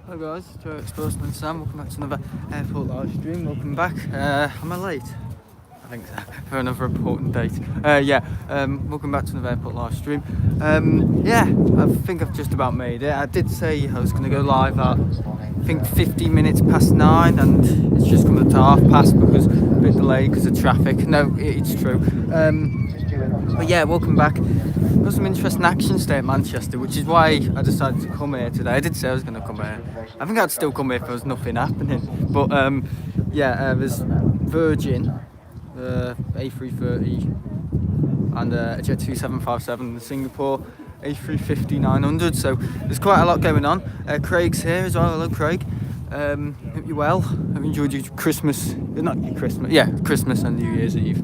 Hello guys, Joe Explorers and Sam, welcome back to another airport live stream. Welcome back. Am I late? I think so, for another important date. Welcome back to another airport live stream. I think I've just about made it. I did say I was going to go live at, I think, 15 minutes past 9, and it's just come to half past because a bit delayed because of traffic. No, it's true. But yeah, welcome back. There was some interesting action today at Manchester, which is why I decided to come here today. I did say I was going to come here. I think I'd still come here if there was nothing happening. But there's Virgin, the A330, and a Jet 2757, the Singapore A350-900. So there's quite a lot going on. Craig's here as well. Hello, Craig. Hope you're well. Have you enjoyed your Christmas? Not your Christmas. Yeah, Christmas and New Year's Eve.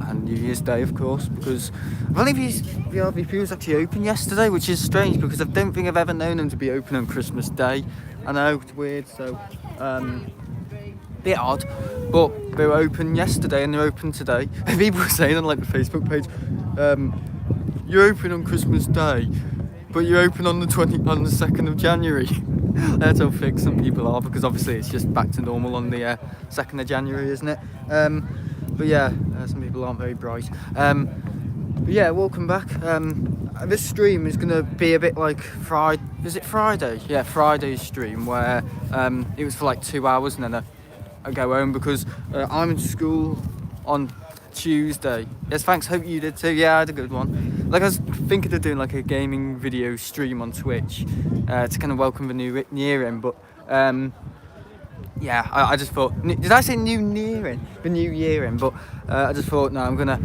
And New Year's Day, of course, because I believe the RVP was actually open yesterday, which is strange because I don't think I've ever known them to be open on Christmas Day. I know, it's weird, so bit odd, but they were open yesterday and they're open today. People were saying on like the Facebook page, you're open on Christmas Day, but you're open on the 2nd of January. That's how thick some people are, because obviously it's just back to normal on the 2nd of January, isn't it? But yeah, some people aren't very bright. But yeah, welcome back. This stream is going to be a bit like Friday. Is it Friday? Yeah, Friday's stream, where it was for like 2 hours and then I go home because I'm in school on Tuesday. Yes, thanks. Hope you did too. Yeah, I had a good one. Like, I was thinking of doing like a gaming video stream on Twitch to kind of welcome the new year in, but yeah, I just thought, did I say new year in? The new year in, but I just thought, no, I'm gonna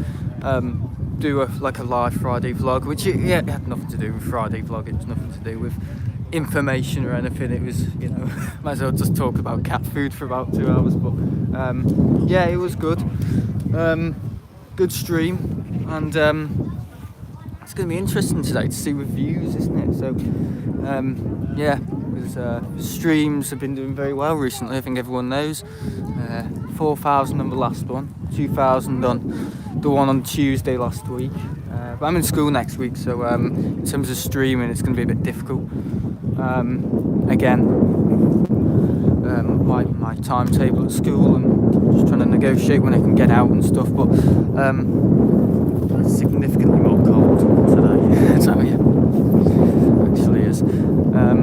do a live Friday vlog, which it had nothing to do with Friday vlog. It was nothing to do with information or anything. It was, might as well just talk about cat food for about 2 hours. But yeah, it was good. Good stream, and it's going to be interesting today to see reviews, isn't it? So yeah, because streams have been doing very well recently. I think everyone knows. 4,000 on the last one, 2,000 on the one on Tuesday last week. But I'm in school next week, so in terms of streaming, it's going to be a bit difficult. Again, my timetable at school, and just trying to negotiate when I can get out and stuff. But it's significantly more cold today. So yeah, it actually is. I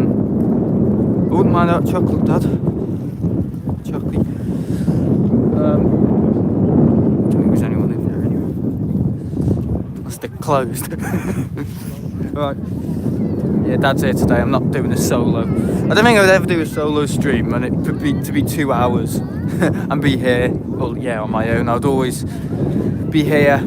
wouldn't mind that chocolate, Dad. Chocolate. I don't think there's anyone in there anyway. Unless they're closed. Right. Yeah, Dad's here today. I'm not doing a solo. I don't think I would ever do a solo stream, and it would be to be 2 hours and be here. Well, yeah, on my own. I'd always be here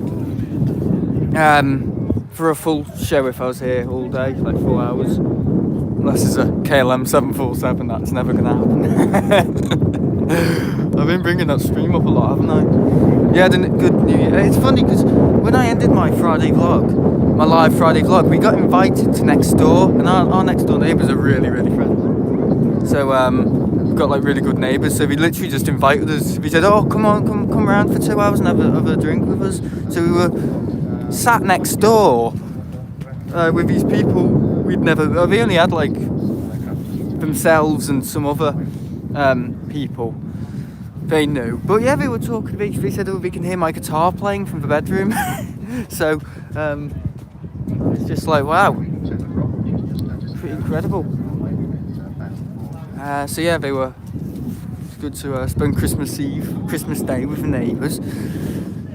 for a full show if I was here all day, like 4 hours. Unless it's a KLM 747, that's never going to happen. I've been bringing that stream up a lot, haven't I? Yeah, the good New Year. It's funny because when I ended my Friday vlog, my live Friday vlog, we got invited to next door, and our next door neighbours are really, really friendly. So we've got like really good neighbours. So we literally just invited us. We said, "Oh, come around for 2 hours and have a drink with us." So we were sat next door with these people we'd never. They only had like themselves and some other people they knew. But yeah, they were talking. They said, "Oh, we can hear my guitar playing from the bedroom." So it's just like, wow, pretty incredible. So yeah, they were. It's good to spend Christmas Day with the neighbours.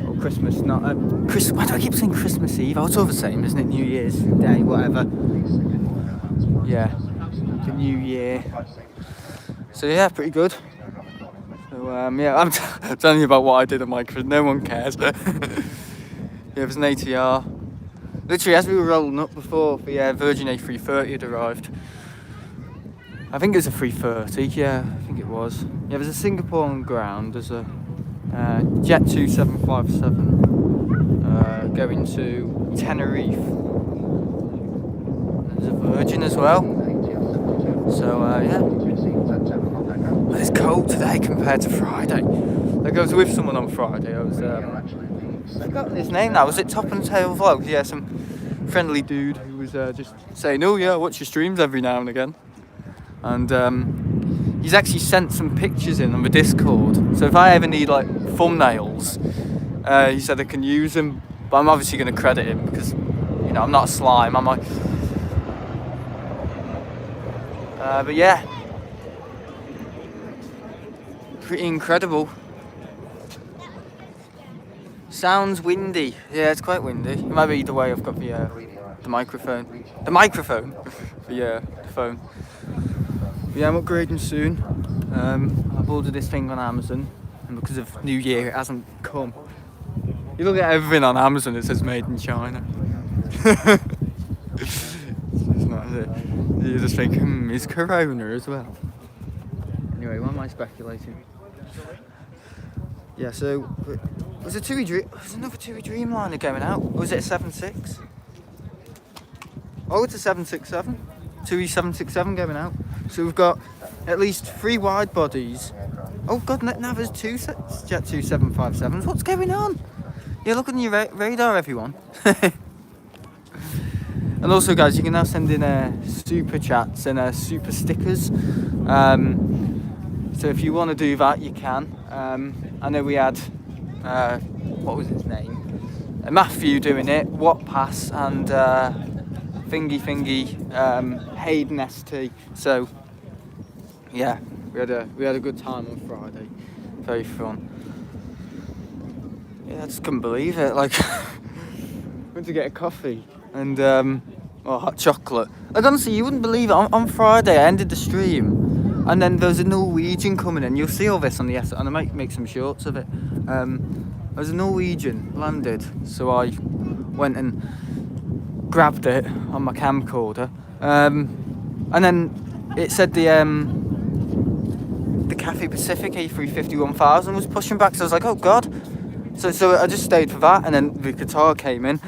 Or Christmas, not Christmas. Why do I keep saying Christmas Eve? Oh, it's all the same, isn't it? New Year's Day, whatever. Yeah, the New Year. So yeah, pretty good. So yeah, I'm telling you about what I did at my Christmas. No one cares. Yeah, it was an ATR. Literally, as we were rolling up before, the Virgin A330 had arrived. I think it was a 330, yeah, I think it was. Yeah, there's a Singapore on ground, there's a Jet 2757 going to Tenerife. There's a Virgin as well. So, yeah. It's cold today compared to Friday. Like, I was with someone on Friday, I've forgotten his name now, was it Top and Tail Vlogs? Yeah, some friendly dude who was just saying, "Oh yeah, I watch your streams every now and again." And he's actually sent some pictures in on the Discord. So if I ever need like thumbnails, he said I can use them. But I'm obviously going to credit him because, you know, I'm not a slime, am I? But yeah, pretty incredible. Sounds windy. Yeah, it's quite windy. It might be either way. I've got the microphone. The microphone. The phone. Yeah, I'm upgrading soon. I've ordered this thing on Amazon, and because of New Year, it hasn't come. You look at everything on Amazon, it says made in China. It's not, is it? You just think, is Corona as well? Anyway, why am I speculating? Yeah, so was another TUI Dreamliner going out? Or was it a 7.6? Oh, it's a 767. TUI 767 going out. So we've got at least 3 wide bodies. Oh god, now there's 2 Jet 2757s. What's going on? Yeah, look on your radar, everyone. And also, guys, you can now send in super chats and super stickers. So if you want to do that, you can. I know we had, what was his name? Matthew doing it, What Pass, and Thingy, Hayden ST. So yeah, we had a good time on Friday. Very fun. Yeah, I just couldn't believe it. Like, went to get a coffee and hot chocolate. And honestly, you wouldn't believe it. On Friday, I ended the stream, and then there was a Norwegian coming in. You'll see all this on the and I might make some shorts of it. There was a Norwegian landed, so I went and grabbed it on my camcorder, and then it said the Cathay Pacific A350 1000 was pushing back, so I was like, oh god. So I just stayed for that, and then the guitar came in,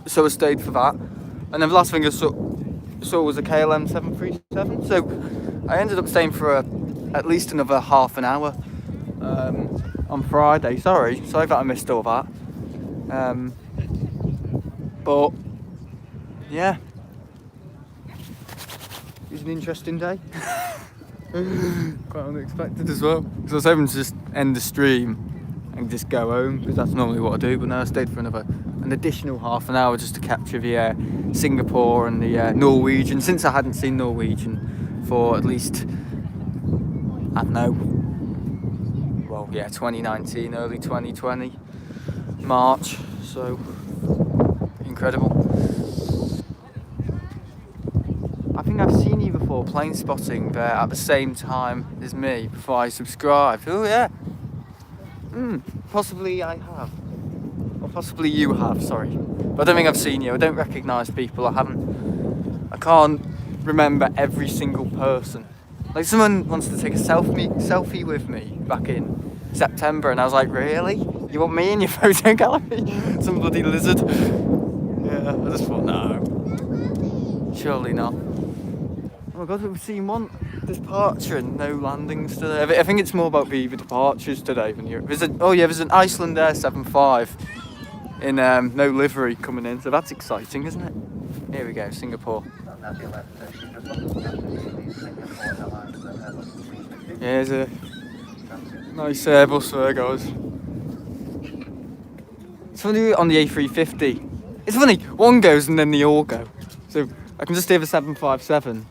so I stayed for that, and then the last thing I saw was a KLM 737, so I ended up staying for at least another half an hour, on Friday. Sorry that I missed all that. But yeah, it was an interesting day. Quite unexpected as well. Because I was hoping to just end the stream and just go home, because that's normally what I do. But now I stayed for an additional half an hour just to capture the Singapore and the Norwegian, since I hadn't seen Norwegian for at least, I don't know, well, yeah, 2019, early 2020, March. So incredible. I think I've seen you before, Planespotting, there at the same time as me before I subscribed. Oh yeah. Possibly I have. Or possibly you have, sorry. But I don't think I've seen you. I don't recognise people. I can't remember every single person. Like, someone wants to take a selfie with me back in September, and I was like, really? You want me in your photo gallery? Some bloody lizard. Yeah, I just thought, no. Surely not. Oh my god, we've seen one departure and no landings today. I think it's more about the departures today than Europe. There's an Iceland Air 75 in no livery coming in, so that's exciting, isn't it? Here we go, Singapore. Yeah, there's a nice Airbus there, guys. It's funny on the A350. It's funny, one goes and then they all go. So I can just hear the 757.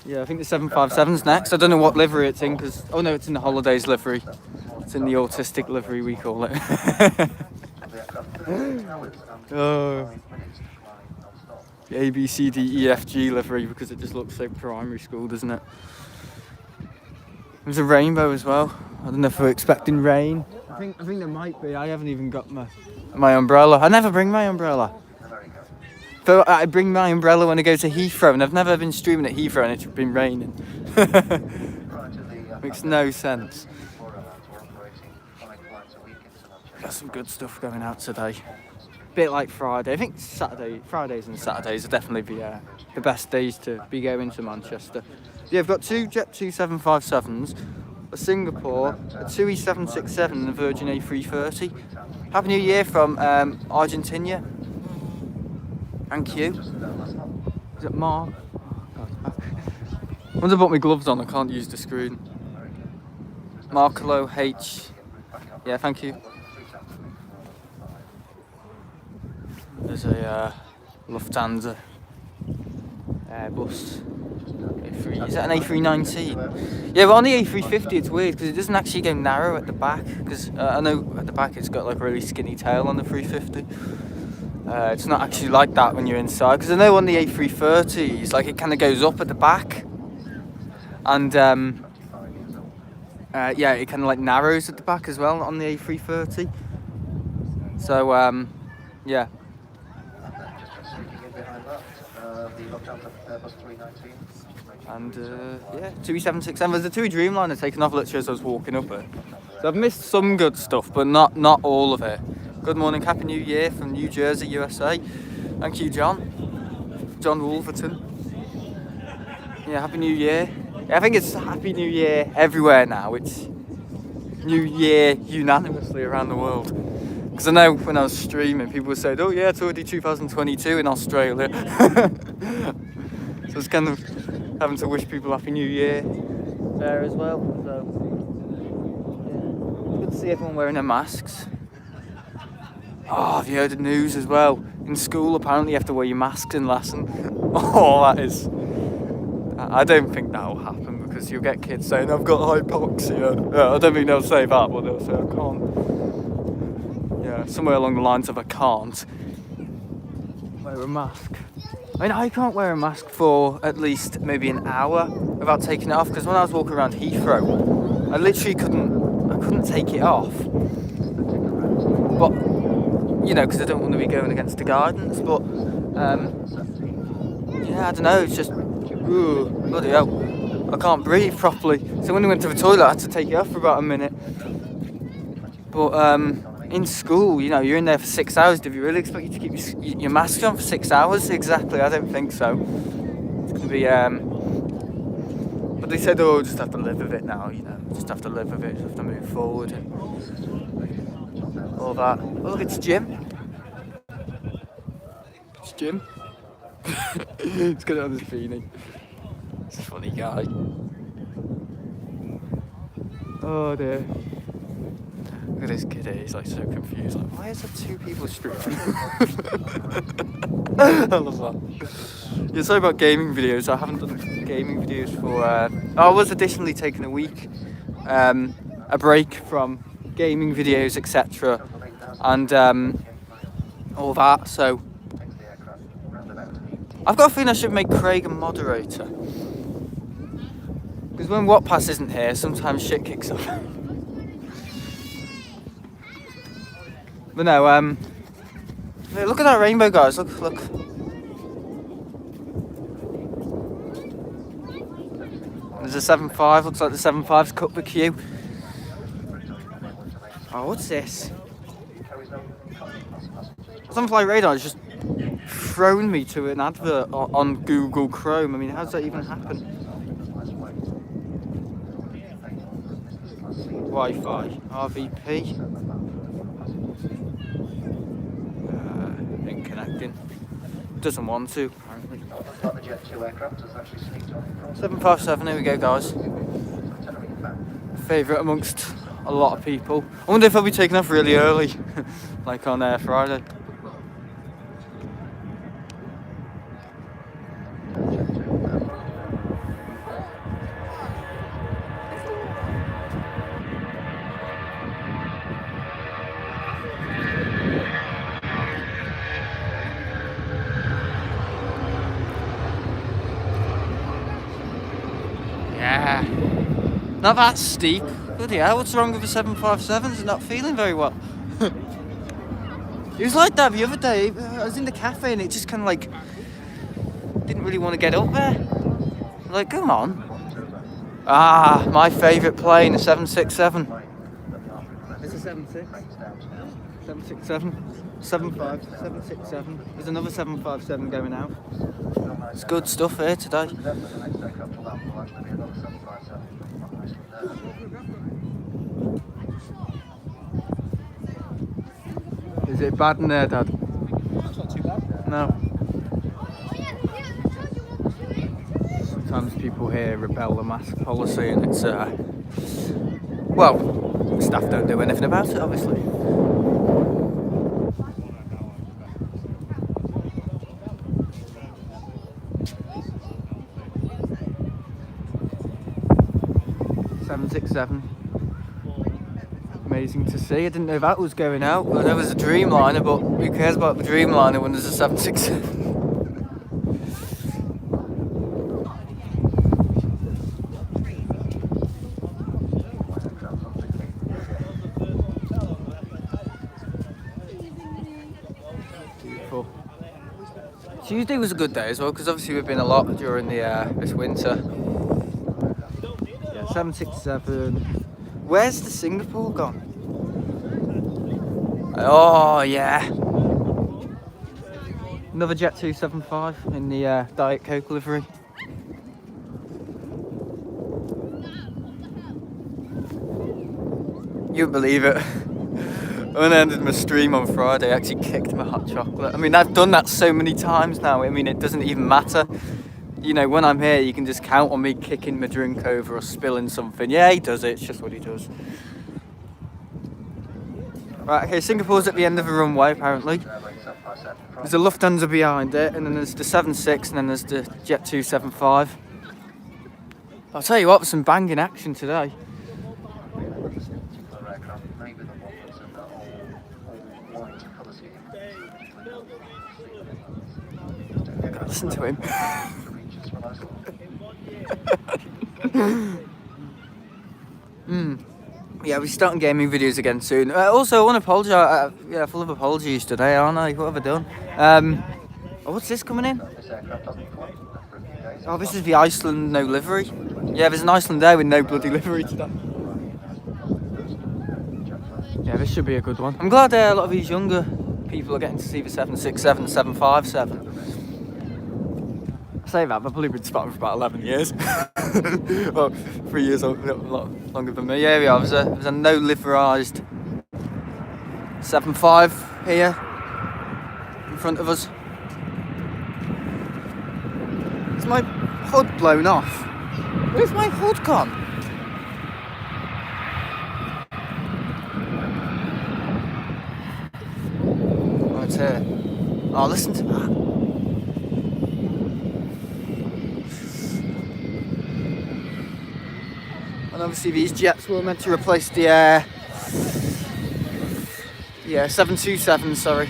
Yeah, I think the 757's next. I don't know what livery it's in, because... Oh no, it's in the holidays livery. It's in the autistic livery, we call it. Oh. The A, B, C, D, E, F, G livery, because it just looks so primary school, doesn't it? There's a rainbow as well. I don't know if we're expecting rain. I think there might be. I haven't even got my umbrella. I never bring my umbrella. But I bring my umbrella when I go to Heathrow, and I've never been streaming at Heathrow and it's been raining. Makes no sense. Got some good stuff going out today. Bit like Friday. I think Fridays and Saturdays are definitely the best days to be going to Manchester. Yeah, I've got two Jet2 757s, a Singapore, a 2E767 and a Virgin A330. Happy New Year from Argentina. Thank you. Is it Mark? Oh, God. Once I put my gloves on, I can't use the screen. Markelo H. Yeah, thank you. There's a Lufthansa Airbus. Is that an A319? Yeah, but on the A350 it's weird because it doesn't actually go narrow at the back. Because I know at the back it's got like a really skinny tail on the 350. It's not actually like that when you're inside, because I know on the A330s, like, it kind of goes up at the back, and yeah, it kind of like narrows at the back as well on the A330. So yeah. And yeah, 2E767. There's a 2E Dreamliner taking off literally as I was walking up it. So I've missed some good stuff, but not all of it. Good morning, Happy New Year from New Jersey, USA. Thank you, John Wolverton. Yeah, Happy New Year. Yeah, I think it's Happy New Year everywhere now. It's New Year unanimously around the world. Because I know when I was streaming, people were saying, oh yeah, it's already 2022 in Australia. So it's kind of having to wish people Happy New Year there as well. So yeah, good to see everyone wearing their masks. Oh, have you heard the news as well? In school, apparently you have to wear your masks in lesson. Oh, that is... I don't think that will happen, because you'll get kids saying, I've got hypoxia. I don't think they'll say that, but they'll say, I can't. Yeah, somewhere along the lines of, I can't wear a mask. I mean, I can't wear a mask for at least maybe an hour without taking it off, because when I was walking around Heathrow, I literally couldn't take it off. But, you know, because I don't want to be going against the guidance, but, yeah, I don't know, it's just, ooh, bloody hell, I can't breathe properly. So when I went to the toilet, I had to take it off for about a minute. But, in school, you know, you're in there for 6 hours. Do you really expect you to keep your mask on for 6 hours? Exactly, I don't think so. It's going to be, but they said, oh, just have to live with it now, you know, just have to live with it, just have to move forward and all that. Oh, look, it's Jim. It's Jim. He's got it on his beanie. He's a funny guy. Oh dear. Look at this kid here, he's like so confused. Like, why is there 2 people streaming? I love that. Yeah, sorry about gaming videos. I haven't done gaming videos for. I was additionally taking a week, a break from gaming videos, etc., and all that. So I've got a feeling I should make Craig a moderator, because when Wattpass isn't here, sometimes shit kicks off. But no, look at that rainbow, guys. Look. There's a 7.5. Looks like the 7.5's cut the queue. Oh, what's this? Sunfly Radar has just thrown me to an advert on Google Chrome. I mean, how does that even happen? Wi-Fi, RVP. Ain't connecting. Doesn't want to, apparently. 757, here we go, guys. Favourite amongst a lot of people. I wonder if I'll be taking off really early, like on Friday. Yeah. Not that steep. Bloody hell, what's wrong with the 757s? It's not feeling very well. It was like that the other day. I was in the cafe and it just kind of like didn't really want to get up there. Like, come on. Ah, my favourite plane, the 767. It's a 76. 767. 75. 767. There's another 757 going out. It's good stuff here today. Is it bad in there, Dad? It's not too bad. No. Sometimes people here rebel the mask policy and it's, well, staff don't do anything about it, obviously. Amazing to see. I didn't know that was going out. Well, there was a Dreamliner, but who cares about the Dreamliner when there's a 767? Beautiful. Tuesday was a good day as well, because obviously we've been a lot during the this winter. Yeah, 767. Where's the Singapore gone? Oh yeah. Another Jet 275 in the Diet Coke livery. You wouldn't believe it. When I ended my stream on Friday, I actually kicked my hot chocolate. I mean, I've done that so many times now. I mean, it doesn't even matter. You know, when I'm here, you can just count on me kicking my drink over or spilling something. Yeah, he does it. It's just what he does. Right, okay, Singapore's at the end of the runway, apparently. There's a Lufthansa behind it, and then there's the 76, and then there's the Jet 275. I'll tell you what, there's some banging action today. God, listen to him. Yeah, we're starting gaming videos again soon. Also, I want to apologise. Yeah, full of apologies today, aren't I? What have I done? Oh, what's this coming in? Oh, this is the Iceland no livery. Yeah, there's an Iceland there with no bloody livery today. Yeah, this should be a good one. I'm glad a lot of these younger people are getting to see the 767, 757. say that, I've probably been spotting for about 11 years. Well, 3 years, a lot longer than me. Yeah, we are. There's a no liverized 7.5 here in front of us. Is my hood blown off? Where's my hood gone? Oh, it's here. Oh, listen to that. And obviously these jets were meant to replace the 727, sorry.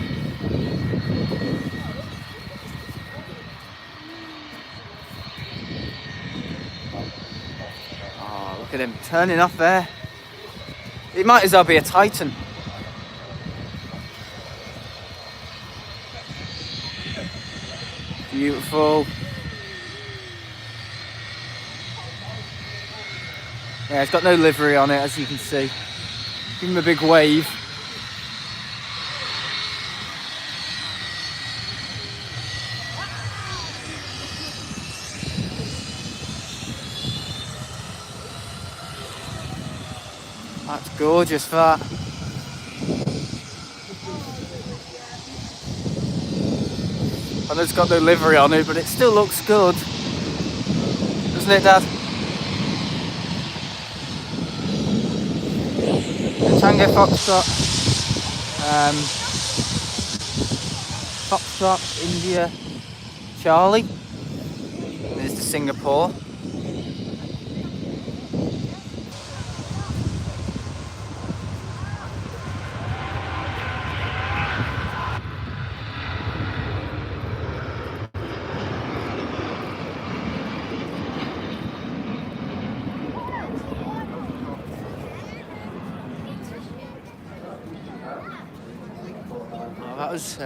Oh, look at him turning off there. It might as well be a Titan. Beautiful. Yeah, it's got no livery on it, as you can see. Give him a big wave. That's gorgeous, that. I know it's got no livery on it, but it still looks good. Doesn't it, Dad? Tango Foxtrot. Foxtrot, India, Charlie. There's the Singapore. That was,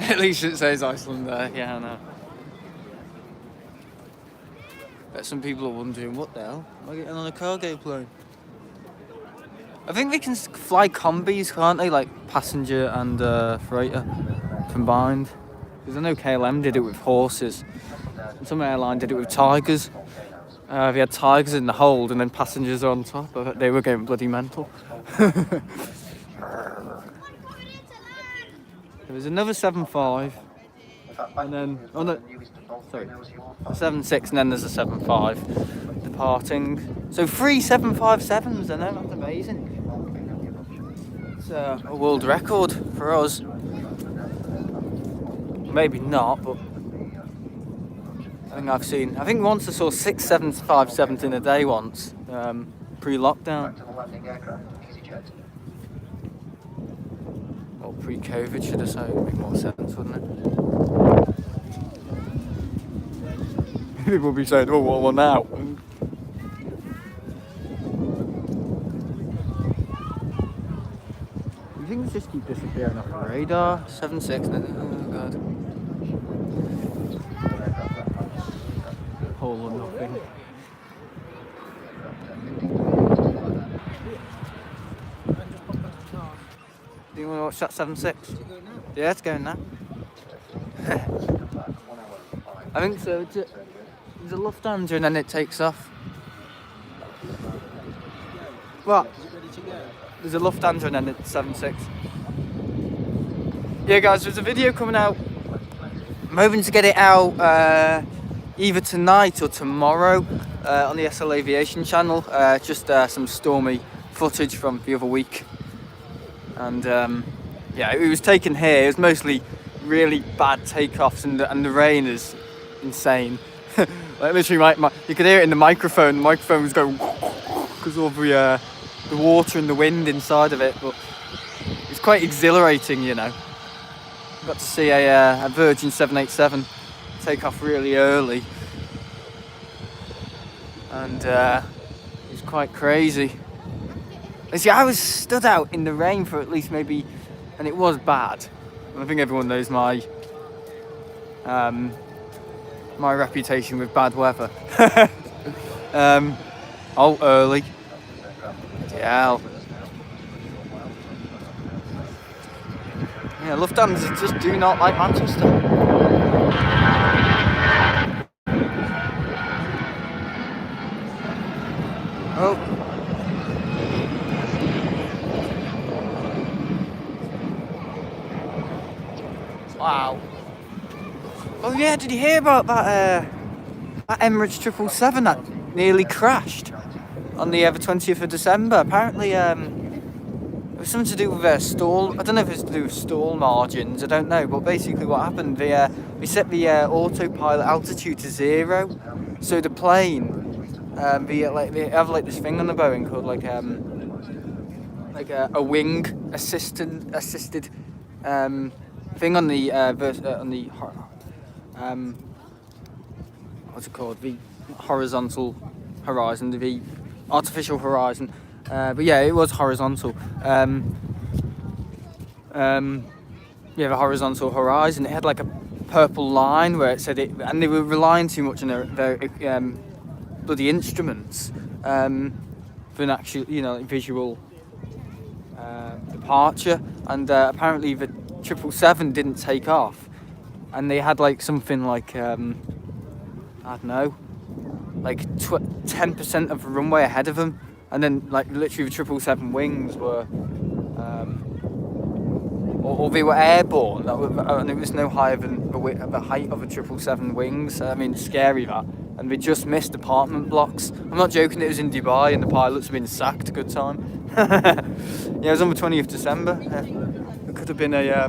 at least it says Iceland there, yeah, I know. Bet some people are wondering, what the hell? Am I getting on a cargo plane? I think they can fly combis, can't they? Like passenger and freighter combined. Because I know KLM did it with horses. And some airline did it with tigers. They had tigers in the hold and then passengers on top. I bet they were going bloody mental. There was another 7.5, and then, oh no, sorry, a 7.6, and then there's a 7.5 departing. So 3 757s, I know, that's amazing. It's a world record for us. Maybe not, but I think once I saw 6 757s in a day once, pre-lockdown. Or pre-COVID, should I say? It would make more sense, wouldn't it? People will be saying, oh, well now? Things just keep disappearing off the radar. 7.6, oh god. Whole or nothing. Do you want to watch that 7.6? Yeah, it's going now. I think so. There's a Lufthansa and then it takes off. What? There's a Lufthansa and then it's 7.6. Yeah, guys, there's a video coming out. I'm hoping to get it out either tonight or tomorrow on the SL Aviation channel. Just some stormy footage from the other week. And yeah, it was taken here. It was mostly really bad takeoffs, and the rain is insane. Like literally, you could hear it in the microphone. The microphone was going because of the water and the wind inside of it. But it's quite exhilarating, you know. Got to see a Virgin 787 take off really early, and it was quite crazy. You see, I was stood out in the rain for at least maybe, and it was bad. I think everyone knows my my reputation with bad weather. Oh, early. Yeah. Yeah, Lufthansa just do not like Manchester. Oh. Wow. Oh yeah, did you hear about that that Emirates 777 that nearly crashed on the 20th of December? Apparently it was something to do with stall. I don't know if it's to do with stall margins, I don't know, but basically what happened, we set the autopilot altitude to 0, so the plane they have like this thing on the Boeing called like a wing assisted thing on the what's it called, the horizontal horizon, the artificial horizon, but yeah, it was horizontal. Yeah, the horizontal horizon. It had like a purple line where it said it, and they were relying too much on their bloody instruments for an actual, like visual departure, and apparently the 777 didn't take off, and they had like something like I don't know, like 10% of the runway ahead of them, and then like literally the 777 wings were or they were airborne, and it was no higher than the height of a 777 wings. I mean, scary that. And we just missed apartment blocks. I'm not joking, it was in Dubai and the pilots have been sacked. Good time. Yeah, it was on the 20th December. It could have been a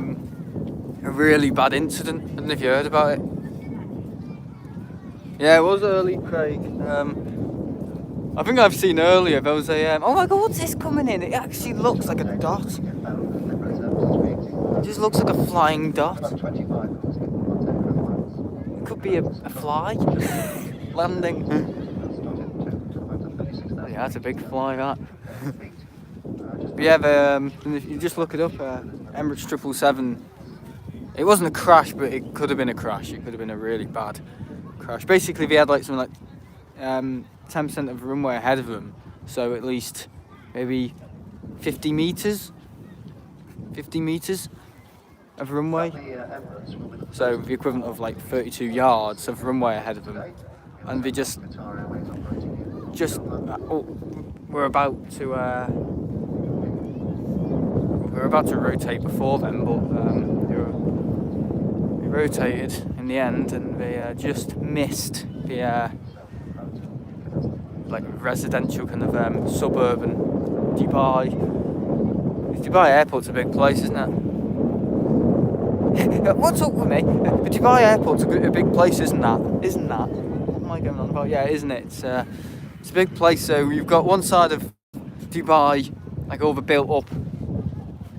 really bad incident. I don't know if you heard about it. Yeah, it was early, Craig. I think I've seen earlier, there was a... oh my god, what's this coming in? It actually looks like a dot. It just looks like a flying dot. It could be a fly landing. Oh yeah, that's a big fly, that. But yeah, if you just look it up, Emirates 777. It wasn't a crash, but it could have been a crash. It could have been a really bad crash. Basically, they had like something like 10% of the runway ahead of them, so at least maybe 50 meters of runway, so the equivalent of like 32 yards of runway ahead of them, and they just were about to rotate before them, but they rotated in the end, and they just missed the like residential kind of suburban Dubai. Dubai airport's a big place, isn't it? What's up with me? The Dubai airport's a big place, isn't that? Isn't that? What am I going on about? Yeah, isn't it? It's a big place. So you've got one side of Dubai, like all the built up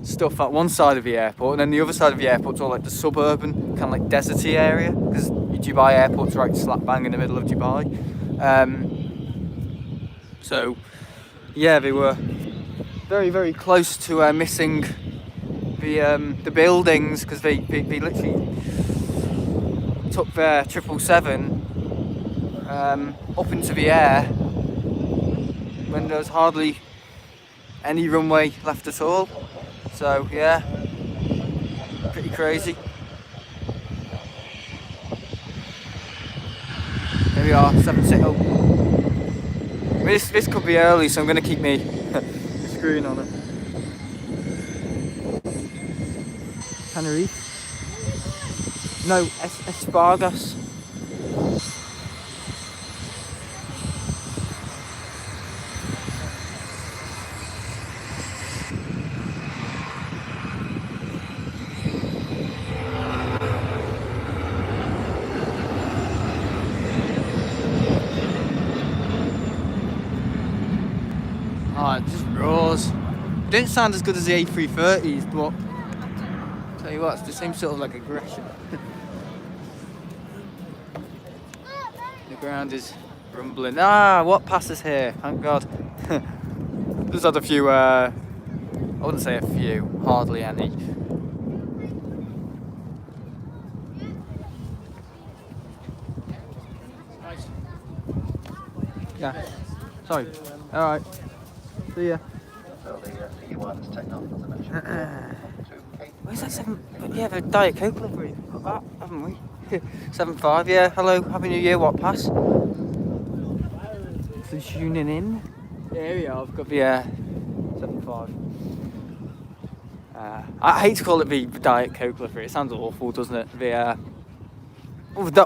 stuff at one side of the airport, and then the other side of the airport's all like the suburban, kind of like deserty area, because Dubai airport's right slap bang in the middle of Dubai. So yeah, they were very, very close to missing the buildings, because they literally took their 777 up into the air when there was hardly any runway left at all. So yeah, pretty crazy. Here we are, 760. This could be early, so I'm going to keep me screen on it. Tenerife? No, Espargas. Oh, it just roars. It didn't sound as good as the A330s, but tell you what, it's the same sort of like aggression. The ground is rumbling. Ah, what passes here? Thank God. Just had a few, I wouldn't say a few, hardly any. Yeah. Sorry. Alright. See ya. Where's that 7? Yeah, the Diet Coke delivery. Got that, haven't we? 75, yeah. Hello, Happy New Year, what pass? So tuning in. There we are, I've got the 75. I hate to call it the Diet Coke livery, it sounds awful, doesn't it? The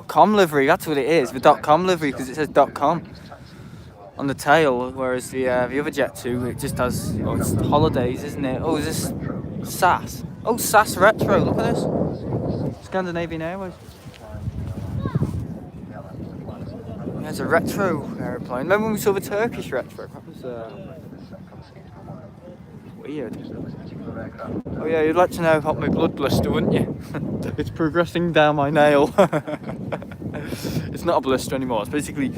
.com livery, that's what it is, the .com livery, because it says .com on the tail, whereas the other Jet 2, it just has, it's holidays, isn't it? Oh, is this SAS? Oh, SAS Retro, look at this. Scandinavian Airways. Yeah, it's a retro aeroplane. Remember when we saw the Turkish retro? That was weird. Oh yeah, you'd like to know about my blood blister, wouldn't you? It's progressing down my nail. It's not a blister anymore. It's basically,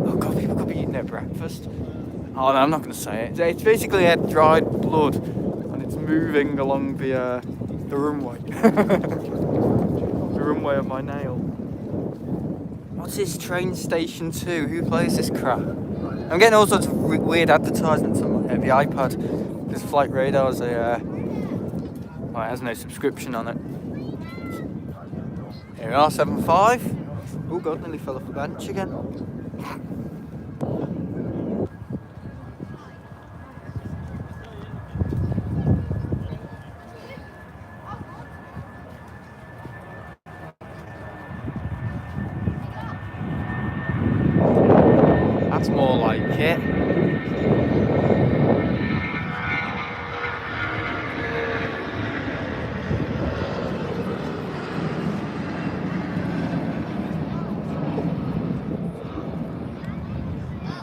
oh god, people could be eating their breakfast. Oh no, I'm not going to say it. It's basically a dried blood, and it's moving along the runway. The runway of my nail. What's this train station 2? Who plays this crap? I'm getting all sorts of weird advertisements on the iPad. This Flight Radar is well, it has no subscription on it. Here we are, 7.5. Oh god, nearly fell off the bench again. That's more like it.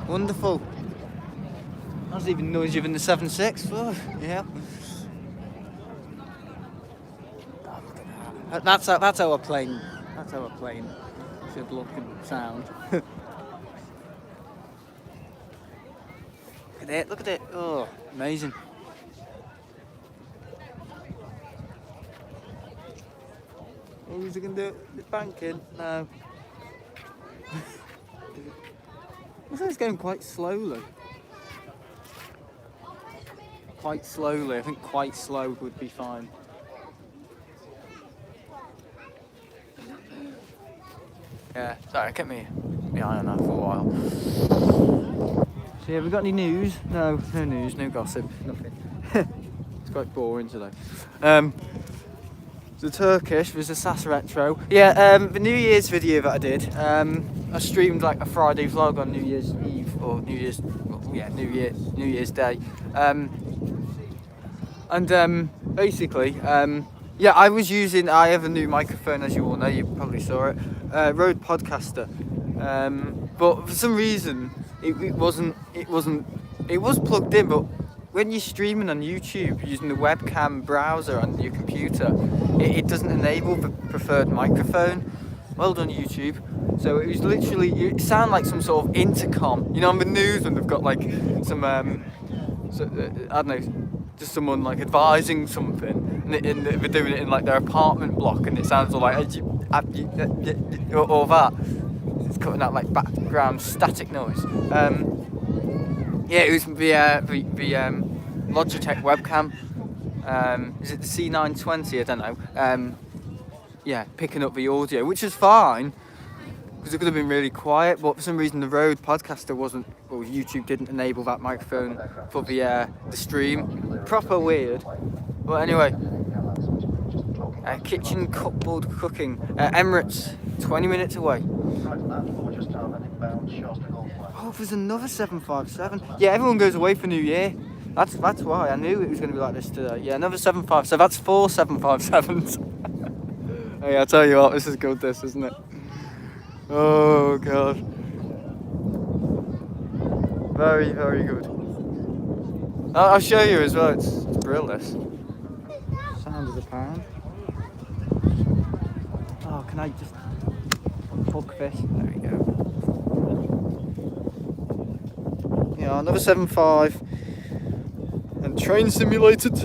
Wonderful. That's even noisier than the 7.6. Oh, yeah. That's how a plane should look and sound. Look at it. Oh, amazing. Oh, is it going to do it? The banking? No. I think it's going quite slowly. Quite slowly. I think quite slow would be fine. Yeah, sorry, I kept my eye on that for a while. So yeah, we got any news? No news, no gossip, nothing. It's quite boring today. The Turkish was a SAS Retro. Yeah, the New Year's video that I did, I streamed like a Friday vlog on New Year's Eve or New Year's Day. Basically, yeah, I have a new microphone, as you all know, you probably saw it, Rode Podcaster. But for some reason, it was plugged in, but when you're streaming on YouTube using the webcam browser on your computer, it doesn't enable the preferred microphone. Well done, YouTube. So it was literally, it sounded like some sort of intercom. You know, on the news when they've got like some, I don't know, just someone like advising something, and they're doing it in like their apartment block, and it sounds all like, or that. It's cutting out like background static noise. Yeah, it was the Logitech webcam. Is it the C920? I don't know. Yeah, picking up the audio, which is fine because it could have been really quiet, but for some reason the Rode Podcaster wasn't. Well, YouTube didn't enable that microphone for the stream. Proper weird. But anyway, kitchen cupboard cooking. Emirates, 20 minutes away. Oh, there's another 757. Yeah, everyone goes away for New Year. That's why I knew it was going to be like this today. Yeah, another 757. So that's 4 757s. Oh yeah, I'll tell you what, this is good, this, isn't it? Oh god. Very, very good. I'll show you as well. It's brilliant. Sound of the pound. Oh, can I just hook this? There we go. Yeah, another 7.5 and Train Simulator 2.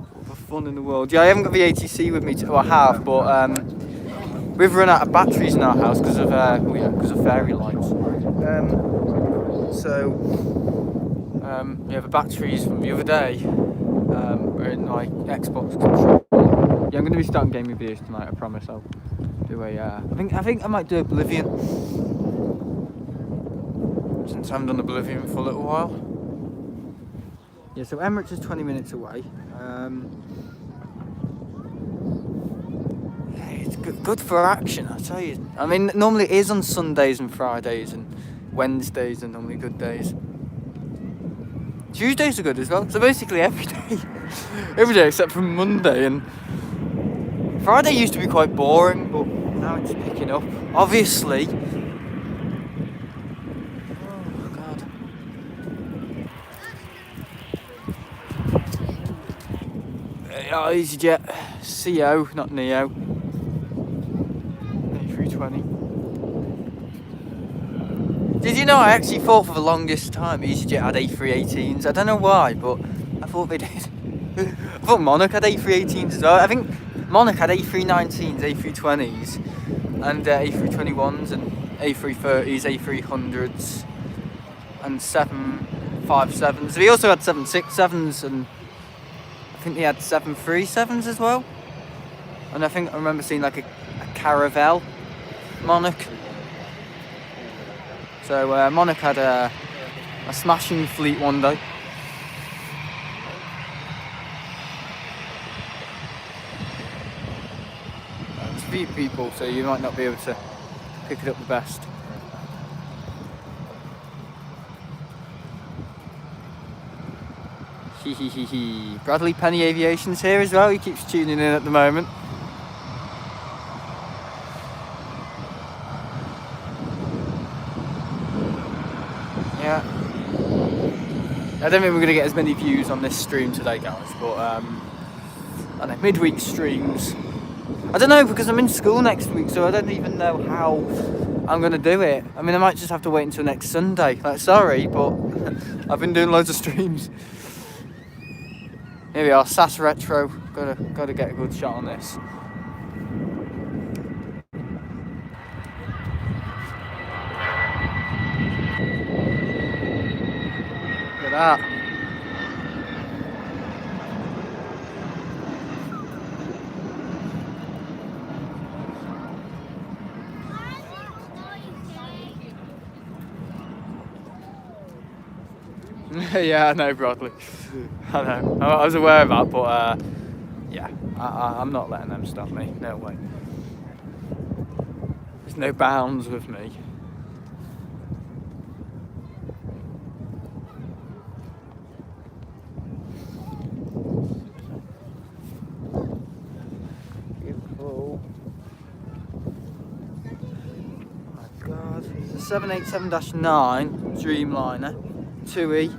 All the fun in the world. Yeah, I haven't got the ATC with me. I have, but we've run out of batteries in our house because of fairy lights. Yeah, the batteries from the other day are in my Xbox controller. Yeah, I'm going to be starting game reviews tonight. I promise. I'll do a. I think I might do Oblivion. Since I haven't done Oblivion for a little while. Yeah, so Emirates is 20 minutes away. Yeah, it's good for action, I tell you. I mean, normally it is on Sundays and Fridays and Wednesdays are normally good days. Tuesdays are good as well. So basically every day, every day except for Monday. And Friday used to be quite boring, but now it's picking up. Obviously. Oh God. EasyJet, CO, not Neo. A320. Did you know I actually thought for the longest time EasyJet had A318s? I don't know why, but I thought they did. I thought Monarch had A318s as well. I think Monarch had A319s, A320s, and A321s, and A330s, A300s, and 757s. They also had 767s, and I think they had 737s as well. And I think I remember seeing like a Caravelle Monarch. So Monarch had a smashing fleet one day. It's few people, so you might not be able to pick it up the best. Bradley Penny Aviation's here as well. He keeps tuning in at the moment. Yeah. I don't think we're going to get as many views on this stream today, guys, but I don't know, midweek streams. I don't know, because I'm in school next week, so I don't even know how I'm going to do it. I mean, I might just have to wait until next Sunday. Like, sorry, but I've been doing loads of streams. Here we are, SAS Retro. Gotta get a good shot on this. Look at that. Yeah, I know, Bradley. I know. I was aware of that, but yeah, I'm not letting them stop me. No way. There's no bounds with me. Beautiful. Oh my God. It's a 787-9 Dreamliner 2E.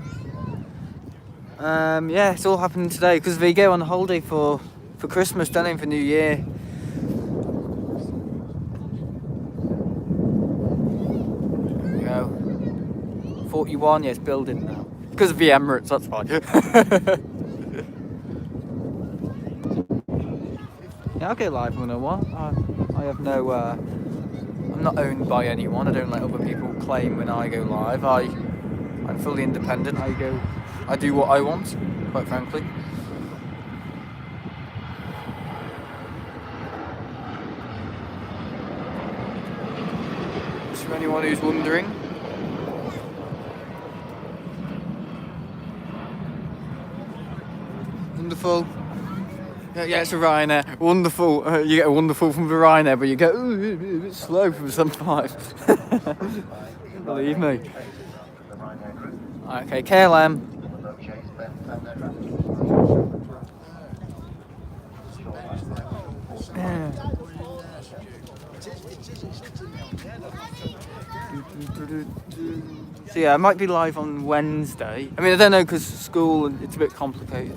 Yeah, it's all happening today because they go on holiday for Christmas, don't they, for New Year. There we go. 41, yeah, it's building now. Because of the Emirates, that's fine. Yeah, I'll go live when I want. I have no, I'm not owned by anyone. I don't let other people claim when I go live. I'm fully independent. I do what I want, quite frankly. Just for anyone who's wondering. Wonderful. Yeah, it's a Ryanair. Wonderful. You get a wonderful from the Ryanair, but you go ooh, a bit slow from some 5. Believe me. Okay, KLM. So yeah, I might be live on Wednesday. I mean, I don't know, because school, it's a bit complicated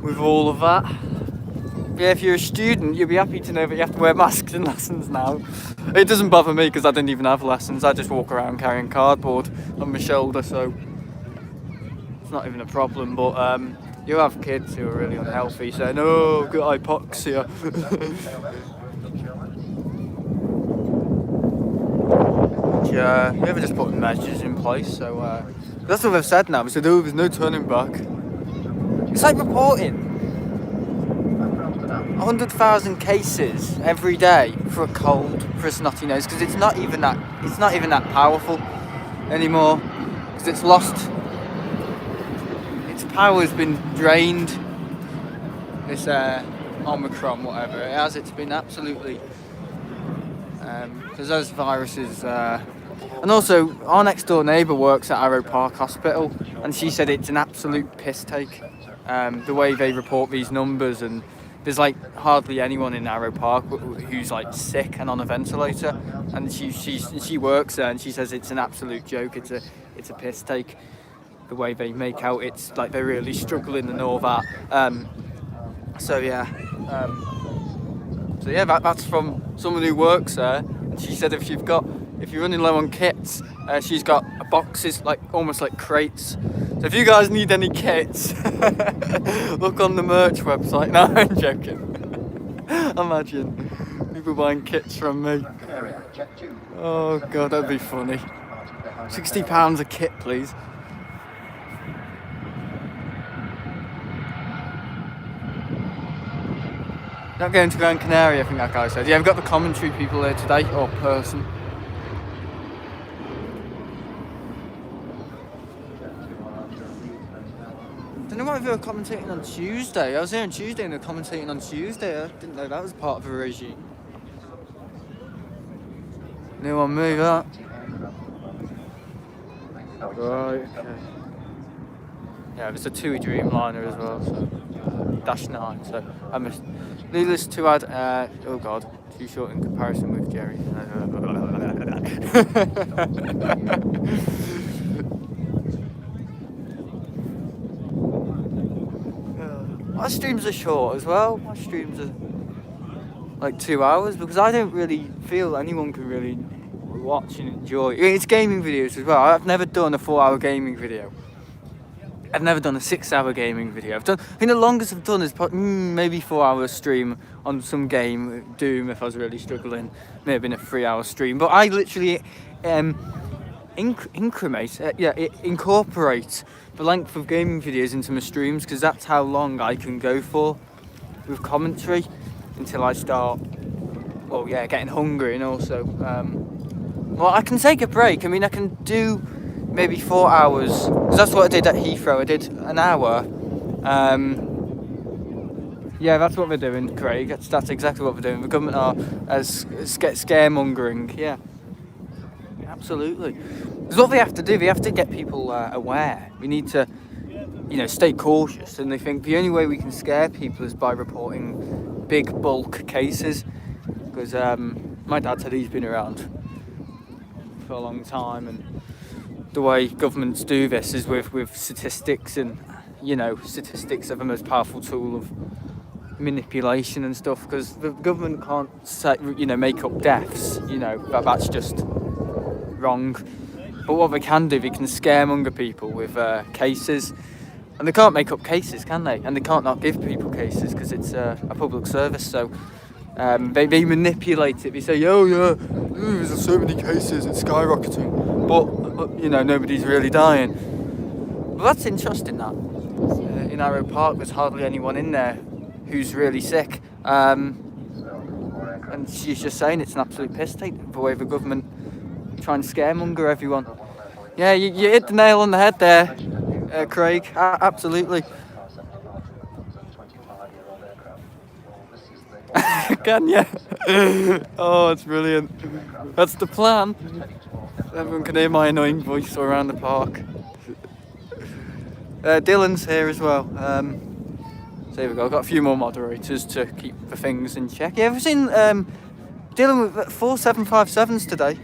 with all of that. But yeah, if you're a student, you'll be happy to know that you have to wear masks in lessons now. It doesn't bother me because I don't even have lessons. I just walk around carrying cardboard on my shoulder, so it's not even a problem. But you have kids who are really unhealthy saying, oh, I've got hypoxia. Yeah, we have just put measures in place, so that's what they've said now. They said, oh, there's no turning back. It's like reporting. 100,000 cases every day for a cold, for a snotty nose, because it's not even that powerful anymore, because it's lost, its power's been drained. This Omicron, whatever it has, it's been absolutely, because those viruses, and also our next door neighbour works at Arrow Park Hospital, and she said it's an absolute piss take, the way they report these numbers, and there's like hardly anyone in Arrow Park who's like sick and on a ventilator, and she works there, and she says it's an absolute joke. It's a piss take, the way they make out it's like they're really struggling and all that. So yeah, that's from someone who works there, and she said if you're running low on kits, she's got boxes like almost like crates. So if you guys need any kits, look on the merch website. No, I'm joking. Imagine people buying kits from me. Oh god, that'd be funny. £60 a kit, please. Not going to Gran Canaria, I think that guy said. Yeah, we've got the commentary people there today, or person. I don't know why they were commentating on Tuesday. I was here on Tuesday and they were commentating on Tuesday. I didn't know that was part of a regime. No one move that. Right, okay. Yeah, there's a TUI Dreamliner as well, so -9. So I missed. Needless to add, oh god, too short in comparison with Jerry. My streams are short as well. My streams are like 2 hours, because I don't really feel anyone can really watch and enjoy. It's gaming videos as well. I've never done a 4-hour gaming video. I've never done a 6-hour gaming video. I think the longest I've done is maybe 4-hour stream on some game, Doom, if I was really struggling. Maybe been a 3-hour stream. But I literally incorporate the length of gaming videos into my streams, because that's how long I can go for with commentary until I start, getting hungry, and also, I can take a break. I mean, I can do maybe 4 hours, because that's what I did at Heathrow. I did an hour. Yeah, that's what we're doing, Craig. That's exactly what we're doing. The government are scaremongering. Yeah, absolutely. Because what they have to do, they have to get people aware. We need to, stay cautious. And they think the only way we can scare people is by reporting big bulk cases. Because my dad said he's been around for a long time, and the way governments do this is with statistics, and statistics are the most powerful tool of manipulation and stuff, because the government can't say, make up deaths, that's just wrong. But what they can do, they can scaremonger people with cases, and they can't make up cases, can they? And they can't not give people cases, because it's a public service. So they manipulate it. They say, there's so many cases, it's skyrocketing, but nobody's really dying. Well, that's interesting. That in Arrow Park, there's hardly anyone in there who's really sick, and she's just saying it's an absolute piss take the way the government try and scaremonger everyone. Yeah, you hit the nail on the head there, Craig. Absolutely. Can you? Oh, it's brilliant. That's the plan. Everyone can hear my annoying voice around the park. Dylan's here as well. So here we go. I've got a few more moderators to keep the things in check. Yeah, we've seen Dylan with 4 757s today.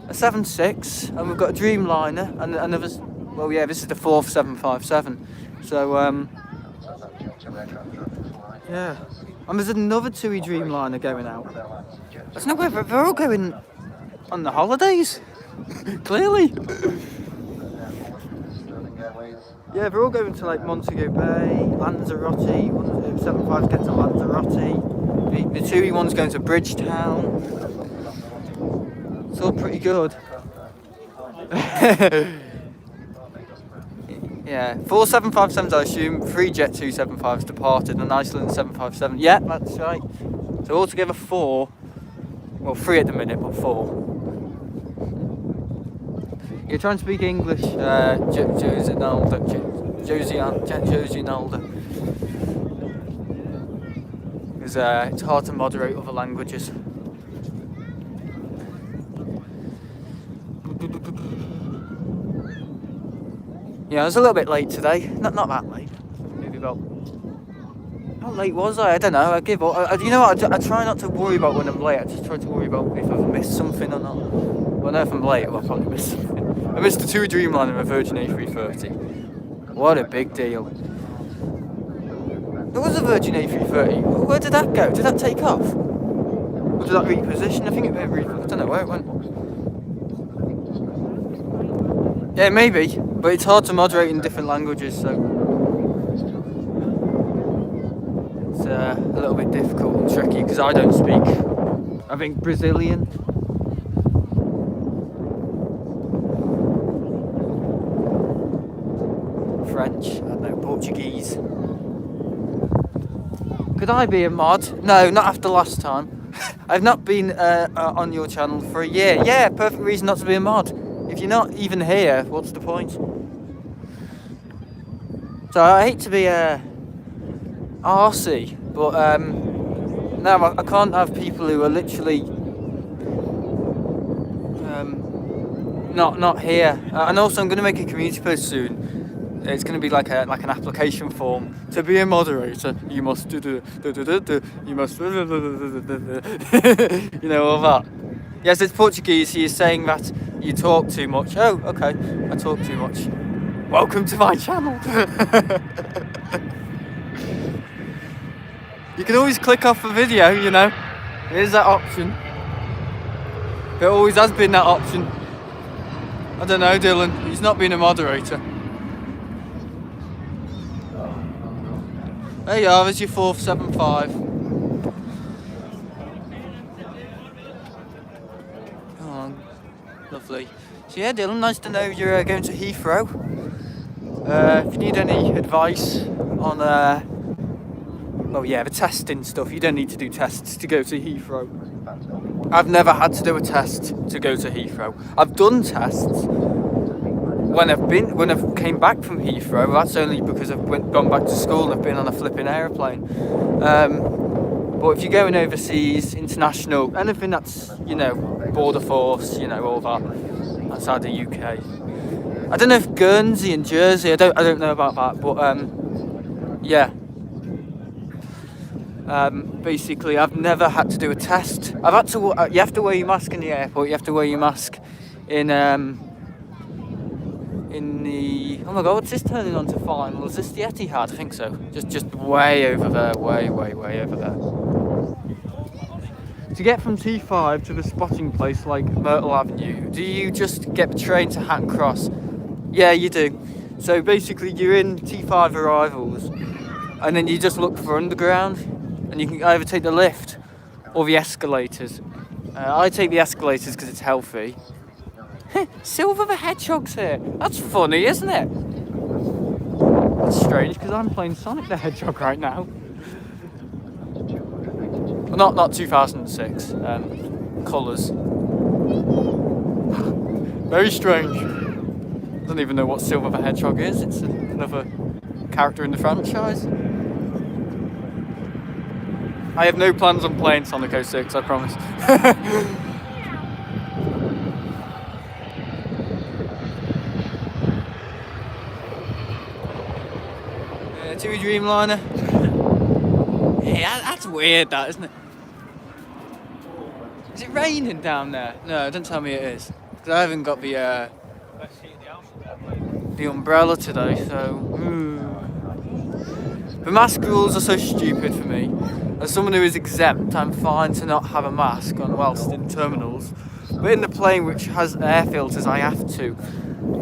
A 76, and we've got a Dreamliner, and another. Well, yeah, this is the 4th 757. So yeah, and there's another TUI Dreamliner going out. There's no way they're all going on the holidays. Clearly. Yeah, they're all going to like Montego Bay, Lanzarote. 175's getting to Lanzarote. The TUI one's going to Bridgetown. It's all pretty good. Yeah, 4 757s, I assume. 3 Jet 275s departed, and Iceland 757. Yeah, that's right. So altogether 4. Well, 3 at the minute, but 4. You're trying to speak English, Josie Nalda. Josie Nalda. Because it's hard to moderate other languages. Yeah, I was a little bit late today. Not that late. Maybe about... How late was I? I don't know. I give up. You know what? I try not to worry about when I'm late. I just try to worry about if I've missed something or not. Well, I know if I'm late, I'll probably miss something. I missed the 2 Dreamliner and a Virgin A330. What a big deal. There was a Virgin A330. Where did that go? Did that take off? Or did that reposition? I think it repositioned. I don't know where it went. Yeah, maybe. But it's hard to moderate in different languages, so... It's a little bit difficult and tricky because I don't speak, I think, Brazilian. French, I don't know, Portuguese. Could I be a mod? No, not after last time. I've not been on your channel for a year. Yeah, perfect reason not to be a mod. If you're not even here, what's the point? So I hate to be arsey, but no, I can't have people who are literally not here. And also, I'm going to make a community post soon. It's going to be like an application form to be a moderator. You must you must you know, all that. Yes, it's Portuguese. He is saying that you talk too much. Oh, okay, I talk too much. Welcome to my channel. You can always click off the video, you know. There's that option. There always has been that option. I don't know, Dylan. He's not been a moderator. There you are, there's your 475. Oh, lovely. So yeah, Dylan, nice to know you're going to Heathrow. If you need any advice on, well yeah, the testing stuff, you don't need to do tests to go to Heathrow. I've never had to do a test to go to Heathrow. I've done tests when I've came back from Heathrow. That's only because I've gone back to school and I've been on a flipping aeroplane. But if you're going overseas, international, anything that's, you know, border force, you know, all that outside the UK. I don't know if Guernsey and Jersey, I don't know about that, but yeah. Basically, I've never had to do a test. I've had to. You have to wear your mask in the airport. You have to wear your mask in the. Oh my God, what's this turning on to final? Is this the Etihad? I think so. Just way over there, way over there. To get from T5 to the spotting place like Myrtle Avenue, do you just get the train to Hatton Cross? Yeah, you do. So basically, you're in T5 arrivals, and then you just look for underground, and you can either take the lift or the escalators. I take the escalators because it's healthy. Silver the Hedgehog's here. That's funny, isn't it? That's strange because I'm playing Sonic the Hedgehog right now. Well, not 2006. Colours. Very strange. I don't even know what Silver the Hedgehog is. It's another character in the franchise. I have no plans on playing Sonic 06, I promise. TUI Dreamliner. Yeah, that's weird, that, isn't it? Is it raining down there? No, don't tell me it is. Because I haven't got the umbrella today, so... The mask rules are so stupid for me. As someone who is exempt, I'm fine to not have a mask on whilst in terminals. But in the plane, which has air filters, I have to.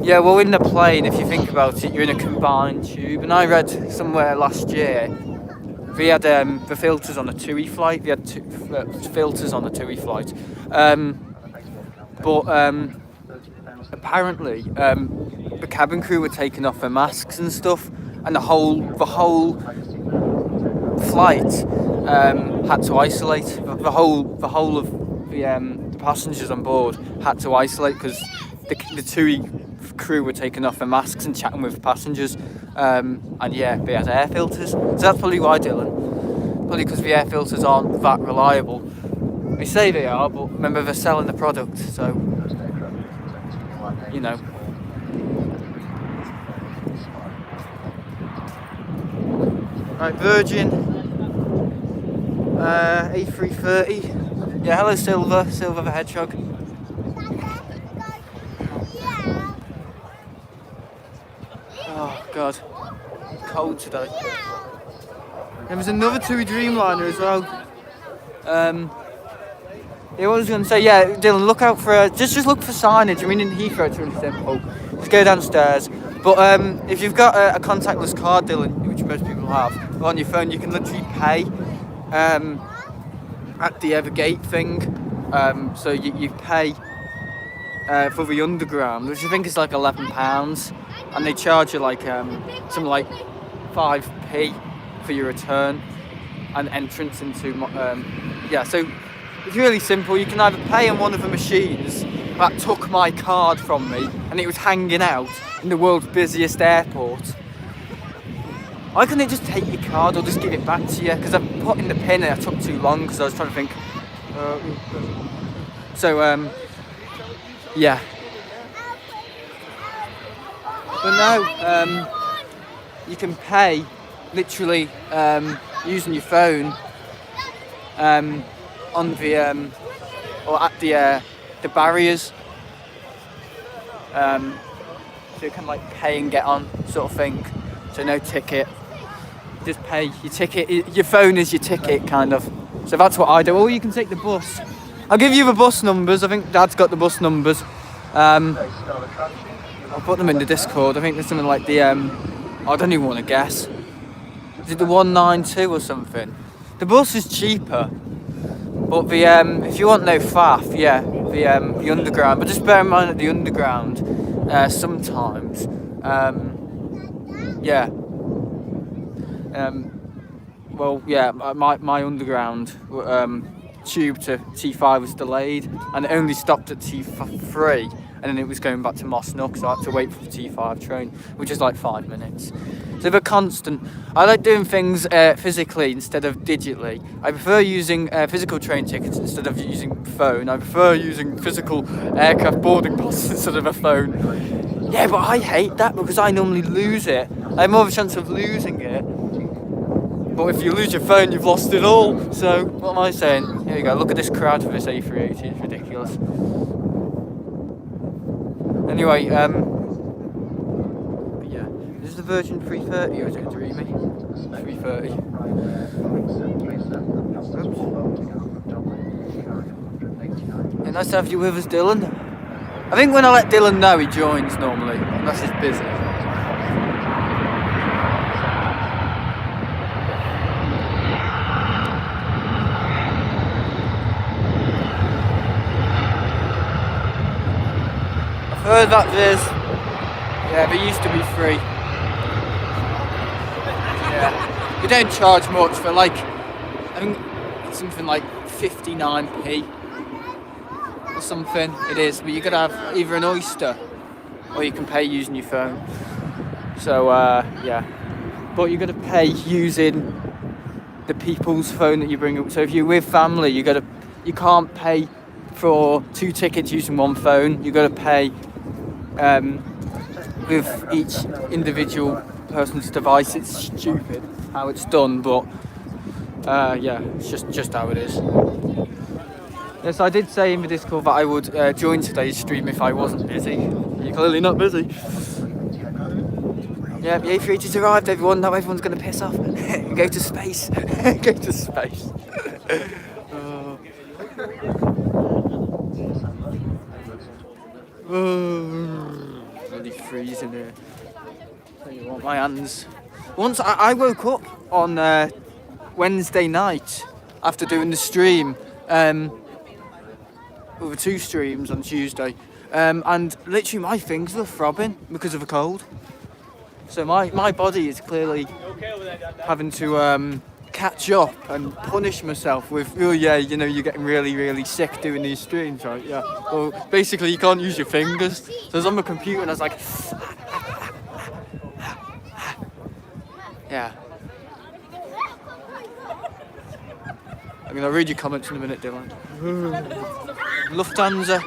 Yeah, well, in the plane, if you think about it, you're in a combined tube. And I read somewhere last year, we had the filters on a TUI flight. We had filters on a TUI flight. But apparently, the cabin crew were taking off their masks and stuff, and the whole flight had to isolate. The whole of the passengers on board had to isolate because the TUI crew were taking off their masks and chatting with passengers, and yeah, they had air filters. So that's probably why, Dylan. Probably because the air filters aren't that reliable. They say they are, but remember they're selling the product, so you know. Right, Virgin A330. Yeah, hello Silver the Hedgehog. Oh god, cold today. There was another TUI Dreamliner as well. Yeah, what was I going to say? Yeah, Dylan, look out for just look for signage. I mean, in Heathrow it's really simple. Just go downstairs. But if you've got a contactless card, Dylan, which most people have, on your phone, you can literally pay at the gate thing. So you pay for the underground, which I think is like £11, and they charge you like something like 5p for your return and entrance into yeah. So it's really simple. You can either pay on one of the machines that took my card from me and it was hanging out in the world's busiest airport. Why couldn't it just take your card or just give it back to you? Because I put in the pin and I took too long because I was trying to think. Yeah. But no, you can pay literally using your phone on the or at the barriers, so you can like pay and get on sort of thing. So no ticket, just pay your ticket. Your phone is your ticket, kind of. So that's what I do. Or you can take the bus. I'll give you the bus numbers. I think Dad's got the bus numbers. I'll put them in the Discord. I think there's something like the I don't even want to guess. Is it the 192 or something? The bus is cheaper. But the if you want no faff, yeah, the underground. But just bear in mind that the underground sometimes, yeah, well, yeah, my underground tube to T5 was delayed, and it only stopped at T3, and then it was going back to Mosnock, so I had to wait for the T5 train, which is like 5 minutes. So they're constant. I like doing things physically instead of digitally. I prefer using physical train tickets instead of using phone. I prefer using physical aircraft boarding passes instead of a phone. Yeah, but I hate that because I normally lose it. I have more of a chance of losing it. But if you lose your phone, you've lost it all. So, what am I saying? Here you go, look at this crowd for this A380, it's ridiculous. Anyway, is the Virgin 330 or is it a Dreamy? 330. Oops. Yeah, nice to have you with us, Dylan. I think when I let Dylan know, he joins normally, unless he's busy. I've heard that there used to be free. Yeah, we don't charge much for like, I think it's something like 59p or something it is, but you could have either an Oyster or you can pay using your phone. So yeah, but you're gonna pay using the people's phone that you bring up. So if you're with family, you can't pay for 2 tickets using one phone. You got to pay with each individual person's device. It's stupid how it's done, but yeah, it's just how it is. Yes, I did say in the Discord that I would join today's stream if I wasn't busy. You're clearly not busy. Yeah, the A380's arrived, everyone. Now everyone's going to piss off. Go to space. Go to space. Bloody freezing here. Tell you what, my hands. Once I woke up on Wednesday night after doing the stream, over 2 streams on Tuesday, and literally my fingers were throbbing because of the cold. So my body is clearly having to catch up and punish myself with, oh yeah, you know, you're getting really, really sick doing these streams, right? Yeah. Well, basically you can't use your fingers. So I was on my computer and I was like, yeah. I'm gonna read your comments in a minute, Dylan. Lufthansa.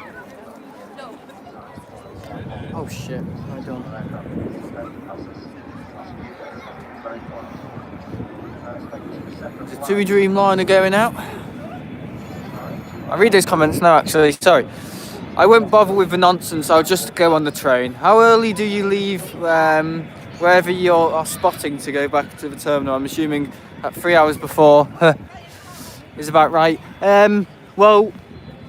Oh shit, I don't. There's a TUI Dreamliner going out. I'll read those comments now actually, sorry. I won't bother with the nonsense, I'll just go on the train. How early do you leave wherever you're spotting to go back to the terminal? I'm assuming at 3 hours before. Is about right. Well,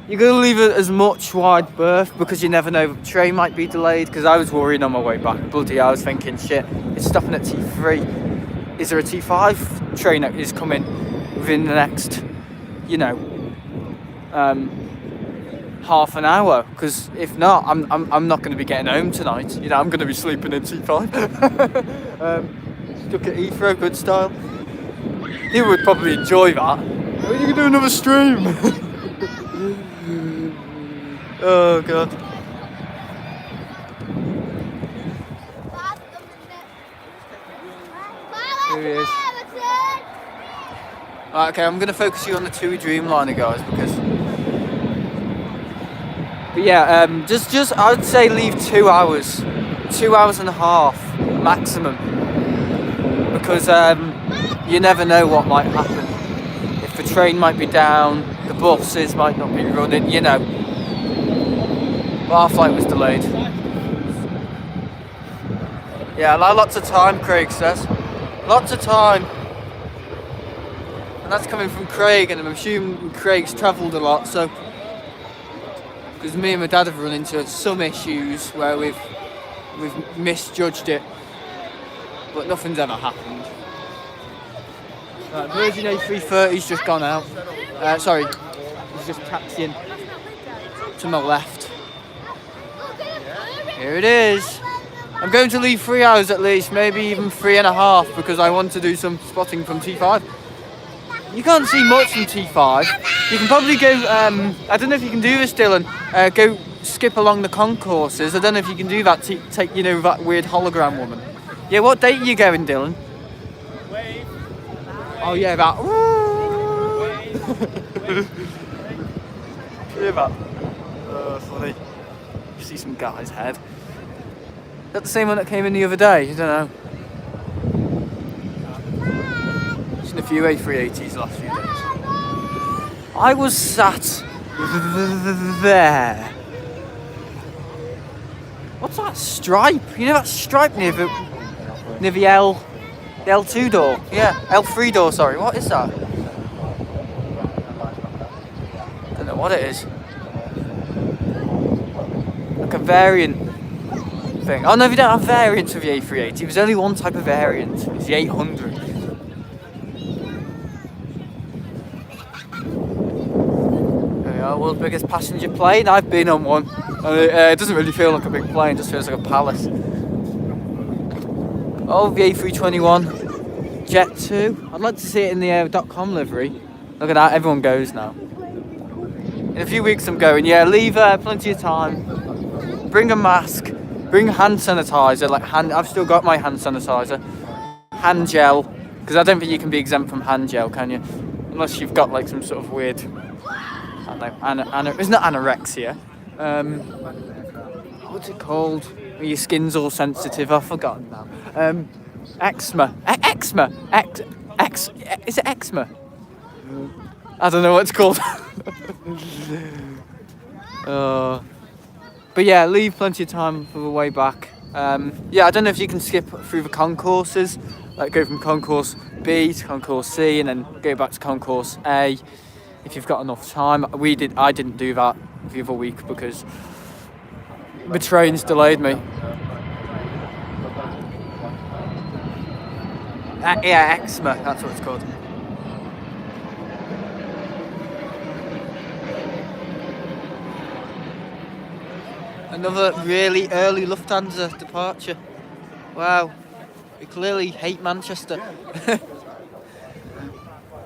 you're going to leave it as much wide berth because you never know, the train might be delayed, because I was worried on my way back. Bloody hell, I was thinking, shit, it's stopping at T3. Is there a T5 train that is coming within the next, you know, half an hour? Because if not, I'm not going to be getting home tonight. You know, I'm going to be sleeping in T5. Stuck at Heathrow, good style. He would probably enjoy that. You can do another stream. Oh god. Here he is. Right, okay, I'm gonna focus you on the TUI Dreamliner, guys, because. But yeah, just I would say leave 2 hours, 2 hours and a half maximum, because you never know what might happen. If the train might be down, the buses might not be running, you know. But our flight was delayed. Yeah, lots of time, Craig says. Lots of time. And that's coming from Craig, and I'm assuming Craig's travelled a lot, so. Because me and my dad have run into some issues where we've misjudged it, but nothing's ever happened. Right, Virgin A330's just gone out. Sorry, he's just taxiing to my left. Here it is. I'm going to leave 3 hours at least, maybe even 3.5, because I want to do some spotting from T5. You can't see much from T5. You can probably go, I don't know if you can do this, Dylan, go skip along the concourses. I don't know if you can do that, take, you know, that weird hologram woman. Yeah, what date are you going, Dylan? Oh yeah, that. Yeah, that. Funny. You see some guy's head. Is that the same one that came in the other day? I don't know. I've seen a few A380s the last few days. I was sat there. What's that stripe? You know that stripe near the L2 door? Yeah, L3 door, sorry. What is that? Don't know what it is. Like a variant thing. Oh no, we don't have variants of the A380. There's only one type of variant. It's the 800. There we are, world's biggest passenger plane. I've been on one. And it doesn't really feel like a big plane, it just feels like a palace. Oh, the A321 Jet 2. I'd like to see it in the .com livery. Look at that, everyone goes now. In a few weeks I'm going. Yeah, leave plenty of time. Bring a mask. Bring hand sanitizer. I've still got my hand sanitizer. Hand gel. Because I don't think you can be exempt from hand gel, can you? Unless you've got like some sort of weird, I don't know, it's not anorexia. What's it called? Where your skin's all sensitive. I've forgotten now. Eczema. Eczema. Is it eczema? I don't know what it's called. But yeah, leave plenty of time for the way back. Yeah, I don't know if you can skip through the concourses, like go from concourse B to concourse C and then go back to concourse A if you've got enough time. I didn't do that the other week because the trains delayed me. Yeah, eczema, that's what it's called. Another really early Lufthansa departure. Wow, we clearly hate Manchester.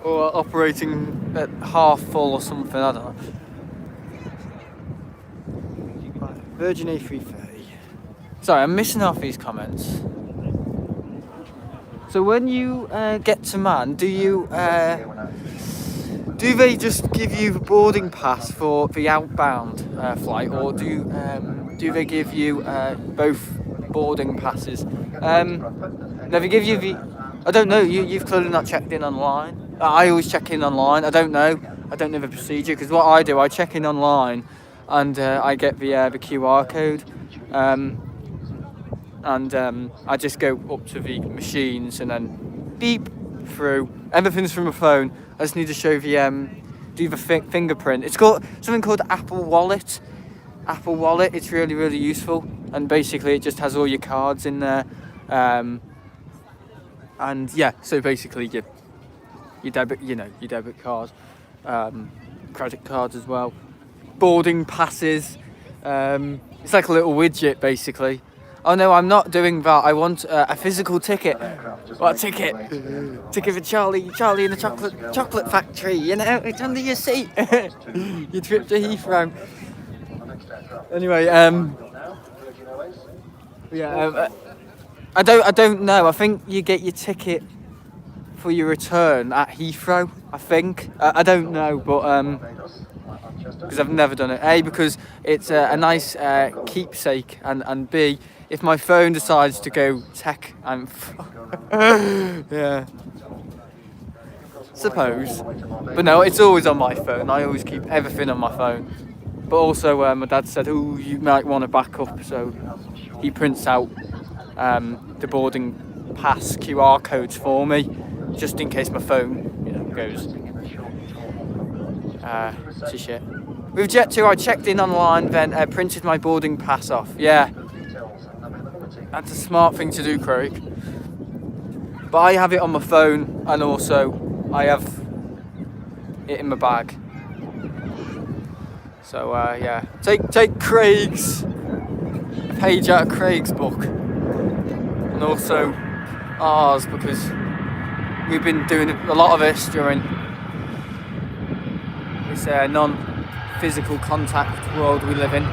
Or operating at half full or something, I don't know. Virgin A330. Sorry, I'm missing half these comments. So when you get to Man, do they just give you a boarding pass for the outbound flight, or do they give you both boarding passes? They give you the. I don't know. You've clearly not checked in online. I always check in online. I don't know the procedure, because what I do, I check in online, and I get the QR code. And I just go up to the machines and then beep through. Everything's from a phone. I just need to show the do the fingerprint. It's called something called Apple Wallet. Apple Wallet. It's really, really useful, and basically it just has all your cards in there. And yeah, so basically your debit, your debit card, credit cards as well, boarding passes. It's like a little widget basically. Oh no, I'm not doing that. I want a physical ticket. What ticket? Ticket for Charlie in the chocolate factory. You know, it's under your seat. Your trip to Heathrow. Anyway, I don't know. I think you get your ticket for your return at Heathrow. I think. I don't know, but because I've never done it. A, because it's a nice keepsake, and B, if my phone decides to go tech, I'm yeah, suppose. But no, it's always on my phone. I always keep everything on my phone. But also, my dad said, "Oh, you might want to back up," so he prints out the boarding pass QR codes for me, just in case my phone, goes to shit. With Jet2, I checked in online, then printed my boarding pass off. Yeah, that's a smart thing to do, Craig. But I have it on my phone, and also I have it in my bag. So yeah, take Craig's page out of Craig's book, and also ours, because we've been doing a lot of this during this non-physical contact world we live in.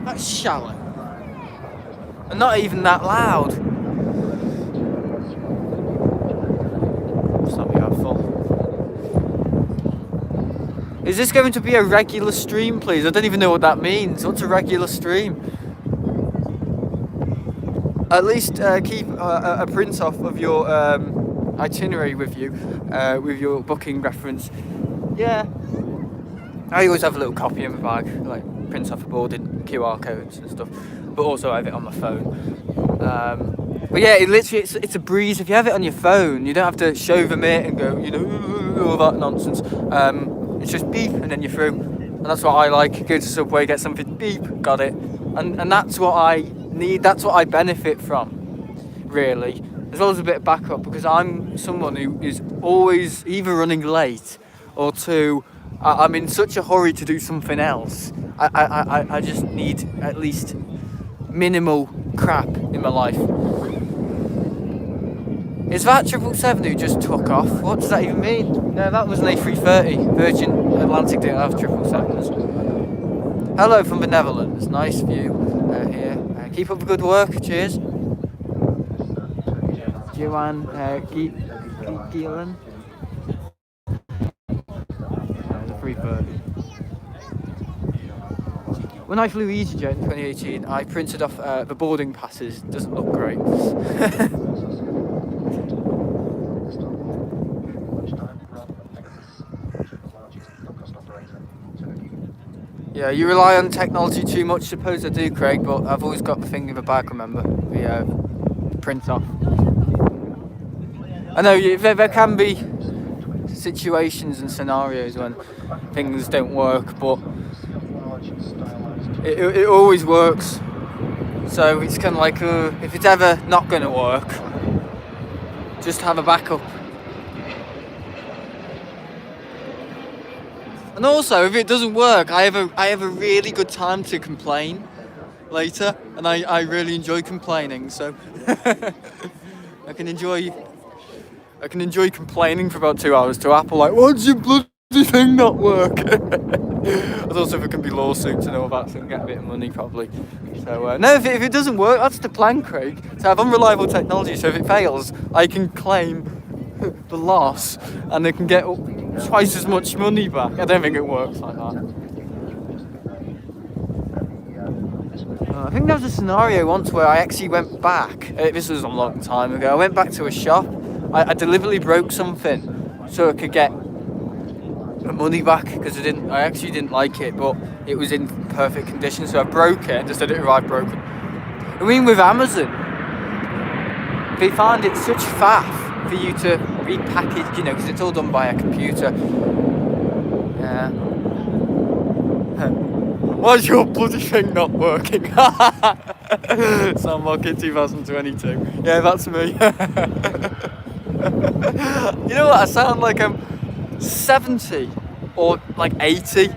That's shallow, and not even that loud. It's not be that full. Is this going to be a regular stream, please? I don't even know what that means. What's a regular stream? At least keep a print off of your itinerary with you, with your booking reference. Yeah. I always have a little copy in my bag, like print off a boarding QR codes and stuff, but also I have it on my phone. But yeah, it's a breeze. If you have it on your phone, you don't have to show them it and go, all that nonsense. It's just beep and then you're through, and that's what I like. Go to Subway, get something, beep, got it, and that's what I need. That's what I benefit from, really, as well as a bit of backup, because I'm someone who is always either running late, or two, I'm in such a hurry to do something else. I just need at least minimal crap in my life. Is that 777 who just took off? What does that even mean? No, that was an A330. Virgin Atlantic didn't have 777s. Hello from the Netherlands. Nice view here. Keep up the good work. Cheers. Joanne Gielen. 330. When I flew EasyJet in 2018, I printed off the boarding passes. Doesn't look great. Yeah, you rely on technology too much. Suppose I do, Craig, but I've always got the thing in the bag, remember? The print off. I know there can be situations and scenarios when things don't work, but it always works. So it's kind of like, if it's ever not going to work, just have a backup. And also, if it doesn't work, I have a really good time to complain later, and I really enjoy complaining. So I can enjoy complaining for about 2 hours to Apple, like, why's your bloody thing not work? But also, if it can be lawsuits and all that, so I can get a bit of money probably. So no, if it doesn't work, that's the plan, Craig. To have unreliable technology, so if it fails, I can claim the loss, and they can get twice as much money back. I don't think it works like that. I think there was a scenario once where I actually went back. This was a long time ago. I went back to a shop. I deliberately broke something so I could get the money back because I actually didn't like it, but it was in perfect condition. So I broke it and just said it arrived broken. I mean, with Amazon, they find it such faff for you to repackage, you know, because it's all done by a computer. Yeah. Why's your bloody thing not working? Sound Market 2022. Yeah, that's me. You know what? I sound like I'm 70 or like 80.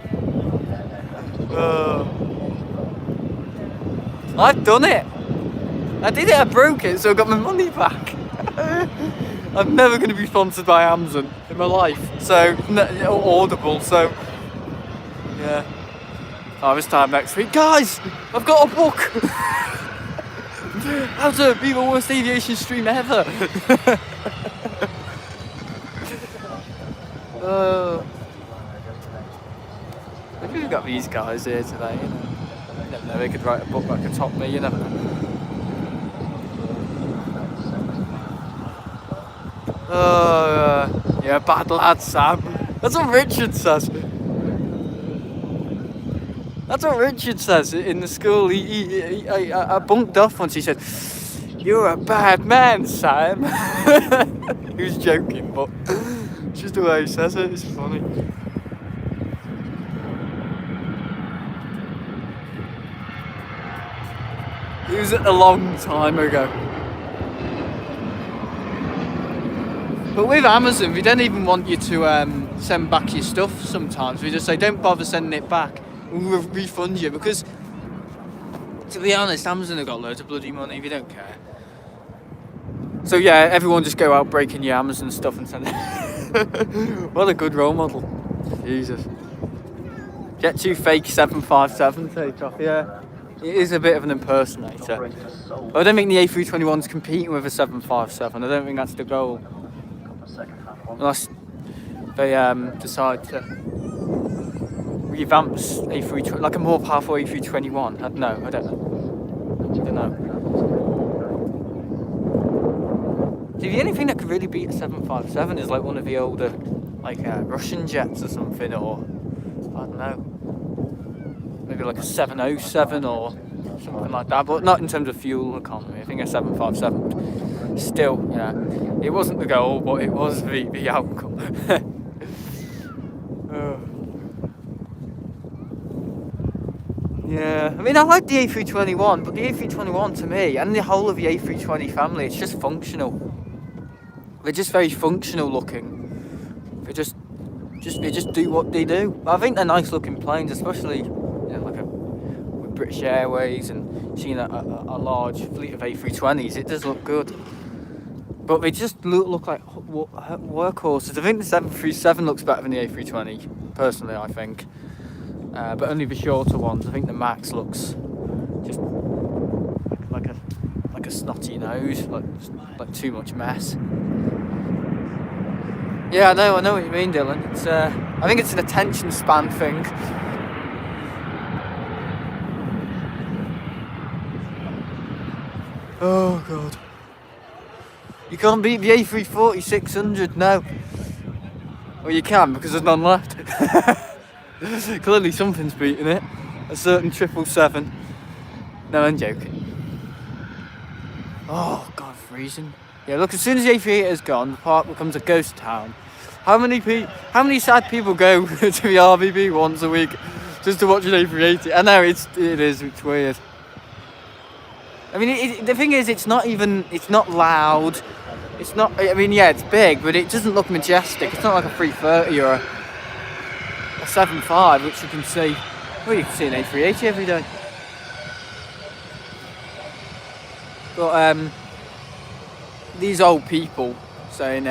I've done it. I did it. I broke it, so I got my money back. I'm never going to be sponsored by Amazon in my life. So Audible. So yeah. Oh, this time next week, guys. I've got a book. How to be the worst aviation stream ever. Maybe we've got these guys here today, you know. You never know, they could write a book that could top me, you never know. Yeah, bad lad, Sam. That's what Richard says. That's what Richard says in the school. I bunked off once. He said, "You're a bad man, Sam." He was joking, but it's just the way he says it. It's funny. It was a long time ago. But with Amazon, we don't even want you to send back your stuff sometimes. We just say, don't bother sending it back. We'll refund you, because to be honest, Amazon have got loads of bloody money. We don't care. So yeah, everyone just go out breaking your Amazon stuff and send it. What a good role model. Jesus. Jet 2 fake 757 takeoff. Yeah, it is a bit of an impersonator. But I don't think the A321's competing with a 757. I don't think that's the goal. Unless they decide to revamp A320, like a more powerful A321. I don't know. The only thing that could really beat a 757 is like one of the older, like Russian jets or something, or I don't know, maybe like a 707 or something like that. But not in terms of fuel economy. I think a 757 still, yeah, it wasn't the goal, but it was the outcome. Yeah, I mean, I like the A321, but the A321 to me, and the whole of the A320 family, it's just functional. They're just very functional looking. They just do what they do. I think they're nice looking planes, especially, you know, like with British Airways and seeing a large fleet of A320s. It does look good. But they just look like workhorses. I think the 737 looks better than the A320, personally, I think. But only the shorter ones. I think the Max looks just like a snotty nose, like too much mess. Yeah, I know what you mean, Dylan. It's I think it's an attention span thing. Oh god. You can't beat the A340-600 now. Well, you can, because there's none left. Clearly something's beating it. A certain 777. No, I'm joking. Oh god, freezing. Yeah, look, as soon as the A380 is gone, the park becomes a ghost town. How many sad people go to the RBB once a week just to watch an A380? I know it's weird. I mean, the thing is, it's not loud. It's not, I mean, yeah, it's big, but it doesn't look majestic. It's not like a 330 or a 75, which you can see. Well, you can see an A380 every day. But these old people saying,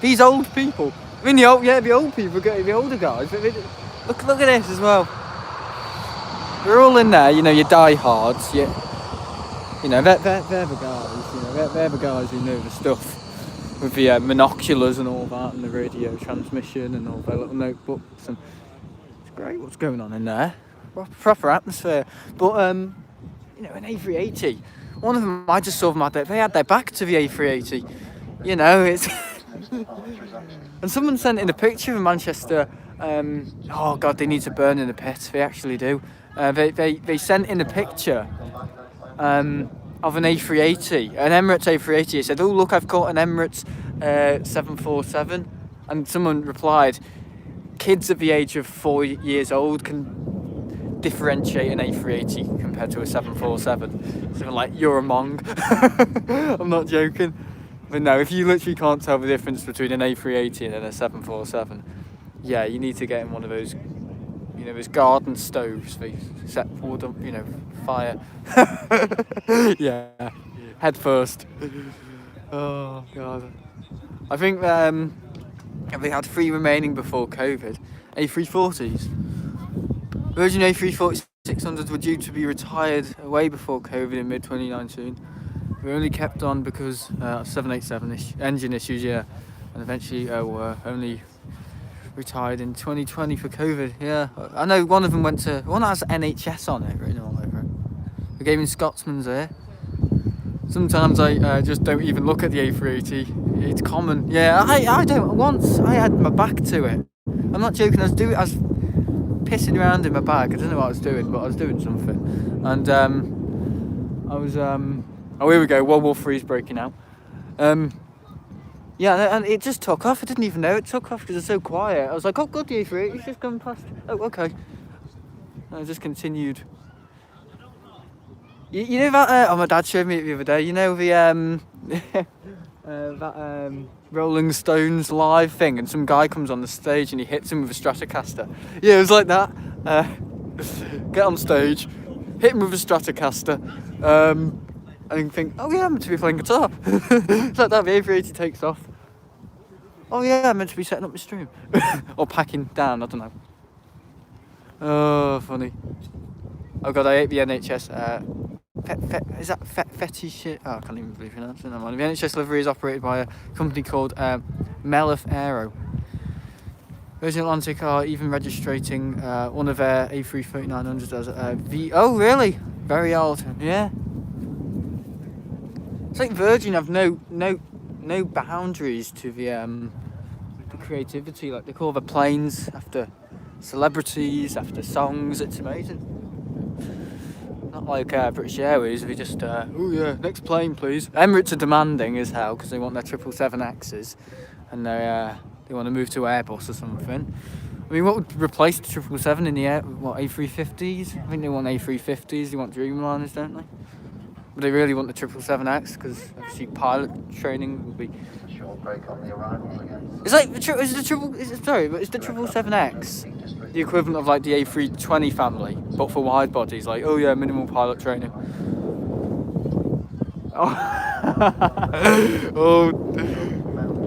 these old people. I mean, the old people, the older guys. Look at this as well. We're all in there, you know, your diehards. You know, they're the guys. You know, they're the guys who know the stuff with the monoculars and all that, and the radio transmission and all their little notebooks. And it's great what's going on in there. Proper atmosphere. But you know, an A380. One of them, I just saw them they had their back to the A380. You know, it's. And someone sent in a picture of Manchester. Oh God, they need to burn in the pit. They actually do. They sent in a picture of an A380, an Emirates A380. It said, "Oh look, I've caught an Emirates 747," and someone replied, "Kids at the age of 4 years old can differentiate an A380 compared to a 747." So like, you're a mong. I'm not joking. But no, if you literally can't tell the difference between an A380 and a 747, yeah, you need to get in one of those, you know, those garden stoves they set wood on, you know, fire. Yeah, head first. Oh God. I think they had 3 remaining before COVID. A340s. Virgin A340-600s were due to be retired way before COVID in mid-2019. We only kept on because 787 engine issues, yeah, and eventually were only retired in 2020 for COVID. Yeah, I know one of them one that has NHS on it written all over it. The Gaming Scotsman's there. Sometimes I just don't even look at the A380. It's common. Yeah, I don't. Once I had my back to it. I'm not joking. I was pissing around in my bag. I don't know what I was doing, but I was doing something, and I was Oh, here we go. World War III's breaking out. Yeah, and it just took off. I didn't even know it took off because it's so quiet. I was like, oh, God, the A380's just gone past. Oh, okay. And I just continued. You know that? My dad showed me it the other day. You know the that Rolling Stones live thing, and some guy comes on the stage and he hits him with a Stratocaster. Yeah, it was like that. Get on stage, hit him with a Stratocaster. And think, oh yeah, I'm meant to be playing guitar. It's like that, the A380 takes off. Oh yeah, I'm meant to be setting up my stream. Or packing down, I don't know. Oh, funny. Oh God, I hate the NHS. Is that fetish? Oh, I can't even believe pronounce it. The NHS livery is operated by a company called Melif Aero. Virgin Atlantic are even registering one of their A33900s as a V. Oh really? Very old. Yeah. It's like Virgin have no boundaries to the creativity. Like they call the planes after celebrities, after songs. It's amazing. Not like British Airways. They just oh yeah, next plane please. Emirates are demanding as hell because they want their 777Xs, and they want to move to Airbus or something. I mean, what would replace the 777 in the air? What, A350s? I think they want A350s. They want Dreamliners, don't they? But they really want the 777X because obviously pilot training will be. Short break on the arrivals again. It's like is the 777X the equivalent of like the A320 family, but for wide bodies? Like, oh yeah, minimal pilot training. Oh, oh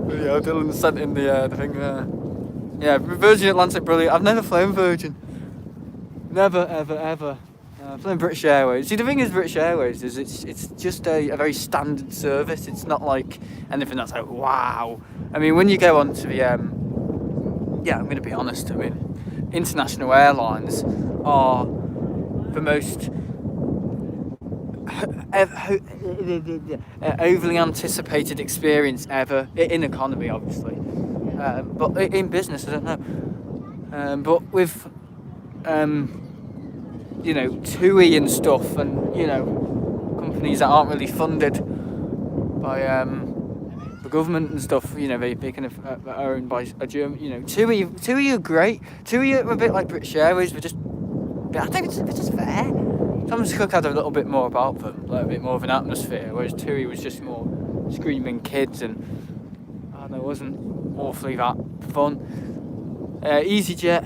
yeah, Dylan sent in the thing. Yeah, Virgin Atlantic, brilliant. I've never flown Virgin. Never, ever, ever. Flying British Airways. See, the thing is, British Airways is it's just a very standard service. It's not like anything that's like wow. I mean, when you go on to the yeah, I'm going to be honest. I mean, international airlines are the most overly anticipated experience ever in economy, obviously, but in business, I don't know. But with you know, TUI and stuff, and you know, companies that aren't really funded by the government and stuff. You know, they kind of are owned by a German. You know, TUI are great. TUI are a bit like British Airways. I think they're just fair. Thomas Cook had a little bit more about them, like a bit more of an atmosphere, whereas TUI was just more screaming kids and I don't know, it wasn't awfully that fun. EasyJet,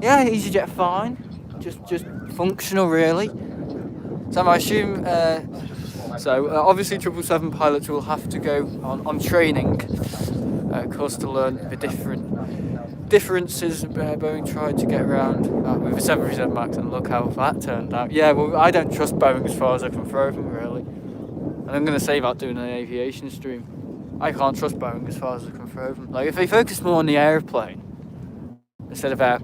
yeah, EasyJet fine, just functional really. So I assume, obviously 777 pilots will have to go on training course to learn the differences. Boeing tried to get around with the 737 MAX, and look how that turned out. Yeah, well, I don't trust Boeing as far as I can throw them, really. And I'm going to say that doing an aviation stream. I can't trust Boeing as far as I can throw them. Like, if they focus more on the airplane instead of their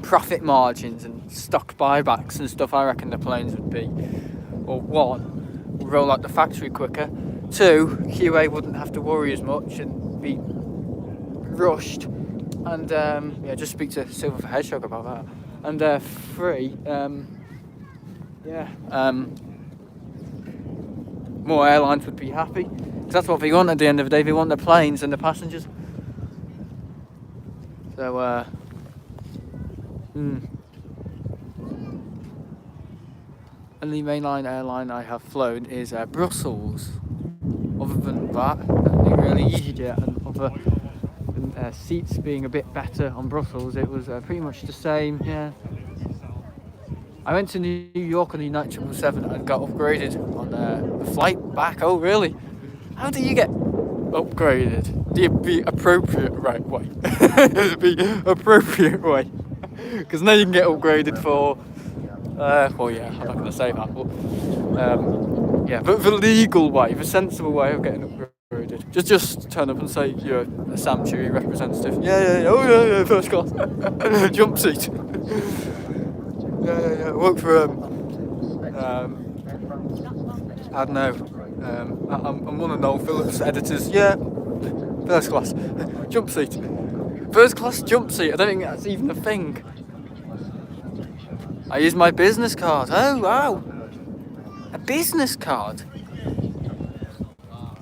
profit margins and stock buybacks and stuff, I reckon the planes would be, well, one, roll out the factory quicker. Two, QA wouldn't have to worry as much and be rushed. And just speak to Silver for Hedgehog about that. And three, more airlines would be happy, because that's what they want at the end of the day. They want the planes and the passengers. So, And the mainline airline I have flown is Brussels. Other than that, nothing really EasyJet, and other than seats being a bit better on Brussels, it was pretty much the same. Yeah. I went to New York on the United 777 and got upgraded on the flight back. Oh, really? How do you get upgraded? The appropriate right way. The appropriate way. Because now you can get upgraded for. Well, yeah, I'm not going to say that. But, but the legal way, the sensible way of getting upgraded. Just turn up and say you're a sanctuary representative. Yeah, first class. Jump seat. Yeah. Work for I don't know. I'm one of Noel Phillips' editors. Yeah, first class. Jump seat. First class jump seat. I don't think that's even a thing. I use my business card. Oh, wow. A business card?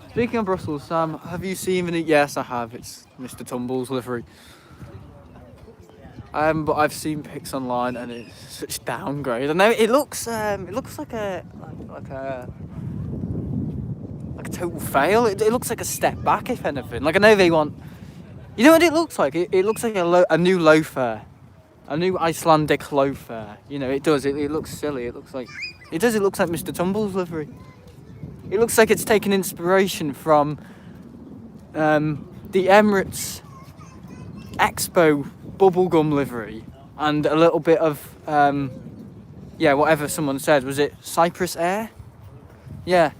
Speaking of Brussels, Sam, have you seen any? Yes, I have. It's Mr. Tumble's livery. But I've seen pics online, and it's such downgrade. I know it looks like a total fail. It looks like a step back, if anything. Like, I know they want. You know what it looks like? It looks like a new loafer. A new Icelandic loafer. You know, it does. It looks silly. It looks like Mr. Tumble's livery. It looks like it's taken inspiration from the Emirates Expo bubblegum livery and a little bit of whatever someone said. Was it Cyprus Air? Yeah.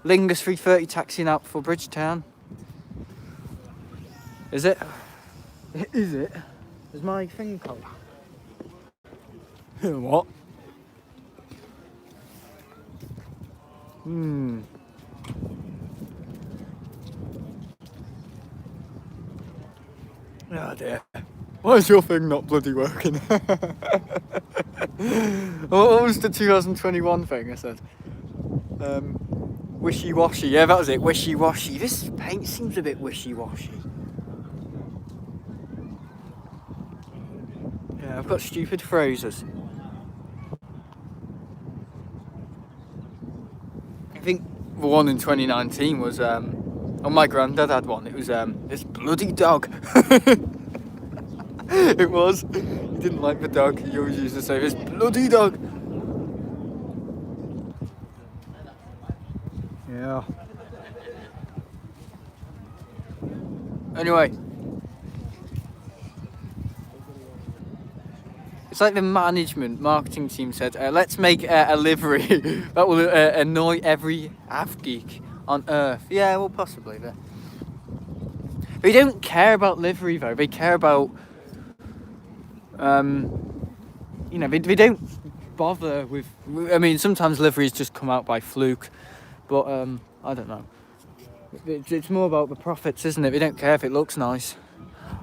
Lingus 330 taxiing out for Bridgetown. Is it? Is it? Is my thing cold? What? Oh dear. Why is your thing not bloody working? What was the 2021 thing I said? Wishy-washy. Yeah, that was it. Wishy-washy. This paint seems a bit wishy-washy. Yeah, I've got stupid phrases. I think the one in 2019 was, my granddad had one. It was this bloody dog. It was. He didn't like the dog. He always used to say, this bloody dog. Yeah. Anyway. It's like the marketing team said, let's make a livery that will annoy every av-geek on Earth. Yeah, well, possibly. They don't care about livery, though. They care about, they don't bother with... I mean, sometimes liveries just come out by fluke, but I don't know. It's more about the profits, isn't it? They don't care if it looks nice.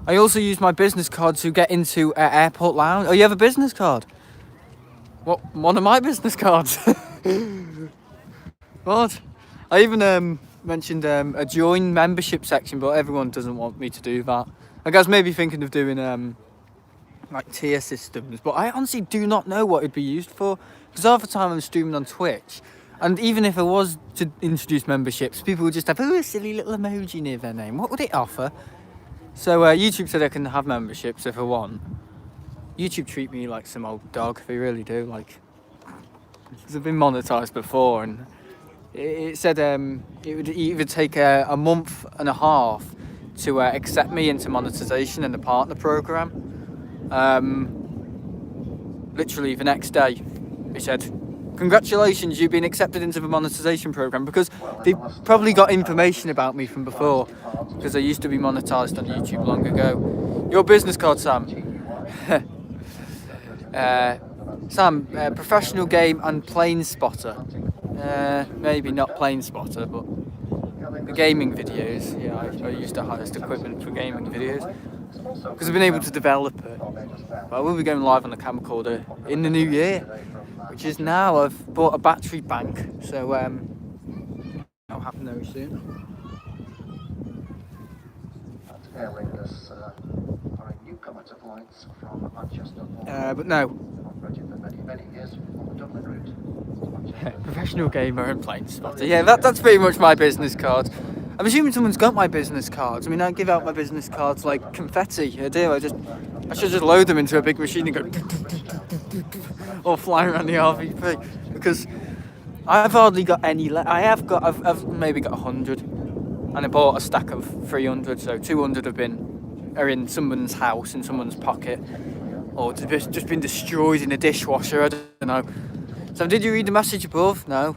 I also use my business card to get into airport lounge. Oh, you have a business card? What? One of my business cards? What? I even mentioned a join membership section, but everyone doesn't want me to do that. I guess maybe thinking of doing like tier systems, but I honestly do not know what it'd be used for, because half the time I'm streaming on Twitch, and even if I was to introduce memberships, people would just have a silly little emoji near their name. What would it offer? So YouTube said I can have memberships if I want. YouTube treat me like some old dog, they really do, like, because I've been monetized before, and it said it would either take a month and a half to accept me into monetization in the partner program. Literally the next day, they said, congratulations, you've been accepted into the monetization program, because they probably got information about me from before, because I used to be monetized on YouTube long ago. Your business card, Sam. Sam, professional game and plane spotter. Maybe not plane spotter, but the gaming videos. Yeah, I used the highest equipment for gaming videos, because I've been able to develop it. But I will be going live on the camcorder in the new year, which is now. I've bought a battery bank, so that'll happen very soon. But no. Professional gamer and plane spotter. Yeah, that's pretty much my business card. I'm assuming someone's got my business cards. I mean, I give out my business cards like confetti. I do. I should just load them into a big machine and go or fly around the RVP, because I've hardly got any left. I've maybe got 100, and I bought a stack of 300, so 200 are in someone's house, in someone's pocket, or just been destroyed in a dishwasher. I don't know. So did you read the message above? No.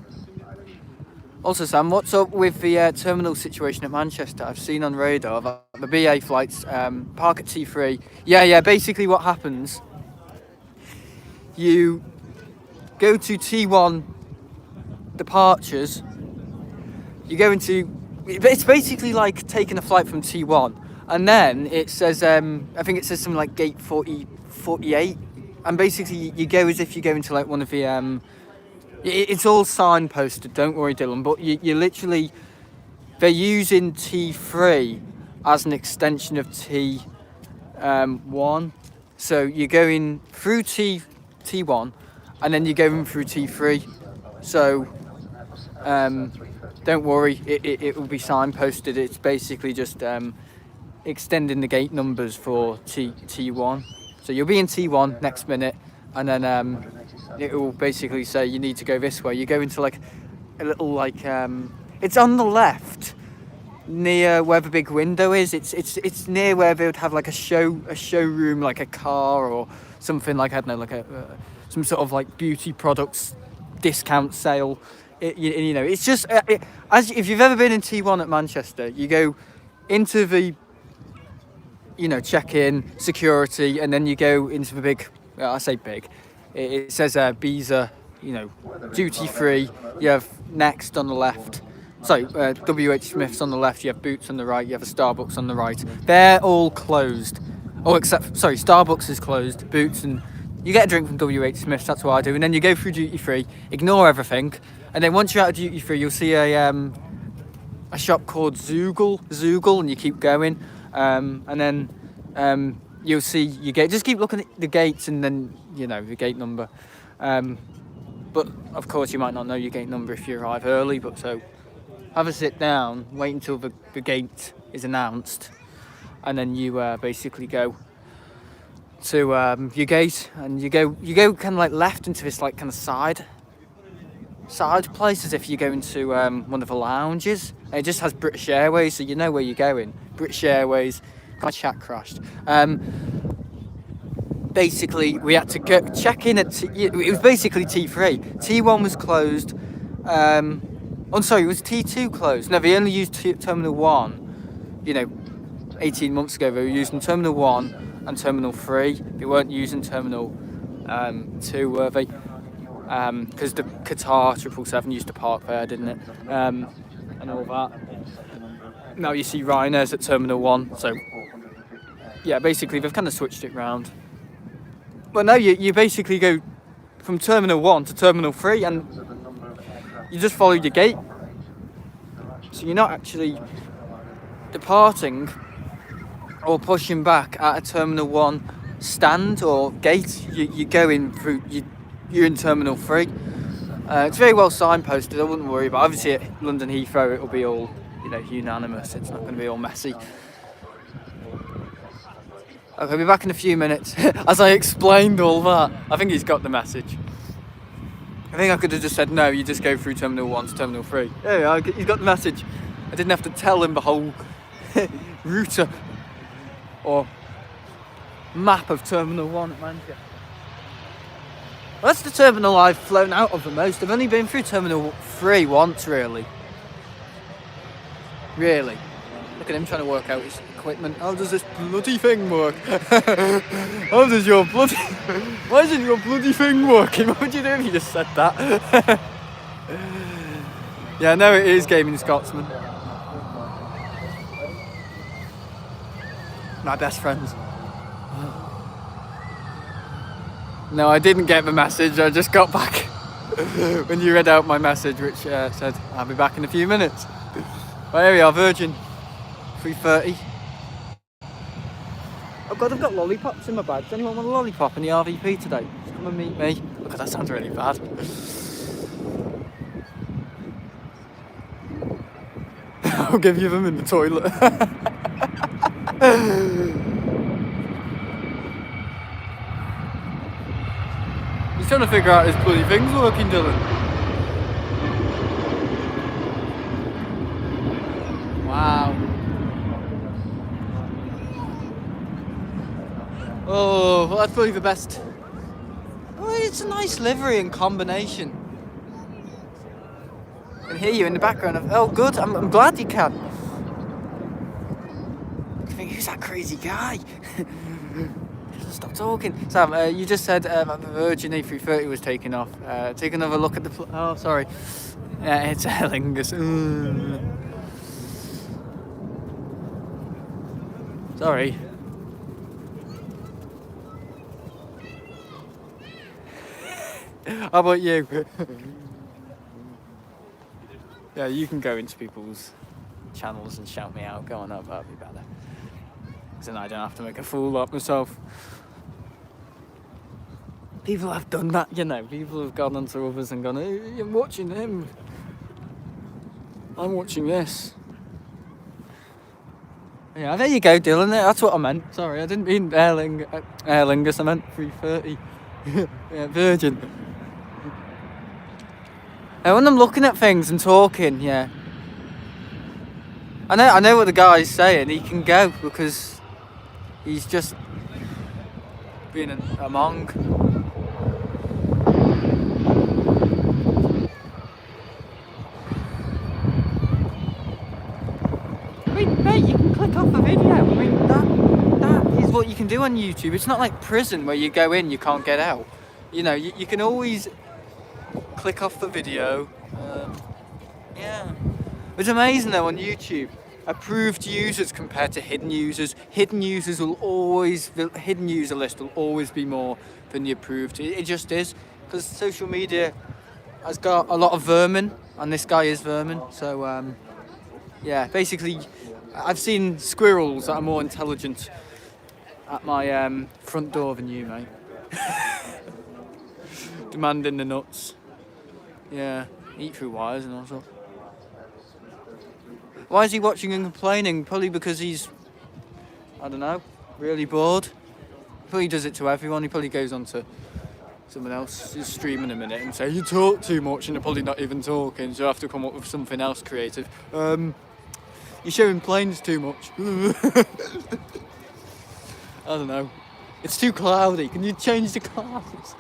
Also, Sam, what's up with the terminal situation at Manchester? I've seen on radar that the BA flights park at T3. Yeah, basically what happens, you go to T1 departures, you go into, it's basically like taking a flight from T1, and then it says, I think it says something like gate 48, and basically you go as if you go into like one of the, it's all signposted, don't worry Dylan, but you literally, they're using T3 as an extension of T1, so you're going through T1, and then you're going through T3, so don't worry, it will be signposted. It's basically just extending the gate numbers for T1, so you'll be in T1 next minute, and then it will basically say you need to go this way. You go into like a little like it's on the left near where the big window is. It's near where they would have like a showroom, like a car or something, like, I don't know, like some sort of like beauty products discount sale. You know, it's just as if you've ever been in T1 at Manchester, you go into the, you know, check-in, security, and then you go into the big, I say big, it says Visa, you know, duty free. You have Next on the left, sorry, WH Smith's on the left, you have Boots on the right, you have a Starbucks on the right. They're all closed. Oh, except, sorry, Starbucks is closed, Boots, and you get a drink from WH Smith's, that's what I do, and then you go through duty free, ignore everything, and then once you're out of duty free, you'll see a shop called Zoogle, and you keep going, and then you'll see your gate. Just keep looking at the gates, and then, you know, the gate number. But of course, you might not know your gate number if you arrive early. But so, have a sit down, wait until the gate is announced, and then you basically go to your gate, and you go kind of like left into this like kind of side place, as if you go into one of the lounges. And it just has British Airways, so you know where you're going. British Airways. My chat crashed. Basically, we had to go check in at it was basically T3. T1 was closed. Oh, sorry, it was T2 closed. No, they only used Terminal 1. You know, 18 months ago, they were using Terminal 1 and Terminal 3. They weren't using Terminal 2, were they? Because the Qatar 777 used to park there, didn't it? And all that. Now you see Ryanair's at Terminal 1, so yeah, basically they've kind of switched it round. But now you basically go from Terminal 1 to Terminal 3, and you just follow your gate. So you're not actually departing or pushing back at a Terminal 1 stand or gate. You go in through, you're in Terminal 3. It's very well signposted, I wouldn't worry, but obviously at London Heathrow it'll be all, unanimous. It's not going to be all messy. Okay, I'll be back in a few minutes. As I explained all that, I think he's got the message. I think I could have just said, no, you just go through Terminal 1 to Terminal 3. Yeah, he's got the message. I didn't have to tell him the whole router or map of Terminal 1 at Manchester. Well, that's the terminal I've flown out of the most. I've only been through Terminal 3 once, really. Really. Look at him trying to work out his equipment. How does this bloody thing work? How does your bloody... Why isn't your bloody thing working? What would you do if you just said that? Yeah, no, it is Gaming Scotsman. My best friends. No, I didn't get the message. I just got back when you read out my message, which said, I'll be back in a few minutes. Well, here we are, Virgin. 3:30. Oh God, I've got lollipops in my bag. Does anyone want a lollipop in the RVP today? Just come and meet me. Look, that sounds really bad. I'll give you them in the toilet. He's trying to figure out his bloody things working, Dylan. Wow. Oh, well, that's probably the best. Oh, it's a nice livery and combination. I can hear you in the background. Oh, good. I'm glad you can. I think, who's that crazy guy? Stop talking. Sam, you just said that the Virgin A330 was taking off. Take another look at the... Oh, sorry. Yeah, it's Aer Lingus. Sorry. How about you? Yeah, you can go into people's channels and shout me out. Go on up, that'd be better. Because then I don't have to make a fool of myself. People have done that, People have gone onto others and gone, hey, I'm watching him. I'm watching this. Yeah, there you go, Dylan. That's what I meant. Sorry, I didn't mean Aer Lingus. I meant 330. Yeah, Virgin. And when I'm looking at things and talking, yeah. I know what the guy's saying. He can go because he's just being a monk. I mean, mate, you can click off a video. I mean, that is what you can do on YouTube. It's not like prison where you go in, you can't get out. You can always click off the video. Yeah. It's amazing though on YouTube. Approved users compared to hidden users. Hidden user list will always be more than the approved. It just is. Because social media has got a lot of vermin, and this guy is vermin. So, yeah, basically, I've seen squirrels that are more intelligent at my front door than you, mate. Demanding the nuts. Yeah, eat through wires and all sorts. Why is he watching and complaining? Probably because he's, I don't know, really bored. He probably does it to everyone. He probably goes on to someone else's stream in a minute and say, you talk too much, and they're probably not even talking, so I have to come up with something else creative. You're showing planes too much. I don't know. It's too cloudy. Can you change the clouds?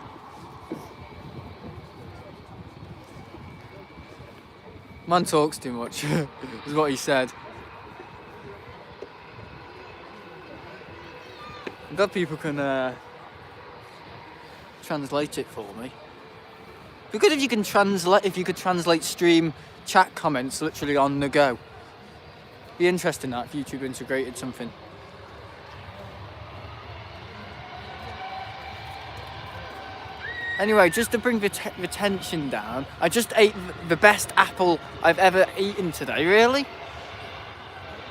Man talks too much, is what he said. I'm glad people can translate it for me. It'd be good if you could translate stream chat comments literally on the go. Be interesting that if YouTube integrated something. Anyway, just to bring the tension down, I just ate the best apple I've ever eaten today, really.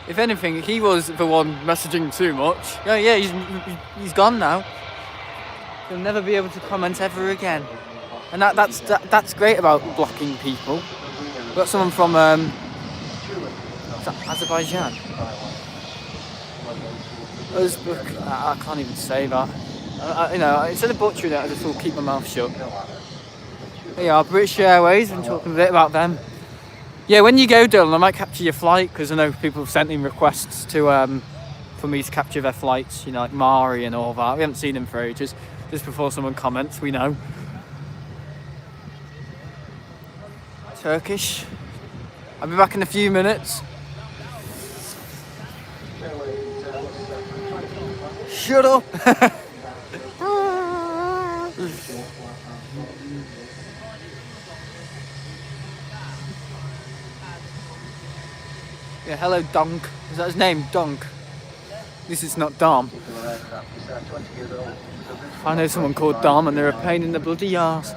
If anything, he was the one messaging too much. Yeah, he's gone now. He'll never be able to comment ever again. And that's great about blocking people. We've got someone from Azerbaijan. I can't even say that. Instead of butchering it, I just will keep my mouth shut. There you are, British Airways. I'm talking a bit about them. Yeah, when you go, Dylan, I might capture your flight, because I know people have sent in requests to for me to capture their flights. You know, like Mari and all that. We haven't seen them for ages. Just before someone comments, we know. Turkish. I'll be back in a few minutes. Shut up! Yeah, hello, Donk. Is that his name? Donk. This is not Dom. I know someone called Dom, and they're a pain in the bloody arse.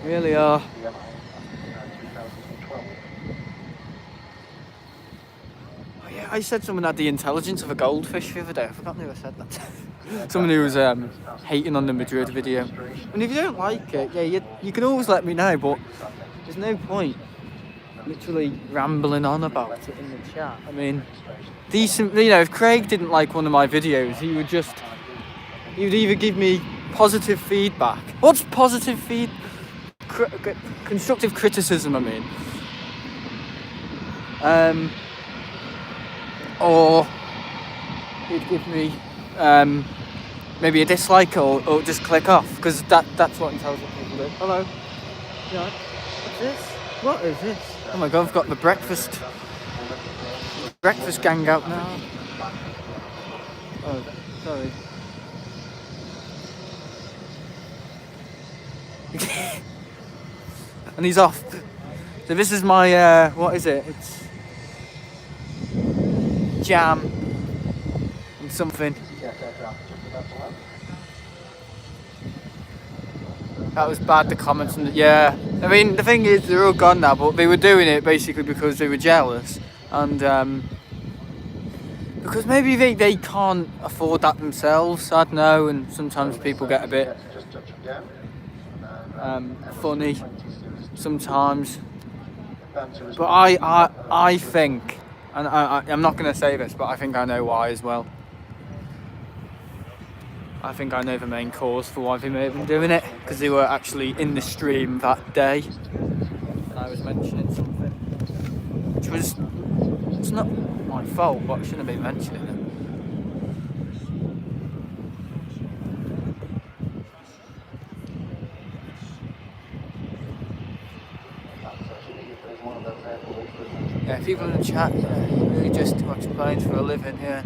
Really are. Oh yeah, I said someone had the intelligence of a goldfish the other day. I forgot who I said that. Someone who was hating on the Madrid video. And if you don't like it, yeah, you can always let me know, but there's no point literally rambling on about it in the chat. I mean, decent, if Craig didn't like one of my videos, he would either give me positive feedback. What's positive feedback? Constructive criticism, I mean. Or he'd give me maybe a dislike or just click off, because that's what intelligent people do. Hello. Yeah. What's this? What is this? Oh my god, I've got the breakfast gang out now. Oh, sorry. And he's off. So this is my, what is it? It's jam and something. That was bad, the comments. Yeah, I mean, the thing is, they're all gone now, but they were doing it basically because they were jealous. And because maybe they can't afford that themselves, I don't know, and sometimes people get a bit funny sometimes. But I think, and I'm not going to say this, but I think I know why as well. I think I know the main cause for why they may have been doing it, because they were actually in the stream that day, and I was mentioning something, which was, it's not my fault, but I shouldn't have been mentioning it. Yeah, people in the chat, really just watching planes for a living, yeah.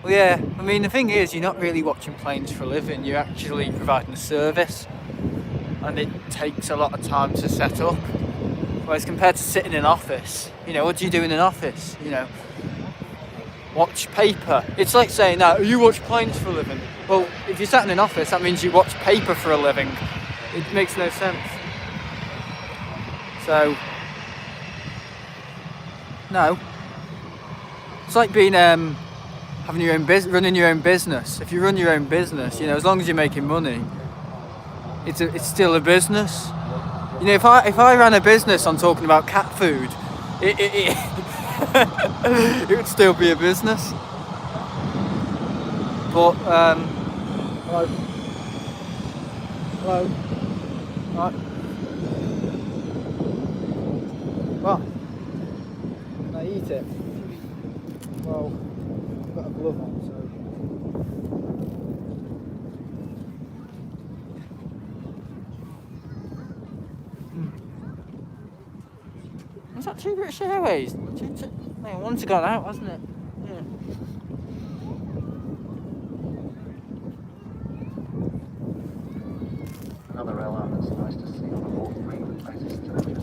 Well, yeah, I mean, the thing is, you're not really watching planes for a living, you're actually providing a service, and it takes a lot of time to set up. Whereas compared to sitting in an office, what do you do in an office? Watch paper. It's like saying, now, you watch planes for a living. Well, if you sat in an office, that means you watch paper for a living. It makes no sense. So, no. It's like being, having your own running your own business. If you run your own business, as long as you're making money, it's still a business. If I ran a business on talking about cat food, it would still be a business. But hello. Right. Well, can I eat it? Well, I've got a glove on, so. Was that 2 British Airways? No, one's gone out, hasn't it? Yeah. Another airline that's nice to see on a more frequent basis today.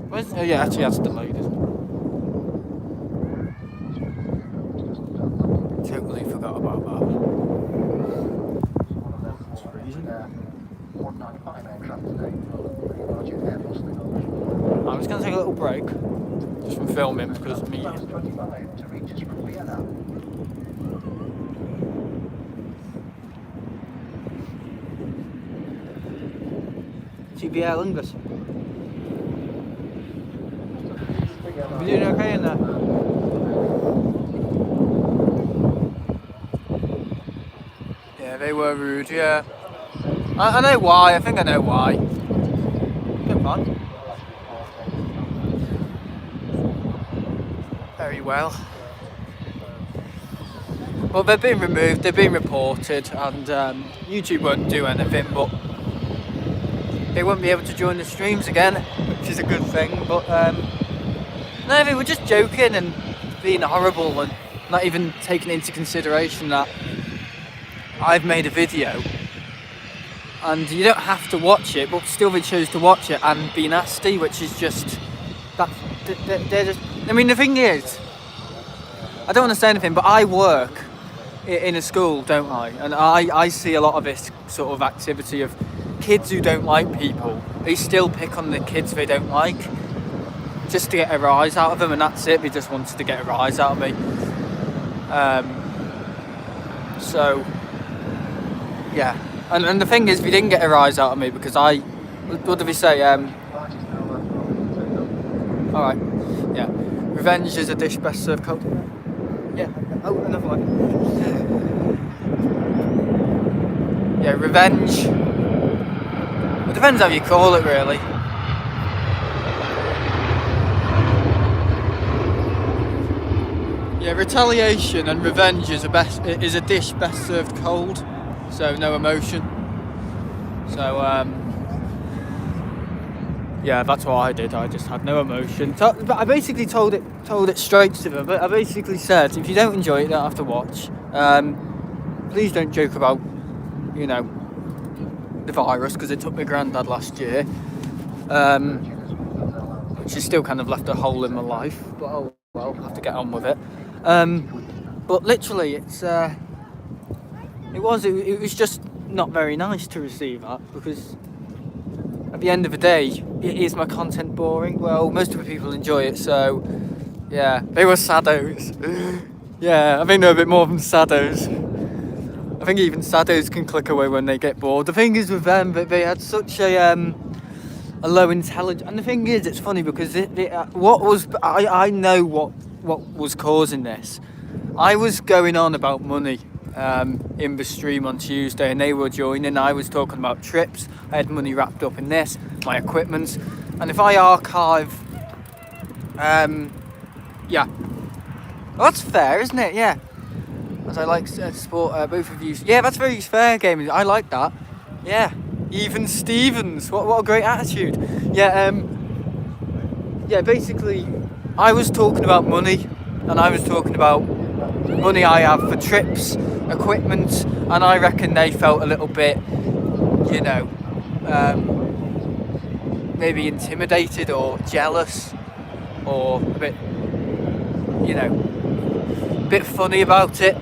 Where's, oh yeah, actually that's delayed, isn't it? Totally forgot about that. It's freezing. 195 aircraft today. Pretty large Airbus. I'm just going to take a little break just from filming because of me. Flight 25 to reach us from Vienna. TB Air Lingus. You doing okay in there? Yeah, they were rude, yeah. I know why, I think I know why. Good fun. Very well. Well, they've been removed, they've been reported, and YouTube won't do anything, but they won't be able to join the streams again, which is a good thing. But no, they were just joking and being horrible and not even taking into consideration that I've made a video and you don't have to watch it, but still they chose to watch it and be nasty, which is just that they're just. I mean, the thing is, I don't want to say anything, but I work in a school, don't I? And I see a lot of this sort of activity of kids who don't like people. They still pick on the kids they don't like just to get a rise out of them, and that's it. They just wanted to get a rise out of me. So yeah, and the thing is, they didn't get a rise out of me because what did we say? Alright, yeah. Revenge is a dish best served cold. Yeah. Oh, another one. Yeah, revenge. It depends how you call it, really. Yeah, retaliation and revenge is a dish best served cold, so no emotion. So yeah, that's what I did. I just had no emotion. But I basically told it straight to them. But I basically said, if you don't enjoy it, you don't have to watch. Please don't joke about, you know, the virus, because it took my granddad last year, which has still kind of left a hole in my life. But oh well, I'll have to get on with it. But literally, it was just not very nice to receive that, because at the end of the day, is my content boring? Well, most of the people enjoy it, so yeah, they were saddos. Yeah, I think they're a bit more than saddos. I think even saddos can click away when they get bored. The thing is with them, that they had such a low intelligence, and the thing is, it's funny because I know what was causing this. I was going on about money in the stream on Tuesday, and they were joining. I was talking about trips. I had money wrapped up in this, my equipment, and if I archive, yeah, well, that's fair, isn't it? Yeah, as I like to support both of you. Yeah, that's very fair, gaming. I like that. Yeah, even Stevens. What a great attitude. Yeah, yeah. Basically, I was talking about money, and I was talking about money I have for trips, equipment, and I reckon they felt a little bit, you know, maybe intimidated or jealous, or a bit, you know, a bit funny about it.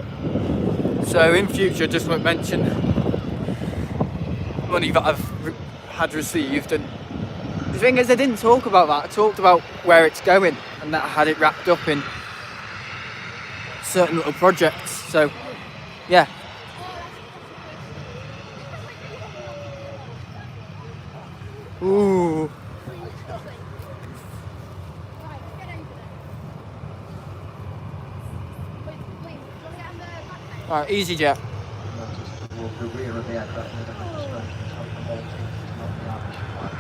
So in future, just won't mention money that I've had received. And the thing is, I didn't talk about that. I talked about where it's going, and that I had it wrapped up in certain little projects. So yeah. Ooh. Alright, EasyJet. The rear of the aircraft with a demonstration of the Baltic to not the average flight.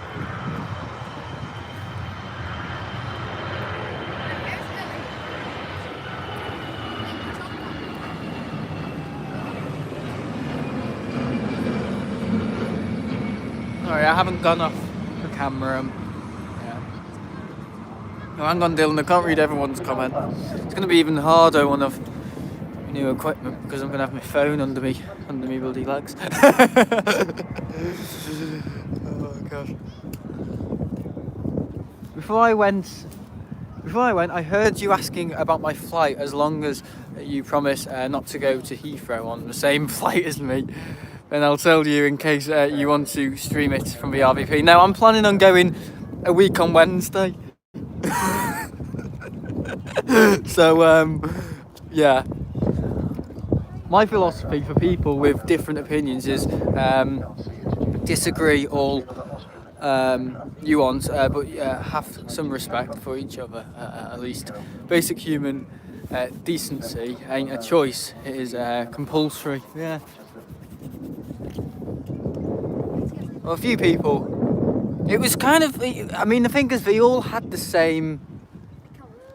Sorry, I haven't gone off the camera. Yeah. No, hang on, Dylan. I can't read everyone's comment. It's going to be even harder when I've new equipment, because I'm going to have my phone under me bloody legs. Oh gosh. Before I went, I heard you asking about my flight, as long as you promise not to go to Heathrow on the same flight as me. Then I'll tell you, in case you want to stream it from the RVP. Now, I'm planning on going a week on Wednesday. So yeah, my philosophy for people with different opinions is disagree all nuance, but have some respect for each other. At least basic human decency ain't a choice; it is compulsory. Yeah. Well, a few people. It was kind of. I mean, the thing is, they all had the same.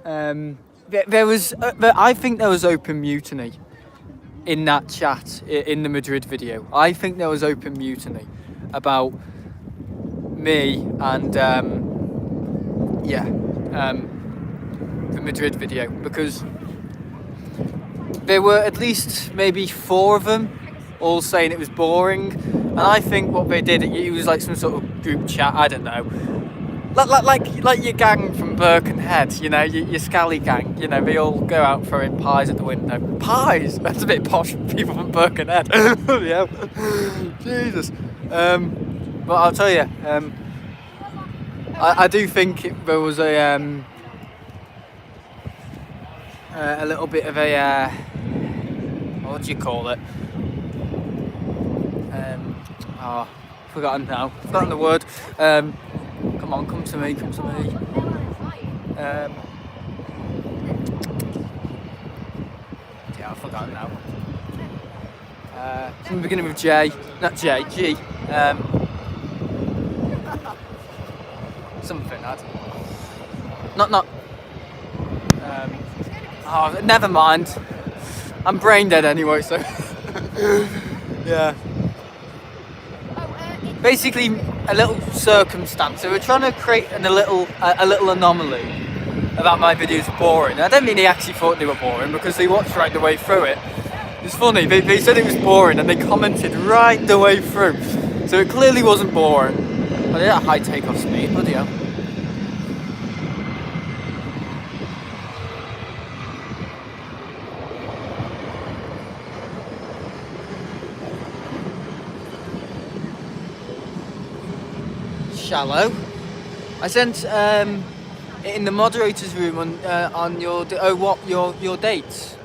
There was. I think there was open mutiny in that chat in the Madrid video. I think there was open mutiny about me and the Madrid video, because there were at least maybe 4 of them all saying it was boring, and I think what they did, it was like some sort of group chat, I don't know, like your gang from Birkenhead, you know, your scally gang, you know, they all go out throwing pies at the window. Pies? That's a bit posh for people from Birkenhead. Yeah. Jesus. But I'll tell you, I do think there was a little bit of a what do you call it? Forgotten now. Forgotten the word. Come on, come to me. Yeah, I've forgotten now. From the beginning with J, not J, G. Something that. Not. Never mind. I'm brain dead anyway, so. Yeah. Basically, a little circumstance. So we're trying to create a little anomaly about my videos boring. I don't mean they actually thought they were boring, because they watched right the way through it. It's funny. They said it was boring, and they commented right the way through. So it clearly wasn't boring. But yeah, high takeoff speed, bloody hell. Shallow. I sent it in the moderator's room on your your dates.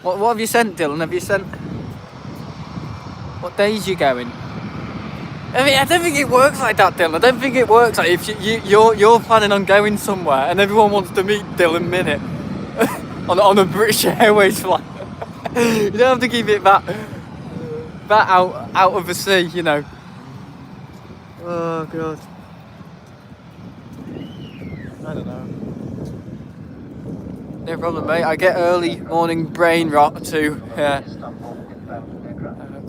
What have you sent, Dylan? Have you sent what days you going? I mean, I don't think it works like that, Dylan. I don't think it works like if you're planning on going somewhere and everyone wants to meet Dylan minute on a British Airways flight. You don't have to keep it that out of the sea, you know. Oh god. I don't know. No problem, mate. I get early morning brain rot too. I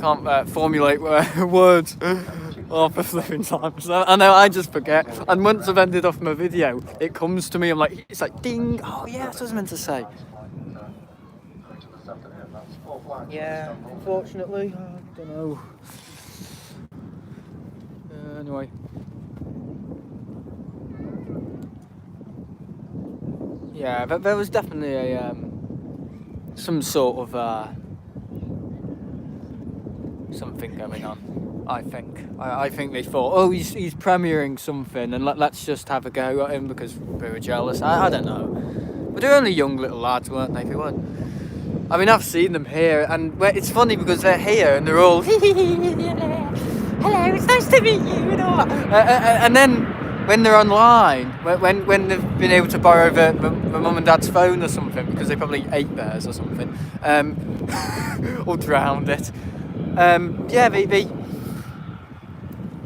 can't formulate words half the flipping time. So I know, I just forget. And once I've ended off my video, it comes to me. I'm like, it's like ding. Oh yeah, that's what I was meant to say. Yeah, unfortunately, I don't know. Anyway. Yeah, but there was definitely a some sort of something going on. I think. I think they thought, oh, he's premiering something, and let's just have a go at him because they were jealous. I don't know. But they're only young little lads, weren't they? They weren't. I mean, I've seen them here, and it's funny because they're here and they're all, hello, it's nice to meet you, and all that. And then when they're online, when they've been able to borrow the mum and dad's phone or something, because they probably ate theirs or something, or drowned it, yeah, they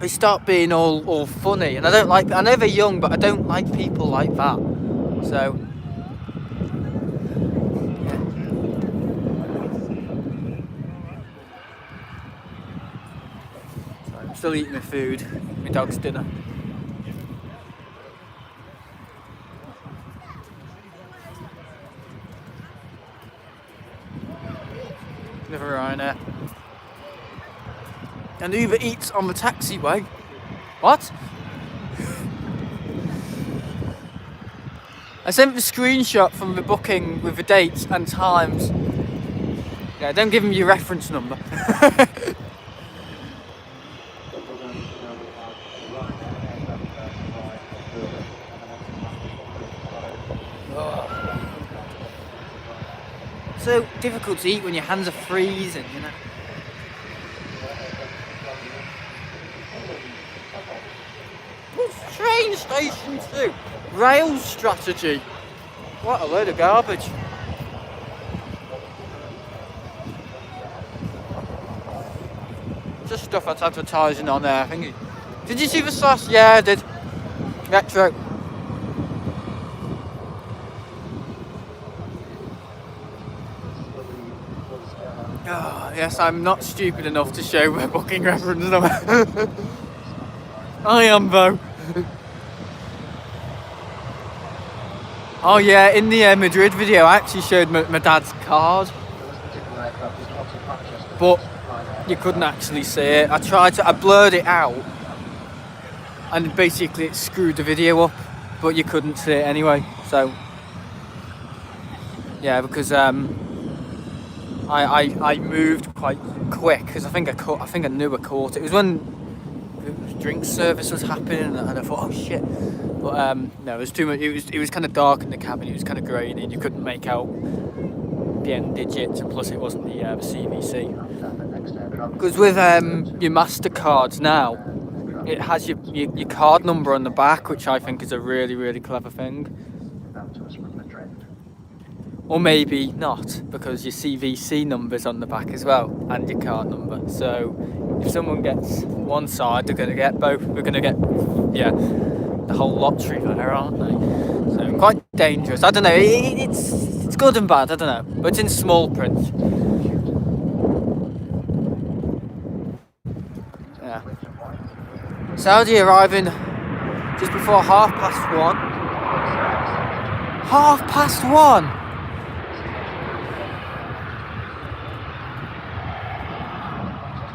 start being all funny, and I don't like. I know they're young, but I don't like people like that. So. Still eating my food, my dog's dinner. Never Ryanair. And Uber Eats on the taxiway. What? I sent the screenshot from the booking with the dates and times. Yeah, don't give them your reference number. so difficult to eat when your hands are freezing, you know. What's train station 2? Rail strategy. What a load of garbage. Just stuff that's advertising on there. I think. Did you see the sauce? Yeah, I did. Retro. Oh, yes, I'm not stupid enough to show my booking reference number. I am though. Oh yeah, in the Madrid video I actually showed my dad's card. But you couldn't actually see it. I blurred it out. And basically it screwed the video up. But you couldn't see it anyway. So, yeah, because I moved quite quick. Because I think I knew I caught it. It was when drink service was happening and I thought, oh shit. But no, it was too much. It was kind of dark in the cabin. It was kind of grainy and you couldn't make out the end digits, and plus it wasn't the CVC. Because with your MasterCards now, it has your card number on the back, which I think is a really, really clever thing. Or maybe not, because your CVC number's on the back as well, and your card number. So if someone gets one side, they're going to get both. We're going to get, yeah, the whole lottery there, aren't they? So quite dangerous. I don't know. It's good and bad. I don't know, but it's in small print. Yeah. Saudi arriving just before 1:30. 1:30.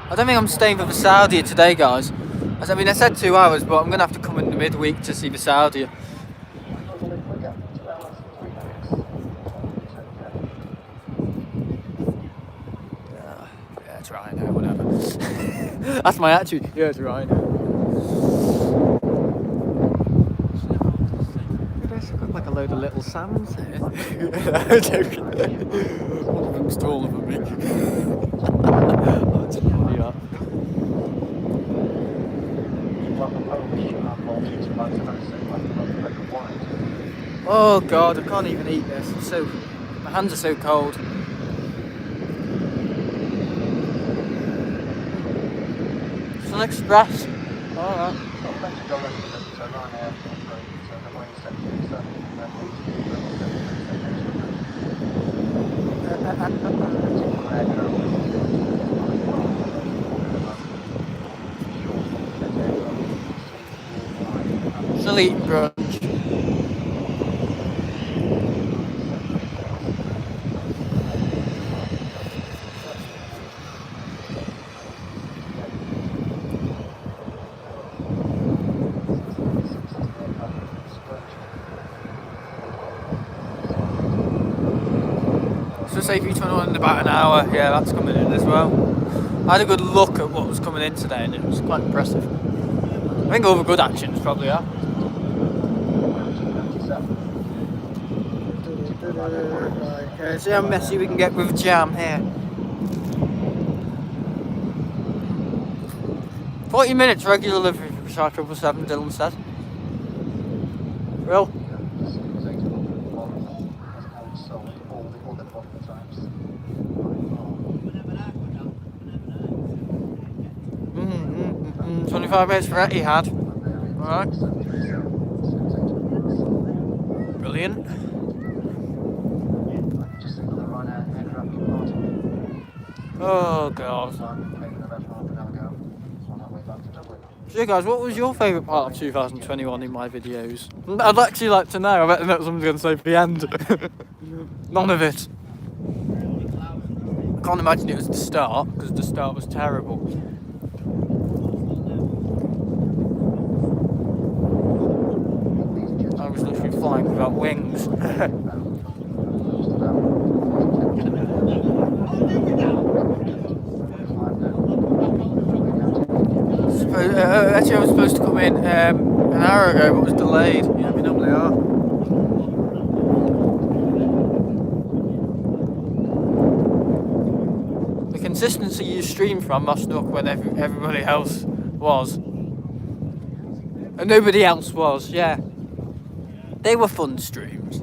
I don't think I'm staying for the Saudi today, guys. I mean, I said 2 hours, but I'm going to have to come in the midweek to see the Saudi. Yeah, it's right now, whatever. That's my attitude. Yeah, it's right now. I've got like a load of little Sams here. I'm joking. One of them's taller than me. That's funny, that. Oh god, I can't even eat this. My hands are so cold. Sun Express. Alright. Still eating brunch. So say V21 in about an hour, yeah, that's coming in as well. I had a good look at what was coming in today and it was quite impressive. I think all the good actions probably are. Okay, see how messy we can get with jam here. 40 minutes regular delivery for Shy 777, Dylan says. Well. Mm-hmm. 25 minutes for Etihad. Alright. Brilliant. Oh god. So guys, what was your favourite part of 2021 in my videos? I'd actually like to know. I bet that's someone's going to say for the end. None of it. I can't imagine it was the start, because the start was terrible. I was literally flying without wings. Actually, I was supposed to come in an hour ago, but was delayed. Yeah, we normally are. consistency you stream from must look when everybody else was. And nobody else was, yeah. They were fun streams.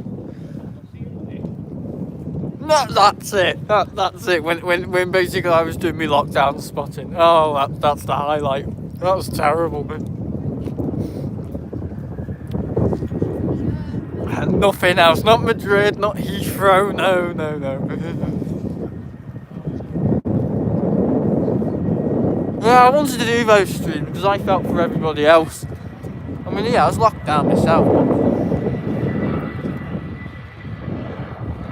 That's it. That's it. When basically I was doing my lockdown spotting. Oh, that's the highlight. That was terrible. And nothing else. Not Madrid. Not Heathrow. No. Yeah, I wanted to do those streams because I felt for everybody else. I mean, yeah, I was locked down myself.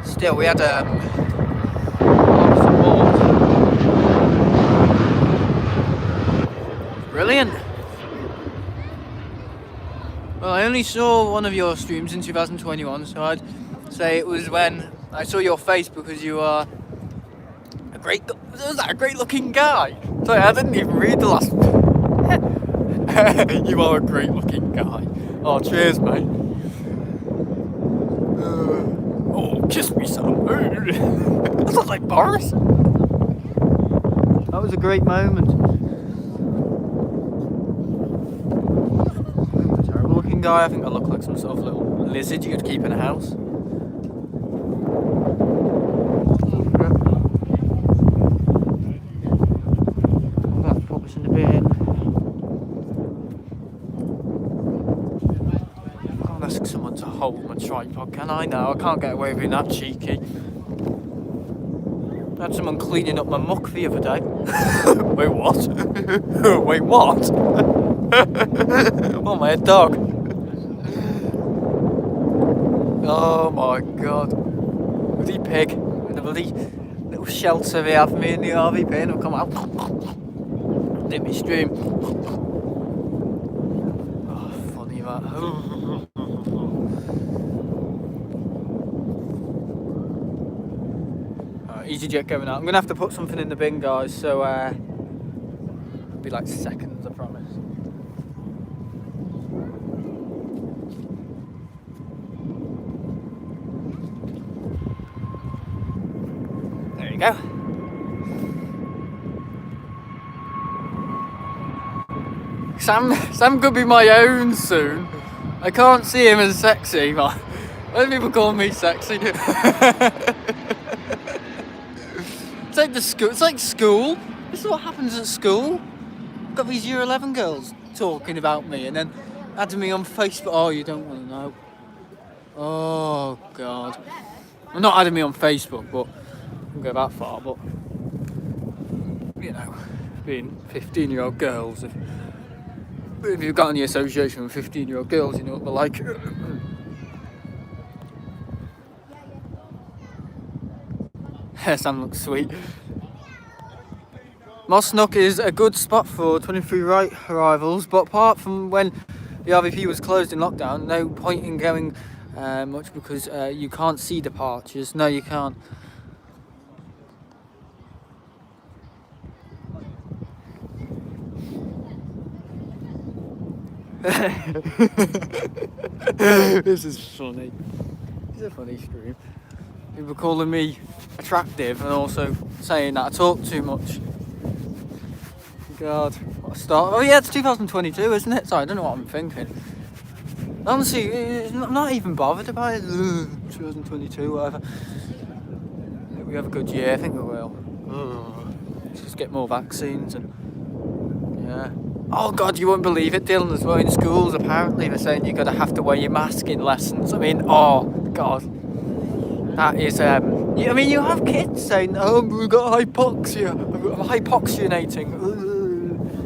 Still, we had a lot of support. Brilliant. Well, I only saw one of your streams in 2021, so I'd say it was when I saw your face because you are a great looking guy. Sorry, I didn't even read the last. You are a great looking guy. Oh, cheers, mate. Oh, kiss me, son. That sounds like Boris. That was a great moment. I'm a terrible looking guy. I think I look like some sort of little lizard you'd keep in a house. I'm gonna have to put this in the bin. I can't ask someone to hold my tripod, can I? No, I can't get away with being that cheeky. I had someone cleaning up my muck the other day. Wait, what? Wait, what? Oh, my dog. Oh my god. Bloody pig. In the bloody little shelter they have me in the RV bin. I'll come out. Dip me stream. Oh, funny that. EasyJet going out. I'm gonna have to put something in the bin, guys, so it'll be like seconds, I promise. There you go. Sam could be my own soon. I can't see him as sexy, but when people call me sexy. It's like school. This is what happens at school. Got these year 11 girls talking about me and then adding me on Facebook. Oh, you don't want to know. Oh god. Well, not adding me on Facebook, but I won't go that far. But you know, being 15-year-old girls. If you've got any association with 15-year-old girls, you know what they're like. Sam looks sweet. Mosnook is a good spot for 23 right arrivals, but apart from when the RVP was closed in lockdown, no point in going much because you can't see departures. No, you can't. This is funny. It's a funny stream. People calling me attractive and also saying that I talk too much. God, what a start. Oh yeah, it's 2022, isn't it? Sorry, I don't know what I'm thinking. Honestly, I'm not even bothered about it. 2022, whatever. We have a good year, I think we will. Let's just get more vaccines and yeah. Oh god, you won't believe it, Dylan, as well in schools apparently they're saying you're gonna have to wear your mask in lessons. I mean, oh god. That is, I mean, you have kids saying, oh, we've got hypoxia. I'm hypoxionating.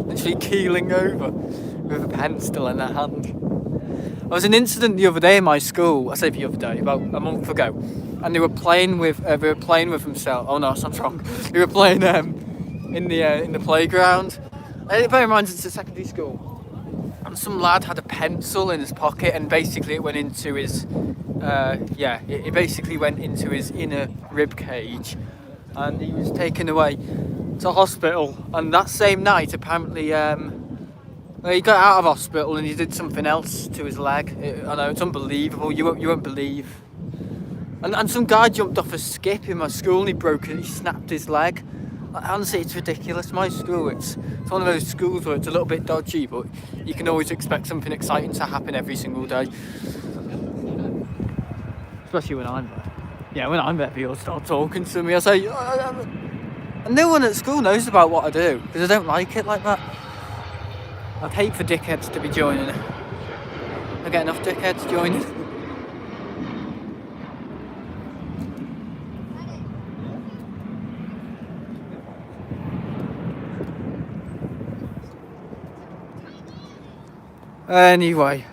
Literally keeling over with a pen still in their hand. There was an incident the other day in my school, I say the other day, about a month ago, and they were playing with themselves. Oh no, that sounds wrong. They were playing in the playground. Bear in mind, it's a secondary school. And some lad had a pencil in his pocket and basically it went into his it basically went into his inner rib cage and he was taken away to hospital. And that same night apparently he got out of hospital and he did something else to his leg. I know, it's unbelievable. You won't believe. And some guy jumped off a skip in my school and he snapped his leg. Honestly, it's ridiculous. My school, it's one of those schools where it's a little bit dodgy, but you can always expect something exciting to happen every single day. Especially when I'm there. Yeah, when I'm there, people start talking to me. I say, and no one at school knows about what I do, because I don't like it like that. I'd hate for dickheads to be joining. I get enough dickheads joining. Anyway,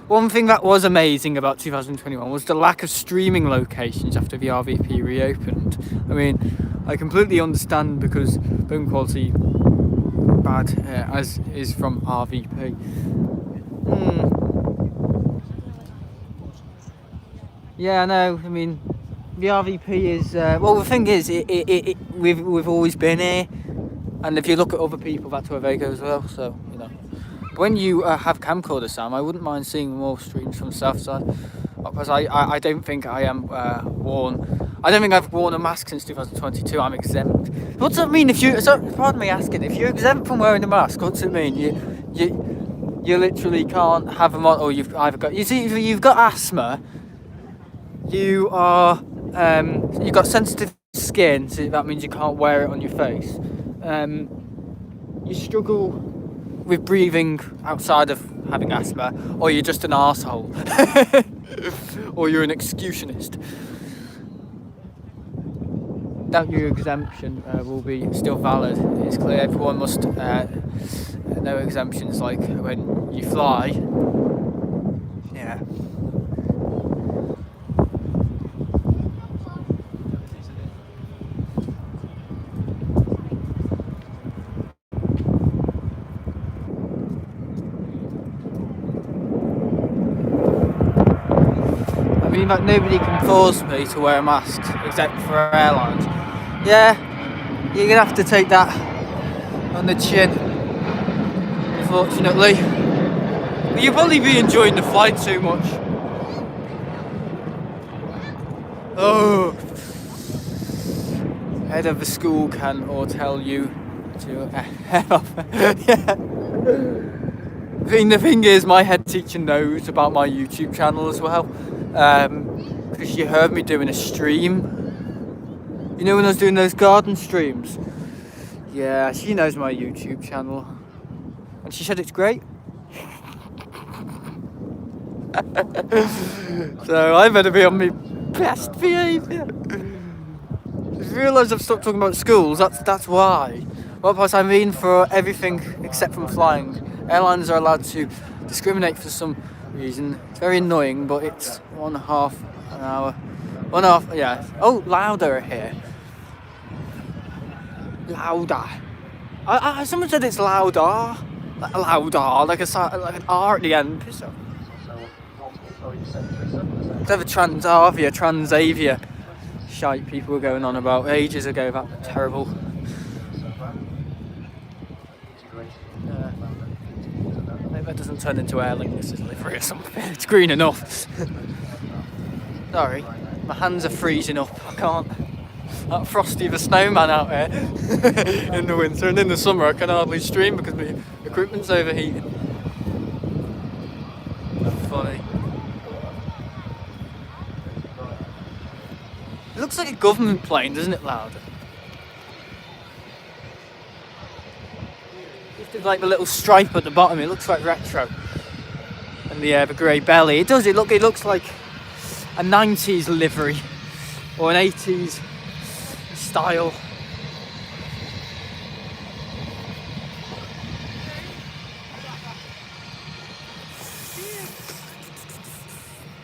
one thing that was amazing about 2021 was the lack of streaming locations after the RVP reopened. I mean, I completely understand because phone quality bad as is from RVP. Yeah, I know. I mean, the RVP is well. The thing is, we've always been here, and if you look at other people, that's where they go as well. So you know. When you have camcorder, Sam, I wouldn't mind seeing more streams from Southside, because I don't think I am I don't think I've worn a mask since 2022. I'm exempt. What's that mean? If you, so, pardon me asking, if you're exempt from wearing a mask, what's it mean? You literally can't have a mask, or you've either got, you see, if you've got asthma, you are you've got sensitive skin, so that means you can't wear it on your face. You struggle with breathing outside of having asthma, or you're just an arsehole, or you're an excutionist. That your exemption will be still valid. It's clear everyone must no exemptions, like when you fly. Yeah. I mean, like, nobody can force me to wear a mask except for airlines. Yeah, you're gonna have to take that on the chin, unfortunately. But you'll probably be enjoying the flight too much. Oh, head of the school can or tell you to head off. Yeah. The thing is, my head teacher knows about my YouTube channel as well, because she heard me doing a stream. You know when I was doing those garden streams? Yeah, she knows my YouTube channel, and she said it's great. So I better be on my best behaviour. If you realise I've stopped talking about schools, that's why. Well, plus I mean for everything except from flying. Airlines are allowed to discriminate for some reason. It's very annoying, but it's 1.5 an hour. 1.5, yeah. Oh, louder here. Louder. Someone said it's louder. Louder, like an R at the end. Piss off. It's ever Transavia shite people were going on about ages ago. That was terrible. I hope that doesn't turn into Aer Lingus' livery or something. It's green enough. Sorry, my hands are freezing up. I can't. That Frosty the Snowman out there in the winter, and in the summer I can hardly stream because my equipment's overheating. Funny. It looks like a government plane, doesn't it, louder? Just like the little stripe at the bottom, it looks like retro. And the grey belly, it does. It looks like a 90s livery or an 80s style.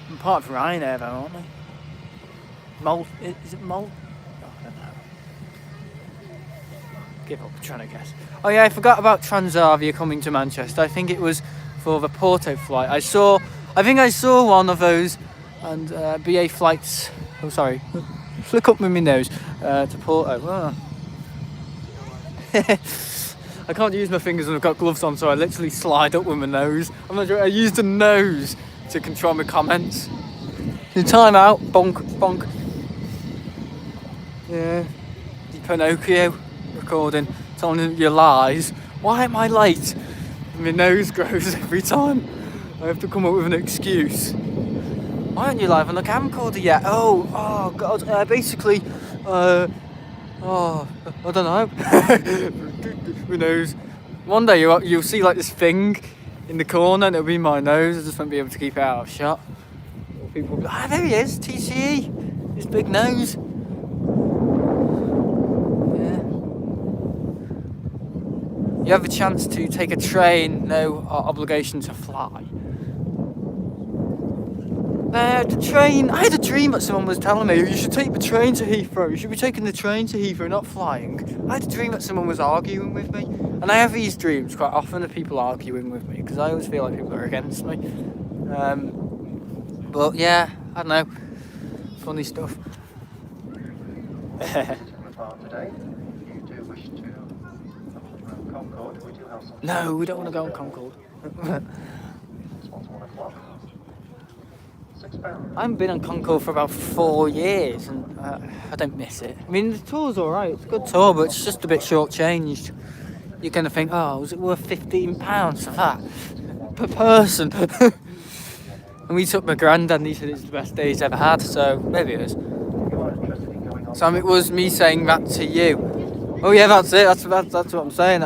I'm part of Ryanair though, aren't they? Is it Malt? Oh, I don't know. Give up trying to guess. Oh yeah, I forgot about Transavia coming to Manchester. I think it was for the Porto flight. I think I saw one of those, and BA flights. Oh, sorry. Flick up with my nose to Porto. Oh. I can't use my fingers when I've got gloves on, so I literally slide up with my nose. I'm not sure. I used the nose to control my comments. The time out. Bonk, bonk. Yeah. Pinocchio recording, telling him your lies. Why am I late? My nose grows every time. I have to come up with an excuse. Why aren't you live on the camcorder yet? Oh God. Basically, I don't know. Who knows? One day you'll see like this thing in the corner, and it'll be my nose. I just won't be able to keep it out of shot. People will be like, there he is, TCE, his big nose. You have a chance to take a train, no obligation to fly. The train, I had a dream that someone was telling me, you should take the train to Heathrow, you should be taking the train to Heathrow, not flying. I had a dream that someone was arguing with me. And I have these dreams quite often of people arguing with me, because I always feel like people are against me. But yeah, I don't know, funny stuff. No, we don't want to go on Concorde. I haven't been on Concorde for about 4 years, and I don't miss it. I mean, the tour's alright, it's a good tour, but it's just a bit short-changed. You're going to think, oh, was it worth £15 for that? Per person? And we took my granddad and he said it's the best day he's ever had, so maybe it is. So it was me saying that to you. Oh yeah, that's it, that's what I'm saying.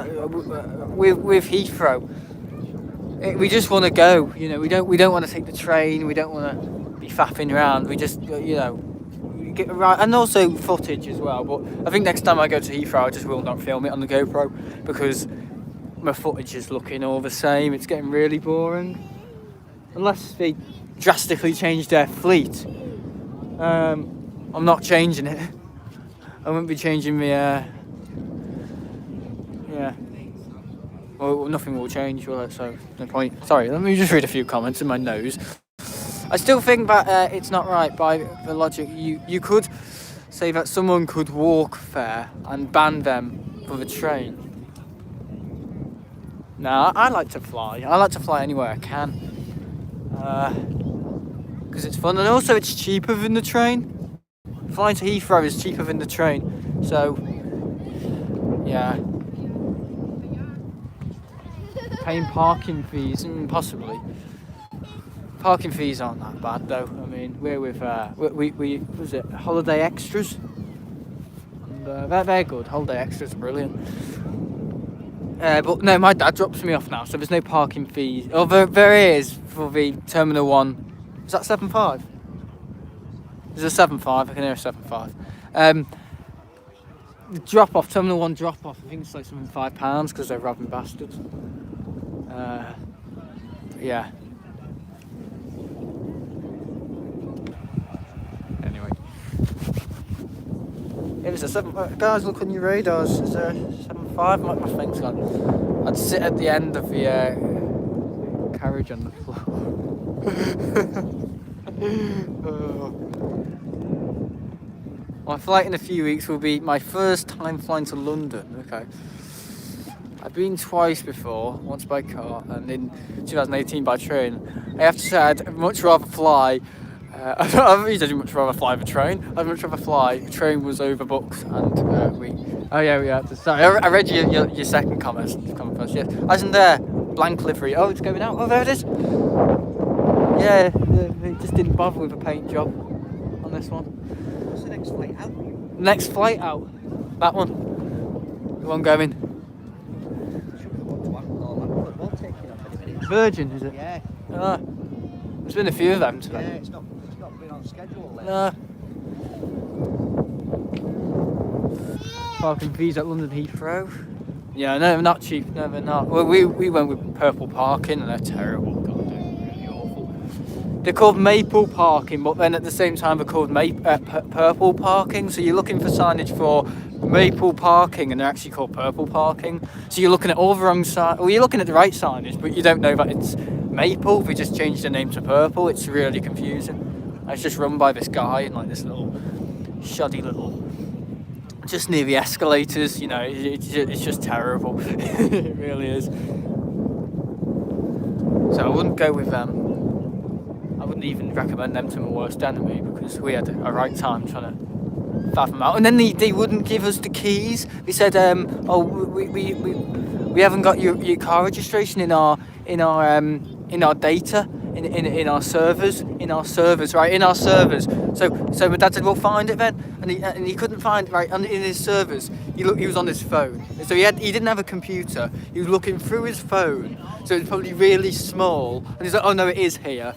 With Heathrow, we just want to go, you know, we don't want to take the train, we don't want to be faffing around, we just, you know, get right, and also footage as well. But I think next time I go to Heathrow I just will not film it on the GoPro, because my footage is looking all the same. It's getting really boring unless they drastically change their fleet. I'm not changing it. I won't be changing the yeah. Well, nothing will change, will it? So no point. Sorry, let me just read a few comments in my nose. I still think that it's not right by the logic. You could say that someone could walk there and ban them for the train. No, I like to fly. I like to fly anywhere I can. Because it's fun, and also it's cheaper than the train. Flying to Heathrow is cheaper than the train. So, yeah. Paying parking fees, possibly. Parking fees aren't that bad though. I mean, we're with we was it Holiday Extras, and they're good. Holiday Extras are brilliant. But no, my dad drops me off now, so there's no parking fees. Oh, there is for the Terminal 1. Is that 7.5? Is it 7.5? I can hear a 7.5. The drop off, Terminal 1 drop off, I think it's like something £5 because they're robbing bastards. Yeah. Anyway. It was a 7. Guys, look on your radars. Is there a 7.5? My thing's gone. I'd sit at the end of the carriage on the floor. My flight in a few weeks will be my first time flying to London. Okay. I've been twice before, once by car and in 2018 by train. I have to say I'd much rather fly. I really much rather fly the train. I'd much rather fly. The train was overbooked and we. Oh yeah, we had to. Sorry, I read your second comment first. Yes, I wasn't there. Blank livery. Oh, it's going out. Oh, there it is. Yeah, they just didn't bother with a paint job on this one. What's the next flight out? Next flight out. That one. The one going. Virgin, is it? Yeah. There's been a few of them today. Yeah, it's not been on schedule then. No. Parking fees at London Heathrow. Yeah, no, not cheap. No, they're not. Well, we went with purple parking and they're terrible. God, they're really awful. They're called maple parking, but then at the same time they're called purple parking. So you're looking for signage for maple parking and they're actually called purple parking. So you're looking at all the wrong side. Well, you're looking at the right signage, but you don't know that it's maple. We just changed the name to purple. It's really confusing. It's just run by this guy in like this little shoddy little, just near the escalators. You know, it's just terrible. It really is. So I wouldn't go with them. I wouldn't even recommend them to my worst enemy because we had a right time trying to fathom out. And then they wouldn't give us the keys. They said, "Oh, we haven't got your car registration in our data, in our servers, right, in our servers." So my dad said, "Well, find it then," and he couldn't find it, right, in his servers. He was on his phone, so he didn't have a computer. He was looking through his phone, so it was probably really small. And he's like, "Oh no, it is here."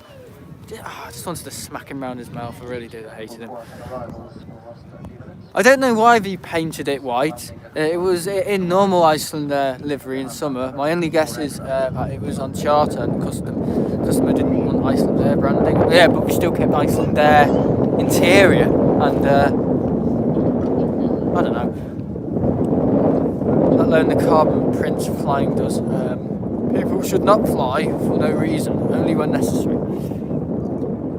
I just wanted to smack him round his mouth. I really did. I hated him. I don't know why they painted it white. It was in normal Iceland livery in summer. My only guess is that it was on charter and customer didn't want Iceland Air branding. Yeah, but we still kept Iceland Air interior, and I don't know. Let alone the carbon prints flying does. People should not fly for no reason, only when necessary.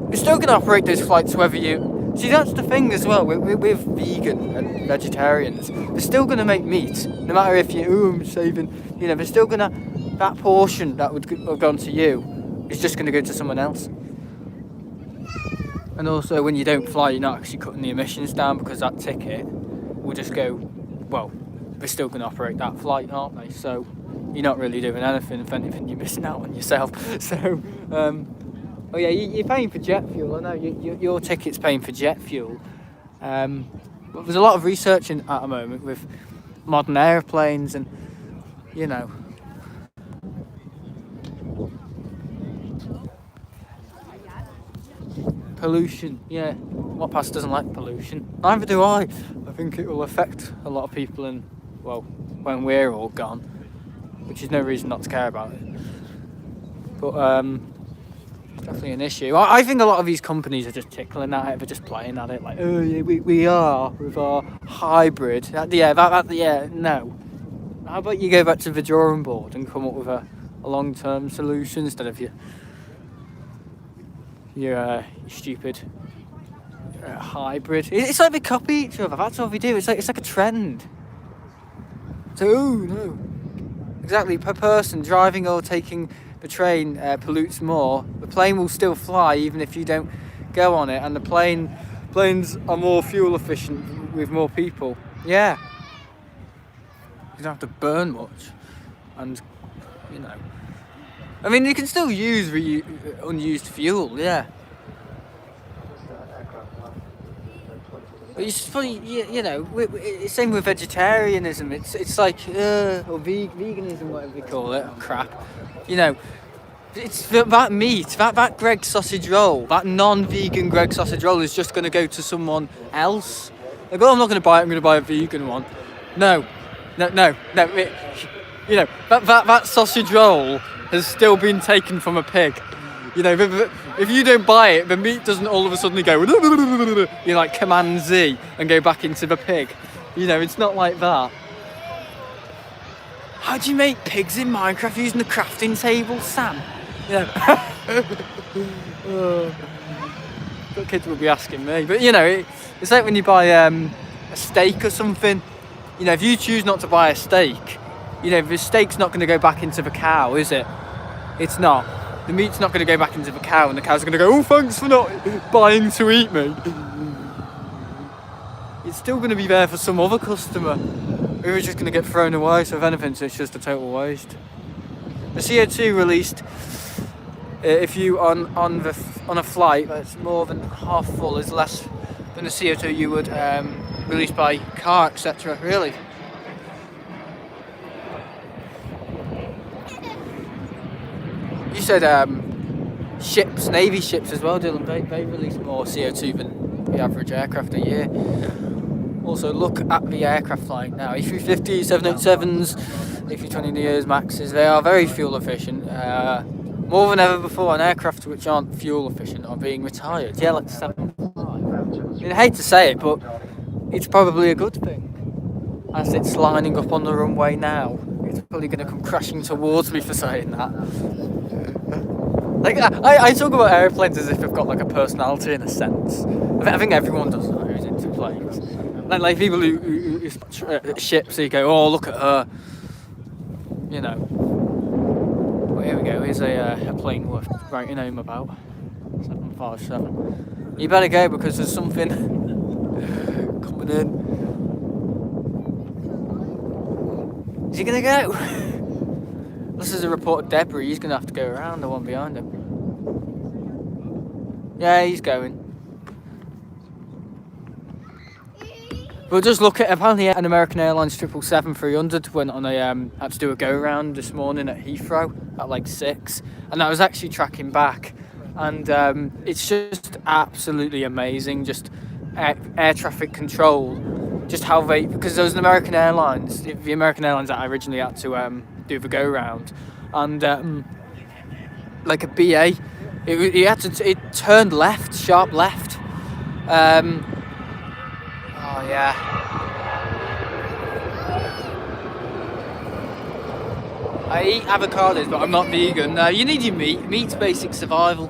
You're still going to operate those flights whether you... See, that's the thing as well, with vegan and vegetarians. They're still going to make meat, no matter if I'm saving... You know, they're still going to... That portion that would have gone to you is just going to go to someone else. And also, when you don't fly, you're not actually cutting the emissions down, because that ticket will just go... Well, they're still going to operate that flight, aren't they? So, you're not really doing anything. If anything, you're missing out on yourself. So, oh yeah, you're paying for jet fuel. I know your ticket's paying for jet fuel. But there's a lot of research at the moment with modern airplanes, and you know. Pollution, yeah. What pass doesn't like pollution? Neither do I. I think it will affect a lot of people, and well, when we're all gone, which is no reason not to care about it. But definitely an issue. I think a lot of these companies are just tickling at it, they're just playing at it, like, oh yeah, we are with our hybrid. Yeah, no. How about you go back to the drawing board and come up with a long-term solution instead of your stupid hybrid. It's like they copy each other. That's what they do. It's like a trend. So, oh no. Exactly, per person driving or taking the train pollutes more. The plane will still fly even if you don't go on it, and the planes are more fuel efficient with more people. Yeah. You don't have to burn much, and you know. I mean, you can still use unused fuel, yeah. But it's funny, you know. Same with vegetarianism. It's like or veganism, whatever they call it. Oh, crap. You know, it's that meat, that Greggs sausage roll, that non-vegan Greggs sausage roll is just going to go to someone else. Like, oh, I'm not going to buy it. I'm going to buy a vegan one. No. You know, that sausage roll has still been taken from a pig. You know, if you don't buy it, the meat doesn't all of a sudden go, you like Command Z and go back into the pig. You know, it's not like that. How do you make pigs in Minecraft using the crafting table, Sam? You know, the kids will be asking me. But you know, it's like when you buy a steak or something. You know, if you choose not to buy a steak, you know, the steak's not going to go back into the cow, is it? It's not. The meat's not going to go back into the cow, and the cow's going to go, oh, thanks for not buying to eat me. It's still going to be there for some other customer. Or it's just going to get thrown away, so if anything, it's just a total waste. The CO2 released, if you on a flight that's more than half full, is less than the CO2 you would release by car, etc. Really. You said ships, Navy ships as well, Dylan. They release more CO2 than the average aircraft a year. Also, look at the aircraft flying now. A350, 787s, A320neos, Maxes, they are very fuel efficient. More than ever before, and aircraft which aren't fuel efficient are being retired. Yeah, like 755. I mean, I hate to say it, but it's probably a good thing. As it's lining up on the runway now, it's probably going to come crashing towards me for saying that. Like, I talk about airplanes as if they've got like a personality in a sense. I think everyone does that who's into planes. Like people who ships, so you go, oh, look at her. You know. Well, here we go. Here's a plane worth writing home about. 757. You better go because there's something coming in. Is he gonna go? This is a report of debris. He's gonna have to go around the one behind him. Yeah, he's going. We'll just look at, apparently an American Airlines 777-300 went on had to do a go-round this morning at Heathrow at like 6, and I was actually tracking back, and it's just absolutely amazing, just air traffic control, just how they, because there was an American Airlines, the American Airlines that I originally had to do the go-round, and like a BA, it turned left, sharp left. Oh yeah. I eat avocados, but I'm not vegan. You need your meat. Meat's basic survival.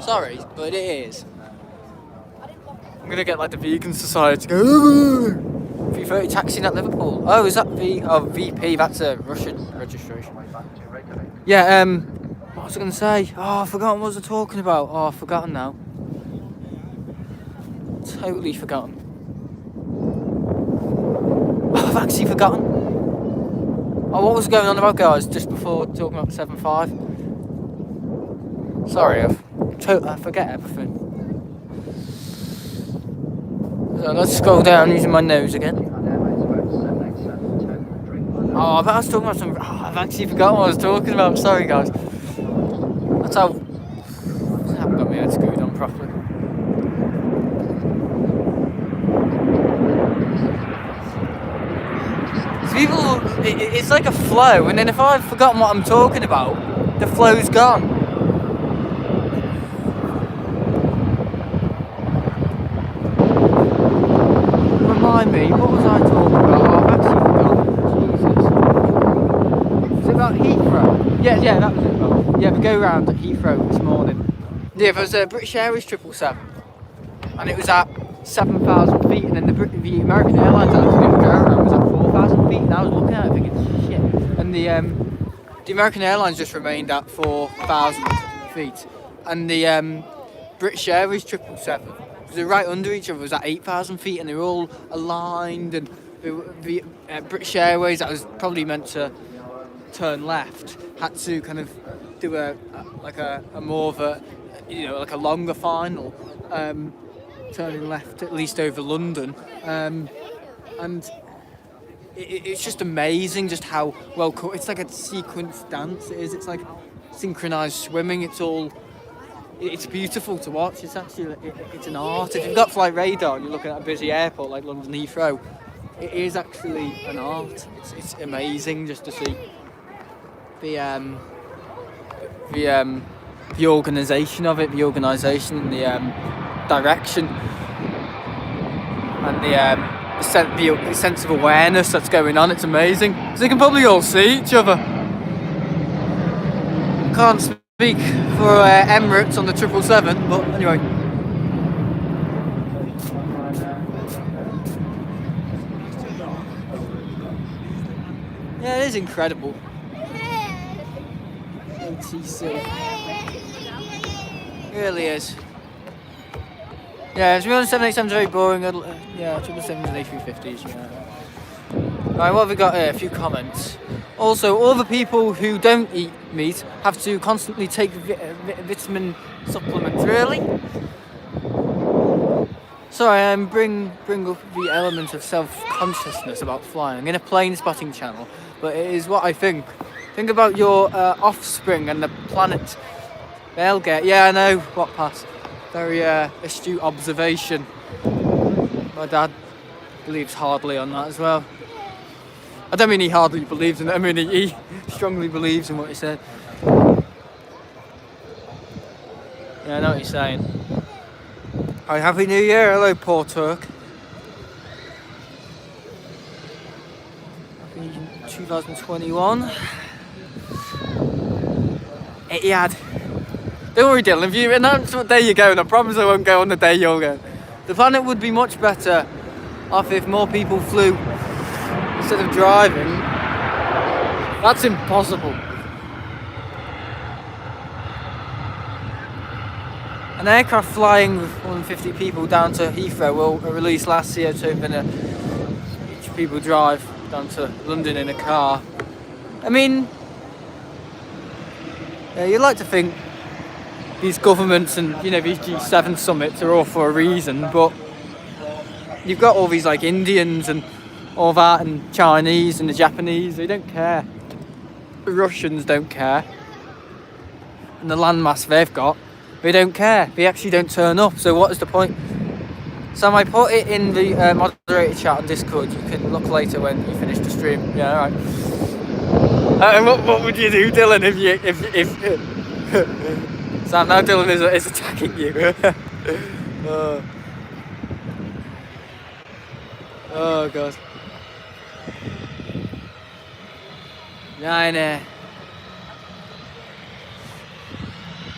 Sorry, but it is. I'm gonna get like the vegan society to go. V30 taxiing at Liverpool. Oh, is that VP? That's a Russian registration. Yeah. What was I gonna say? Oh, I've forgotten what I was talking about. Oh, I've forgotten now. Totally forgotten. Oh, I've actually forgotten. Oh, what was going on about, guys, just before talking about the 7.5? Sorry, I forget everything. So let's scroll down using my nose again. Oh, I was talking about something. Oh, I've actually forgotten what I was talking about. I'm sorry, guys. That's how. I haven't got my head screwed on properly. People, it's like a flow, and then if I've forgotten what I'm talking about, the flow's gone. Remind me, what was I talking about? Oh, I've actually forgotten. Jesus. Was it about Heathrow? Yeah, that was it. Yeah, we go round at Heathrow this morning. Yeah, there was a British Airways 777, and it was at 7,000 feet, and then the American Airlines had to do a go around was at 4,000 feet, and I was looking at it thinking, shit. And the American Airlines just remained at 4,000 feet, and the British Airways 777, because they're right under each other, was at 8,000 feet, and they were all aligned, and the British Airways, that was probably meant to turn left, had to kind of do a more of a, like a longer final, turning left at least over London, and it's just amazing just how well cut. It's like a sequence dance. It is. It's like synchronized swimming. It's beautiful to watch. It's actually it's an art. If you've got flight radar and you're looking at a busy airport like London Heathrow, it is actually an art. It's amazing just to see the organisation of it, the organisation, the direction, and the sense of awareness that's going on. It's amazing. So they can probably all see each other. Can't speak for Emirates on the 777, but anyway. Yeah, it is incredible. ATC. It really is. Yeah, to be honest, 787's very boring. Yeah, 777s and A350s, yeah. Right, what have we got here? A few comments. Also, all the people who don't eat meat have to constantly take vitamin supplements. Really? Sorry, bring up the element of self-consciousness about flying in a Planespotting channel, but it is what I think. Think about your offspring and the planet they'll get. Yeah, I know. What pass? Very astute observation. My dad believes hardly on that as well. I don't mean he hardly believes in it, I mean he strongly believes in what he said. Yeah, I know what you're saying. Hi, Happy New Year. Hello, poor Turk. Happy 2021. Etihad. Don't worry, Dylan, if you announce what day you're going, I promise I won't go on the day you're going. The planet would be much better off if more people flew instead of driving. That's impossible. An aircraft flying with 150 people down to Heathrow will release less CO2 than each people drive down to London in a car. I mean, yeah, you'd like to think these governments and, you know, these G7 summits are all for a reason, but you've got all these like Indians and all that, and Chinese and the Japanese, they don't care. The Russians don't care. And the landmass they've got, they don't care. They actually don't turn up. So what is the point? So I put it in the moderator chat on Discord. You can look later when you finish the stream. Yeah, all right. And what would you do, Dylan, if Sam, now Dylan is attacking you. Oh god. Yeah, I know.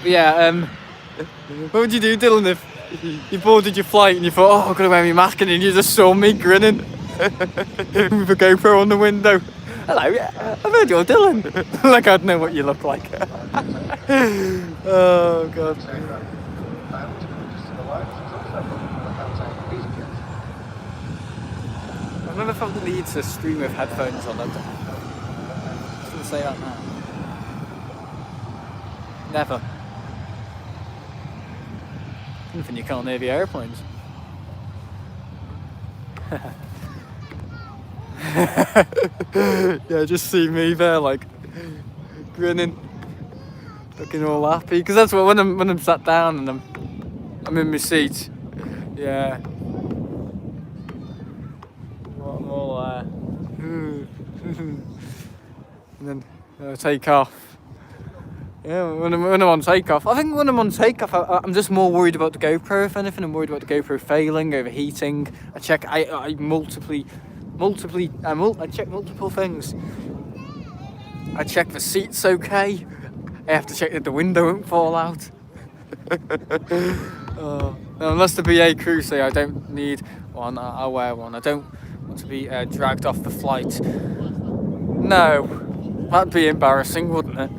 But yeah, what would you do, Dylan, if you boarded your flight and you thought, oh, I've got to wear my mask, and then you just saw me grinning with a GoPro on the window? Hello, yeah, I've heard you're Dylan. Like I'd know what you look like. Oh, God. I've never felt the need to stream with headphones on. I'm just going to say that now. Never. Anything you can't hear the airplanes. Yeah, just see me there, like grinning, looking all happy. Because that's what when I'm sat down and I'm in my seat. Yeah. I'm all and then take off. Yeah, when I'm on takeoff. I think when I'm on takeoff, I'm just more worried about the GoPro. If anything, I'm worried about the GoPro failing, overheating. I check I check multiple things. I check the seat's okay. I have to check that the window won't fall out. Unless the BA crew say I don't need one, I'll wear one. I don't want to be dragged off the flight. No, that'd be embarrassing, wouldn't it?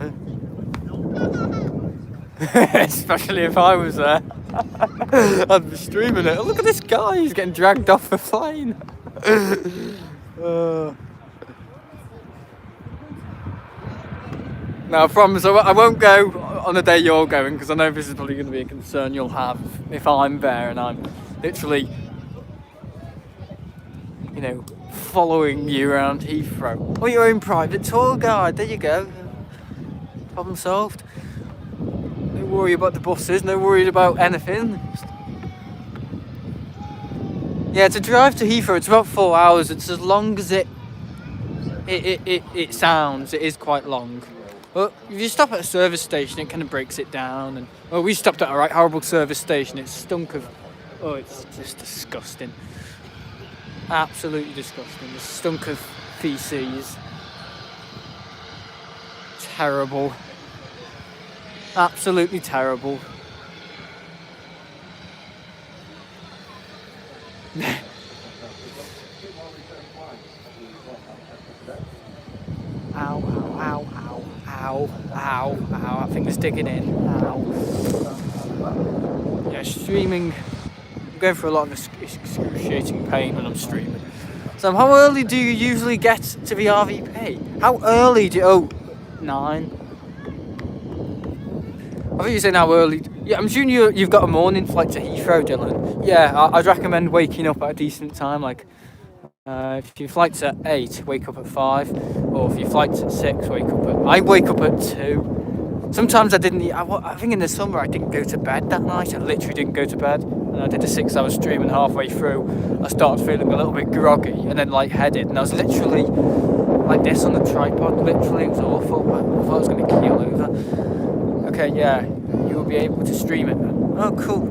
Especially if I was there. I'd be streaming it. Look at this guy, he's getting dragged off the plane. No, I promise I won't go on the day you're going, because I know this is probably going to be a concern you'll have if I'm there and I'm literally, you know, following you around Heathrow. Or your own private tour guide, there you go. Problem solved. No worry about the buses, no worry about anything. Yeah, to drive to Heathrow, it's about 4 hours. It's as long as it sounds. It is quite long. But if you stop at a service station, it kind of breaks it down. And well, we stopped at a right horrible service station. It stunk of, oh, it's just disgusting. Absolutely disgusting. It stunk of feces. Terrible. Absolutely terrible. Ow, ow, ow, ow, ow, ow, ow, that thing is digging in. Ow. Yeah, streaming. I'm going through a lot of excruciating pain when I'm streaming. So how early do you usually get to the RVP? How early do you... Oh, 9. I think you're saying how early... Yeah, I'm assuming you've got a morning flight to Heathrow, Dylan. Yeah, I'd recommend waking up at a decent time. Like, if your flight's at 8, wake up at 5. Or if your flight's at 6, wake up at... I wake up at 2. Sometimes I didn't... I think in the summer I didn't go to bed that night. I literally didn't go to bed. And I did a 6-hour stream, and halfway through I started feeling a little bit groggy and then lightheaded. And I was literally like this on the tripod. Literally, it was awful. I thought I was going to keel over. Okay, yeah, you will be able to stream it. Oh, cool.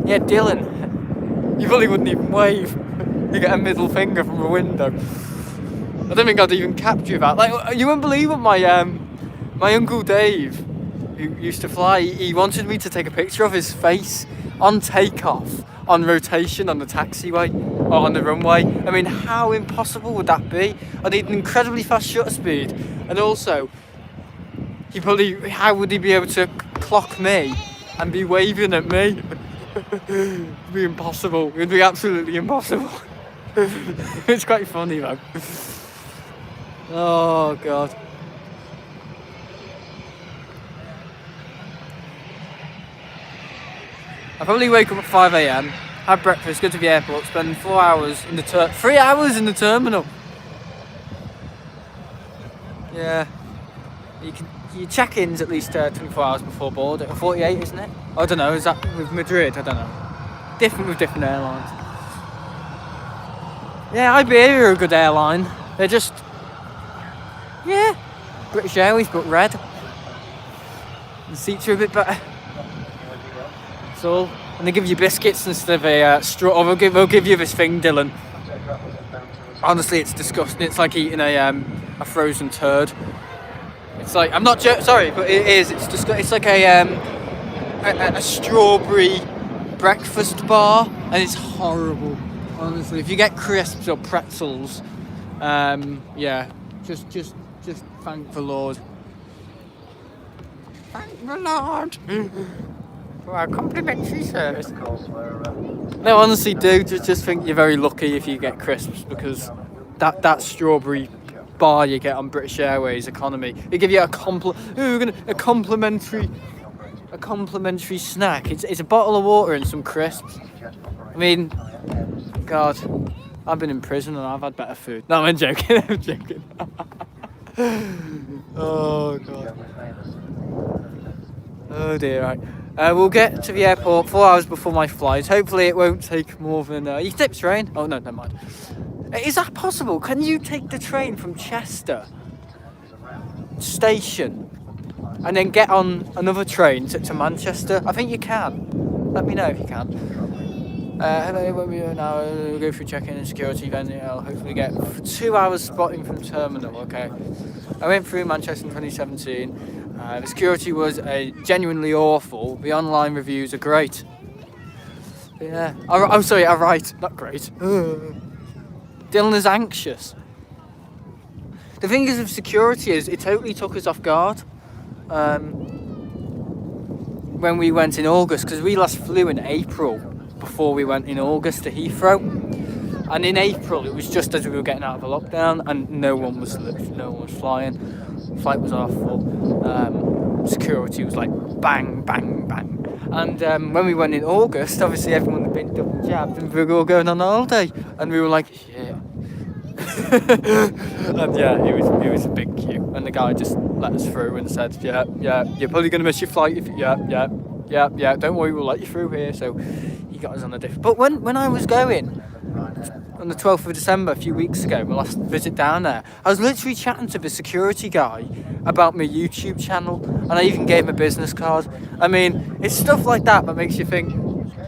Yeah, Dylan, you probably wouldn't even wave. You get a middle finger from a window. I don't think I'd even capture that. Like, you wouldn't believe what my Uncle Dave, who used to fly, he wanted me to take a picture of his face on takeoff, on rotation, on the taxiway, or on the runway. I mean, how impossible would that be? I need an incredibly fast shutter speed, and also, how would he be able to clock me and be waving at me. It'd be impossible. It'd be absolutely impossible. It's quite funny though. Oh god. I probably wake up at 5 a.m, have breakfast, go to the airport, spend 4 hours in the 3 hours in the terminal. Yeah. Your check-in's at least 24 hours before board, 48, isn't it? I don't know, is that with Madrid? I don't know. Different with different airlines. Yeah, Iberia are a good airline. They're just, yeah, British Airways but red. The seats are a bit better. That's all. And they give you biscuits instead of a straw. Or they'll give you this thing, Dylan. Honestly, it's disgusting. It's like eating a frozen turd. It's like, I'm not sorry, but it is. It's disgusting. It's like a strawberry breakfast bar, and it's horrible. Honestly, if you get crisps or pretzels, yeah, just thank the Lord. Thank the Lord for our complimentary service. No, honestly, do just think you're very lucky if you get crisps, because that strawberry bar you get on British Airways economy, they give you a complimentary snack. It's a bottle of water and some crisps. I mean, God, I've been in prison and I've had better food. No, I'm joking. I'm joking. Oh God. Oh dear. Right. We'll get to the airport 4 hours before my flight. Hopefully, it won't take more than. You can take the train. Oh no, never mind. Is that possible? Can you take the train from Chester station and then get on another train to Manchester? I think you can. Let me know if you can. Hello, where we are now. We'll go through check-in and security, then I'll hopefully get 2 hours spotting from terminal. Okay. I went through Manchester in 2017. The security was genuinely awful. The online reviews are great. Yeah. Oh, sorry, right. Not great. Dylan is anxious. The thing is with security is it totally took us off guard when we went in August, because we last flew in April before we went in August to Heathrow, and in April it was just as we were getting out of the lockdown and no one was flying. Flight was awful. Security was like bang bang bang. And when we went in August, obviously everyone had been double jabbed and we were all going on holiday, and we were like, yeah. And yeah, it was a big queue, and the guy just let us through and said, yeah, you're probably going to miss your flight if yeah, don't worry, we'll let you through here. So he got us on a different. But when I was going on the 12th of December, a few weeks ago, my last visit down there, I was literally chatting to the security guy about my YouTube channel, and I even gave him a business card. I mean, it's stuff like that makes you think,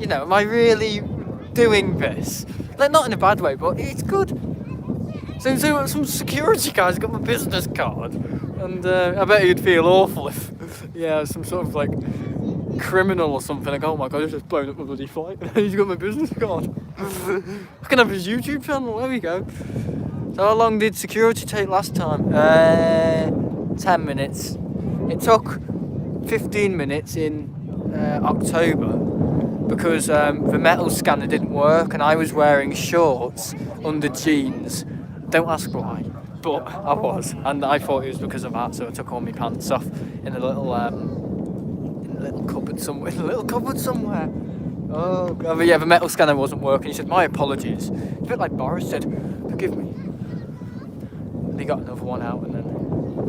you know, am I really doing this? Like, not in a bad way, but it's good. So some security guy's got my business card, and I bet he'd feel awful if, yeah, some sort of like criminal or something, like, oh my God, I've just blown up my bloody flight and he's got my business card. I can have his YouTube channel, there we go. So how long did security take last time? 10 minutes. It took 15 minutes in October because the metal scanner didn't work and I was wearing shorts under jeans. Don't ask why, but I was, and I thought it was because of that, so I took all my pants off in a little cupboard somewhere. Oh God, but yeah, the metal scanner wasn't working. He said, my apologies. It's a bit like Boris said, forgive me. And he got another one out, and then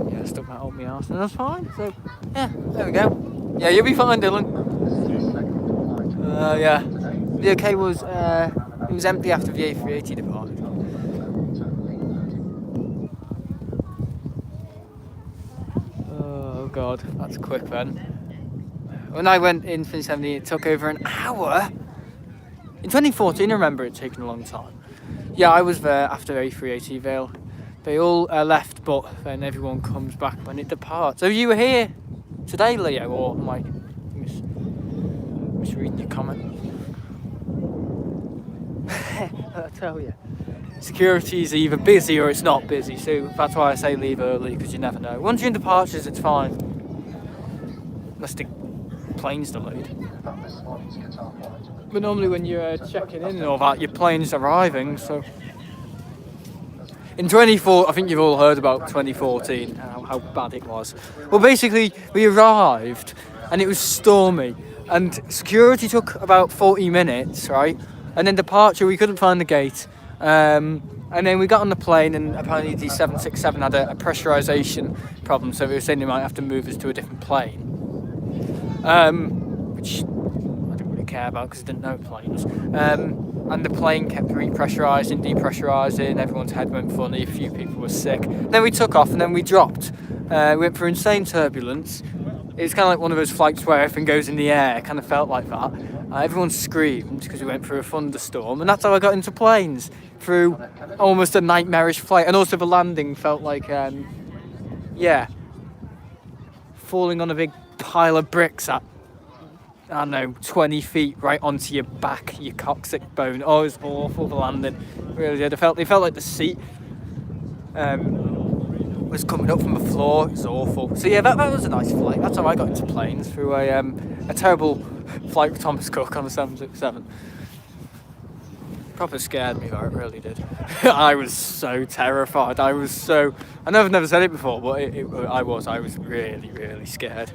yeah, stuck that up my arse, and that's fine. So yeah, there we go. Yeah, you'll be fine, Dylan. Yeah, the UK was it was empty after the A380 departed. Oh God, that's quick then. When I went in 2017, it took over an hour. In 2014, I remember it taking a long time. Yeah, I was there after A380 Vale. They all left, but then everyone comes back when it departs. So you were here today, Leo, or am I misreading your comment? I tell you, security is either busy or it's not busy, so that's why I say leave early, because you never know. Once you're in departures, it's fine. Unless they plane's delayed. That this morning's Qatar flight. But normally when you're checking in and all that, your plane's arriving, so... In 24, I think you've all heard about 2014, how bad it was. Well, basically, we arrived, and it was stormy, and security took about 40 minutes, right? And then departure, we couldn't find the gate. And then we got on the plane, and apparently the 767 had a pressurisation problem, so they were saying they might have to move us to a different plane. Which I didn't really care about because I didn't know planes. And the plane kept repressurising, depressurising, everyone's head went funny, a few people were sick. Then we took off and then we dropped. We went through insane turbulence. It was kind of like one of those flights where everything goes in the air, it kind of felt like that. Everyone screamed because we went through a thunderstorm, and that's how I got into planes, through almost a nightmarish flight. And also the landing felt like, falling on a big pile of bricks at, I don't know, 20 feet right onto your back, your coccyx bone. Oh, it was awful, the landing. It really did. It felt like the seat was coming up from the floor. It was awful. So yeah, that was a nice flight. That's how I got into planes, through a terrible flight with Thomas Cook on the 767. Proper scared me though, it really did. I was so terrified. I know I've never said it before, but I was really, really scared.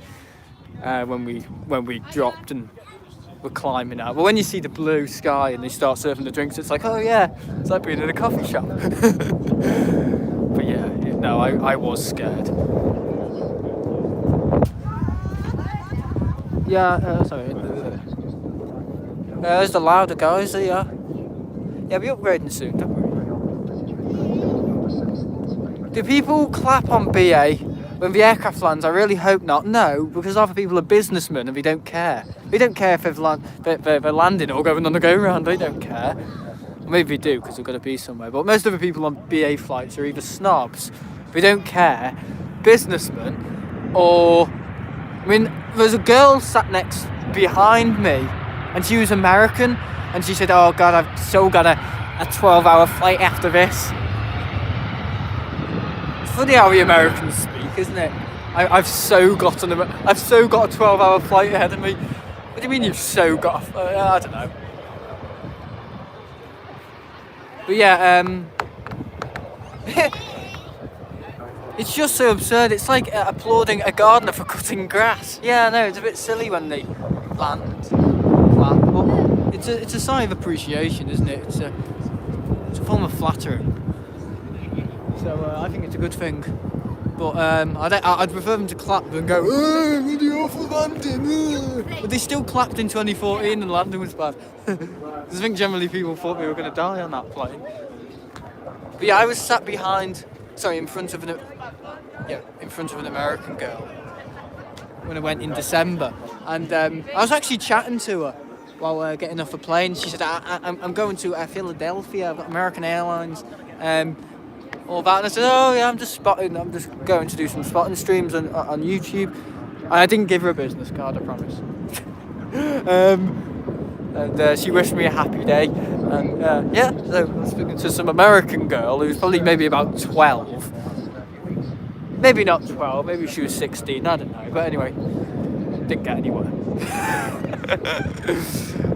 When we dropped and were climbing out. But when you see the blue sky and they start serving the drinks, it's like, oh yeah, it's like being in a coffee shop. But yeah, no, I was scared. Yeah, sorry. There's the louder guys, there you are. Yeah, we're upgrading soon, don't worry. Do people clap on BA when the aircraft lands? I really hope not. No, because other people are businessmen and they don't care. They don't care if they're landing or going on the go-round. They don't care. Maybe they do because they've got to be somewhere. But most of the people on BA flights are either snobs, they don't care, businessmen, or... I mean, there's a girl sat next behind me and she was American and she said, oh God, I've so got a 12-hour flight after this. It's funny how the Americans speak, isn't it? I've so got a 12-hour flight ahead of me. What do you mean you've so got I don't know. But yeah, it's just so absurd. It's like applauding a gardener for cutting grass. Yeah, I know, it's a bit silly when they land, clap, but it's a sign of appreciation, isn't it? It's a form of flattering. So I think it's a good thing. But I'd prefer them to clap than go, oh, really awful landing. But they still clapped in 2014 and landing was bad. I think generally people thought we were going to die on that plane. But yeah, I was sat in front of an American girl when I went in December, and I was actually chatting to her while getting off a plane. She said, I'm going to Philadelphia, I've got American Airlines, all that. And I said, oh yeah, I'm just going to do some spotting streams on YouTube. And I didn't give her a business card, I promise. And she wished me a happy day. And so I was speaking to some American girl who's probably maybe about 12. Maybe not 12, maybe she was 16, I don't know. But anyway, didn't get anywhere.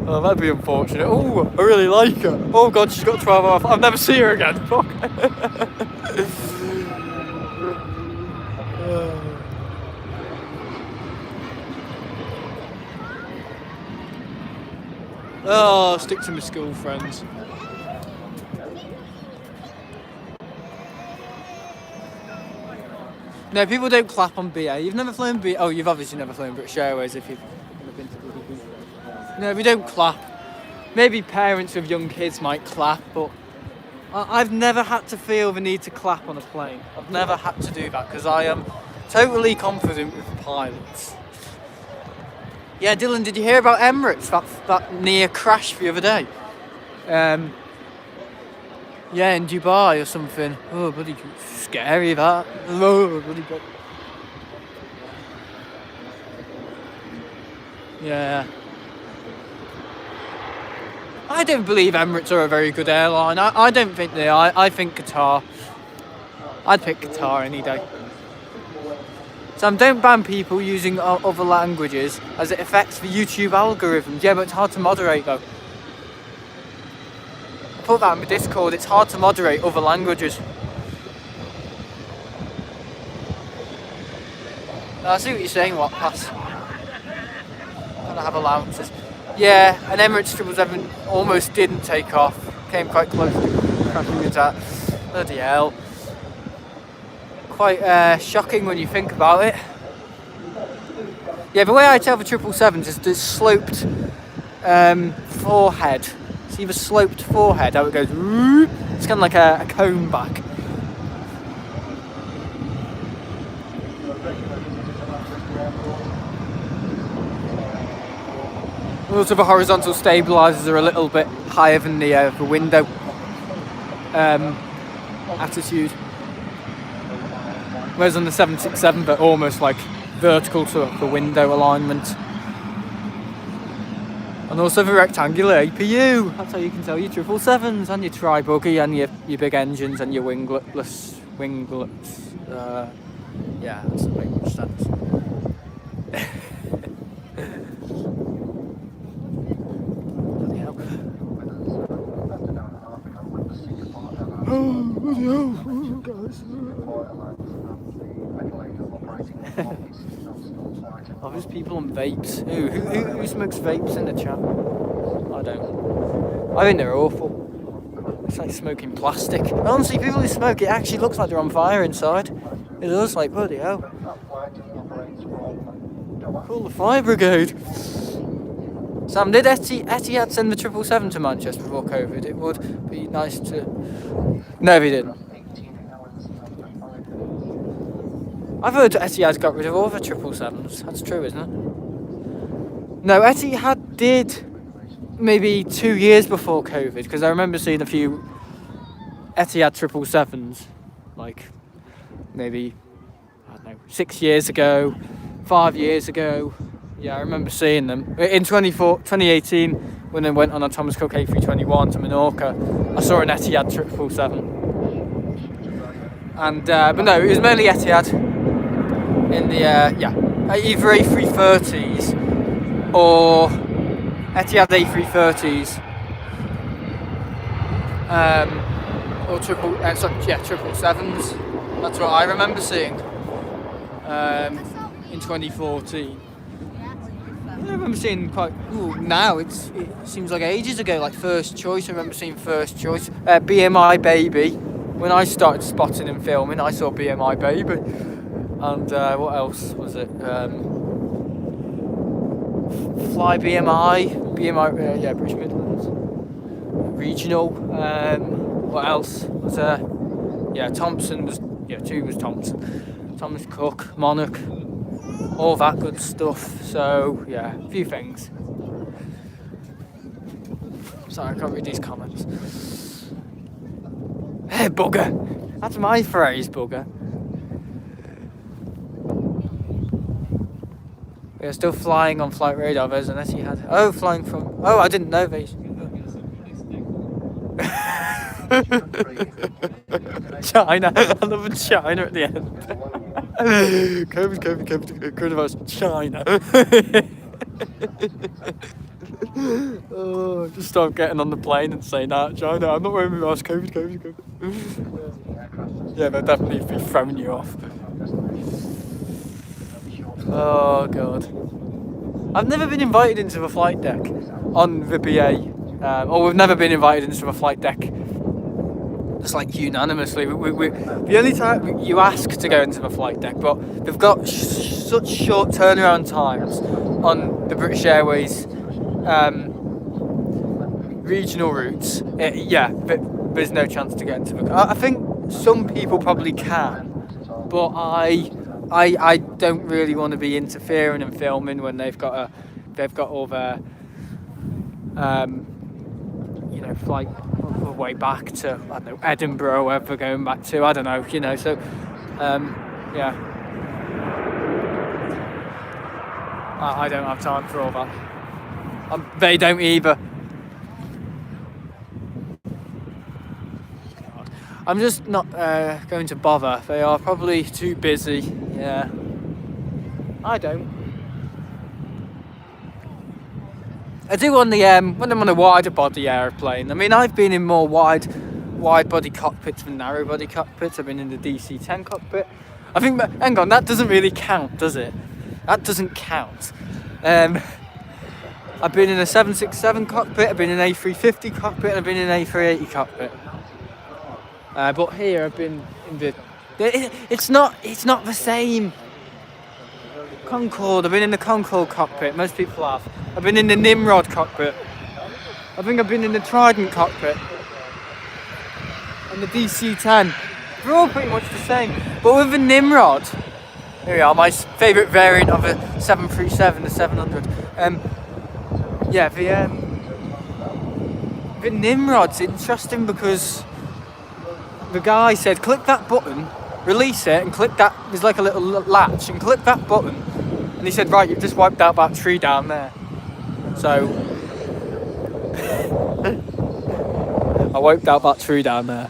Oh, that'd be unfortunate. Oh, I really like her. Oh God, she's got 12 hours. I'll never see her again. Fuck. Oh, I'll stick to my school friends. No, people don't clap on BA. You've never flown BA. Oh, you've obviously never flown British Airways if you've never been to BA. No, we don't clap. Maybe parents with young kids might clap, but I've never had to feel the need to clap on a plane. I've never had to do that because I am totally confident with pilots. Yeah, Dylan, did you hear about Emirates? That near crash the other day? Yeah, in Dubai or something. Oh, bloody scary that. Oh, bloody God. Yeah. I don't believe Emirates are a very good airline. I don't think they are. I think Qatar. I'd pick Qatar any day. Sam, don't ban people using other languages as it affects the YouTube algorithms. Yeah, but it's hard to moderate though. I put that in the Discord, it's hard to moderate other languages. I see what you're saying, what pass. Gotta have allowances. Yeah, and Emirates 777 almost didn't take off. Came quite close to crashing into that. Bloody hell. Quite shocking when you think about it. Yeah, the way I tell the 777s is the sloped forehead. See the sloped forehead, how it goes. It's kind of like a cone back. Also, the horizontal stabilisers are a little bit higher than the window attitude. Whereas on the 767, they're almost like vertical to the window alignment. And also the rectangular APU. That's how you can tell your 777s and your tri-buggy and your big engines and your winglets. Yeah, that doesn't make much sense. Oh, there's people on vapes. Who smokes vapes in the chat? I don't. I think they're awful. It's like smoking plastic. Honestly, people who smoke, it actually looks like they're on fire inside. It does, like, bloody hell. Call the fire brigade. Sam, did Etihad send the 777 to Manchester before COVID? It would be nice to... No, they didn't. I've heard Etihad got rid of all the 777s. That's true, isn't it? No, Etihad did maybe 2 years before COVID, because I remember seeing a few Etihad 777s, like maybe, I don't know, 6 years ago, 5 years ago. Yeah, I remember seeing them. In 2018, when they went on a Thomas Cook A321 to Menorca, I saw an Etihad 777. And, but no, it was mainly Etihad in the, either A330s or Etihad A330s. Or 777s. That's what I remember seeing in 2014. I remember seeing quite. Ooh, now it seems like ages ago. Like First Choice, I remember seeing First Choice. BMI Baby. When I started spotting and filming, I saw BMI Baby. And what else was it? Fly BMI, yeah, British Midlands. Regional. What else was there? Yeah, Thompson was. Yeah, 2 was Thompson. Thomas Cook, Monarch. All that good stuff. So yeah, a few things. Sorry, I can't read these comments. Hey, bugger! That's my phrase, bugger. We're still flying on flight radar. There's an Etihad. Oh, flying from. Oh, I didn't know these. China. I love China at the end. COVID, coronavirus, China. Oh, just start getting on the plane and saying that, China, I'm not wearing my mask, COVID. Yeah, they'll definitely be throwing you off. Oh, God. I've never been invited into the flight deck on the BA. Or we've never been invited into the flight deck just like unanimously. The only time you ask to go into the flight deck, but they've got such short turnaround times on the British Airways regional routes. There's no chance to get into the. I think some people probably can, but I don't really want to be interfering and filming when they've got all their flight all the way back to, I don't know, Edinburgh, wherever they're going back to, I don't know, so yeah. I don't have time for all that. They don't either. I'm just not going to bother. They are probably too busy, yeah. I don't. I do on the when I'm on a wider body aeroplane. I mean, I've been in more wide body cockpits than narrow body cockpits. I've been in the DC-10 cockpit. I think, hang on, that doesn't really count, does it? That doesn't count. I've been in a 767 cockpit, I've been in an A350 cockpit, and I've been in an A380 cockpit. But here I've been in the... It's not the same. Concorde, I've been in the Concorde cockpit, most people have. I've been in the Nimrod cockpit. I think I've been in the Trident cockpit. And the DC-10. They're all pretty much the same. But with the Nimrod, here we are, my favourite variant of a 737, the 700. Yeah, the Nimrod's interesting because the guy said, click that button, release it, and click that, there's like a little latch, and click that button. And he said, right, you've just wiped out that tree down there. So, I wiped out that tree down there.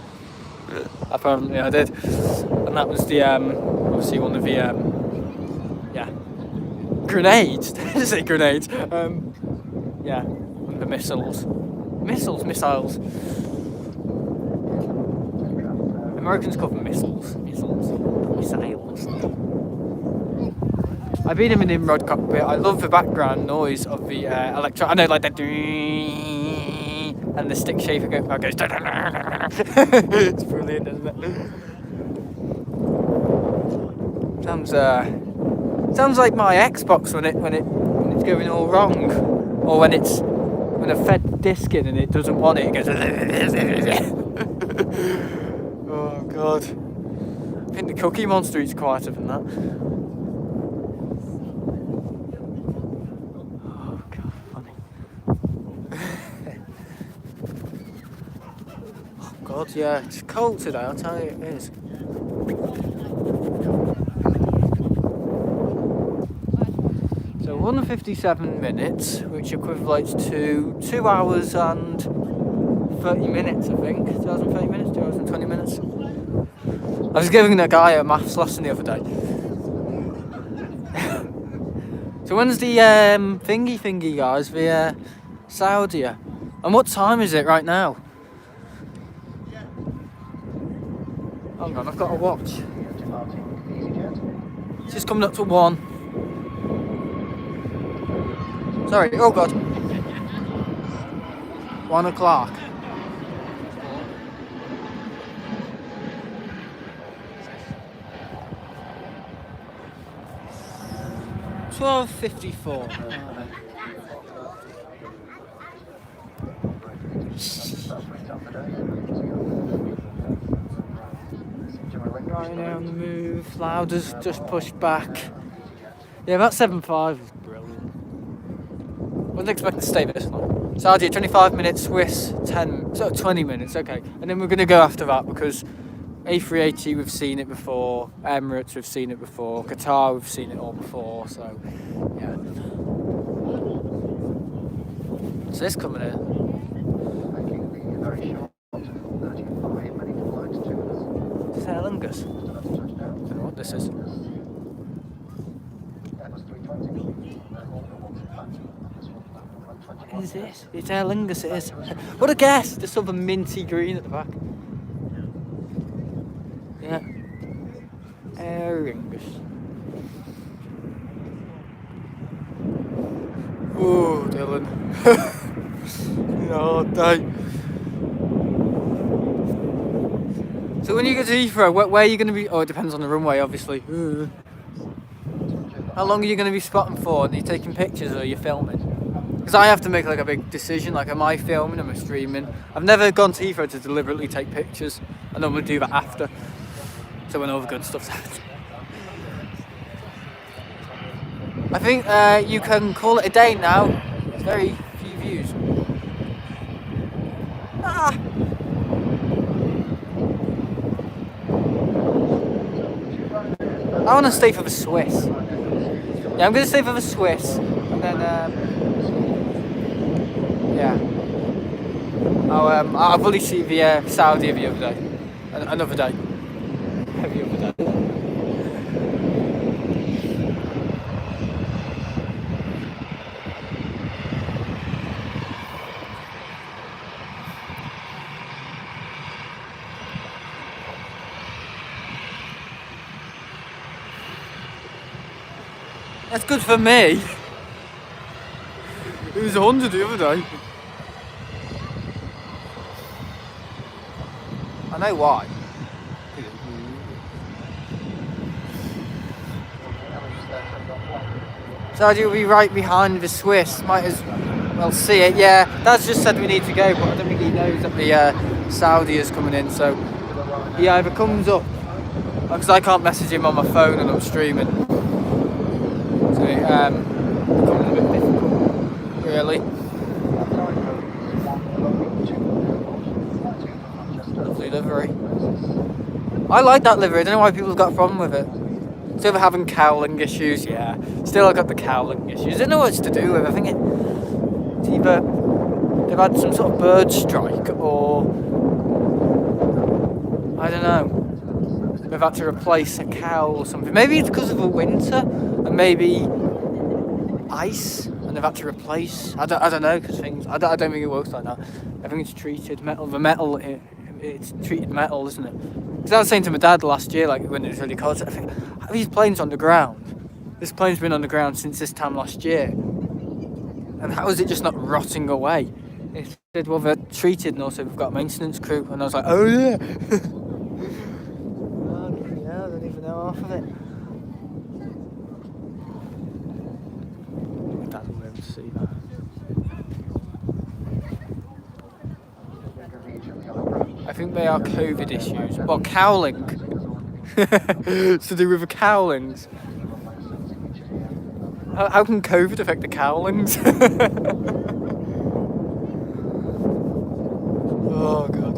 Apparently I did. And that was the, obviously one of the, yeah, grenades. Did I say grenades? Yeah, the missiles. Missiles. Americans call them missiles. I've been in an Nimrod cockpit. I love the background noise of the I know, like the and the stick shaker goes. It's brilliant, isn't it? Sounds like my Xbox when it's going all wrong, or when I fed disc in and it doesn't want it. It goes. Oh god! I think the Cookie Monster is quieter than that. Oh god, funny. Oh god, yeah, it's cold today. I'll tell you, it is. So 157 minutes, which equates to 2 hours and 30 minutes, I think. 2 hours and 30 minutes, 2 hours and 20 minutes. I was giving that guy a maths lesson the other day. So when's the thingy guys, the Saudi? And what time is it right now? Hang on, I've got a watch. It's just coming up to 1. Sorry, oh god. 1 o'clock. 12:54. Right now on the move. Lauder's just pushed back. Yeah, that 7.5 is brilliant. Wasn't expecting to stay this long. Saudi 25 minutes, Swiss 20 minutes, okay. And then we're going to go after that because A380 we've seen it before, Emirates we've seen it before, Qatar we've seen it all before, so yeah. What's this coming in? Is this Aer Lingus? I don't know what this is. What is this? It's Aer Lingus, it is. What a guess! There's something minty green at the back. Yeah. Aer Lingus. Oh, Dylan. Hard day. So when you go to Heathrow, where are you going to be? Oh, it depends on the runway, obviously. How long are you going to be spotting for? Are you taking pictures or are you filming? Because I have to make like a big decision, like am I filming, am I streaming? I've never gone to Heathrow to deliberately take pictures. I normally do that after. So when all the good stuff's happened. I think you can call it a day now. It's very few views. Ah! I want to stay for the Swiss. Yeah, I'm going to stay for the Swiss. And then, yeah. I'll probably see the Saudi the other day. Another day. The other day. That's good for me. It was 100 the other day. I know why. Saudi will be right behind the Swiss. Might as well see it. Yeah, Dad's just said we need to go, but I don't think he knows that the Saudi is coming in. So he either comes up, because I can't message him on my phone and I'm streaming. So it becomes a bit difficult, really. Lovely livery. I like that livery. I don't know why people have got a problem with it. Still having cowling issues, yeah. Still I've got the cowling issues. I don't know what it's to do with. I think it's either they've had some sort of bird strike or I don't know. They've had to replace a cowl or something. Maybe it's because of the winter and maybe ice and they've had to replace. I don't know because things. I don't think it works like that. I think it's treated metal. The metal it's treated metal, isn't it? Because I was saying to my dad last year, like when it was really cold, I think, are these planes on the ground? This plane's been on the ground since this time last year. And how is it just not rotting away? He said, well, they're treated and also we've got a maintenance crew. And I was like, oh yeah. Oh, yeah, I don't even know half of it. My dad will be able to see that. I think they are COVID issues. Well, cowling. It's to do with the cowlings. How can COVID affect the cowlings? Oh god.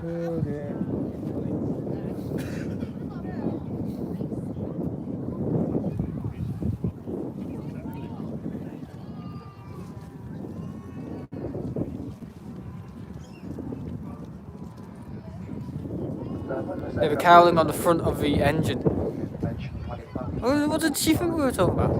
Oh dear. They have a cowling on the front of the engine. What did she think we were talking about? I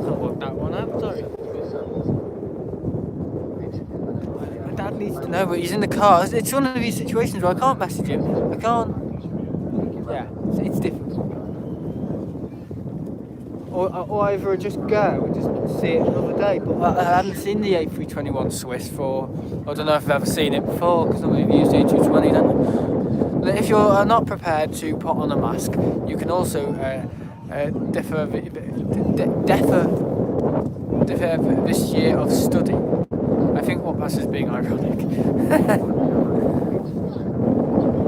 can't work that one out, sorry. My dad needs to know, but he's in the car. It's one of these situations where I can't message him. I can't. Yeah, it's difficult. Or either just go and just see it another day. But I hadn't seen the A321 Swiss for, I don't know if I've ever seen it before, because some of you used A220, don't you? If you're not prepared to put on a mask, you can also defer this year of study. I think what passes being ironic.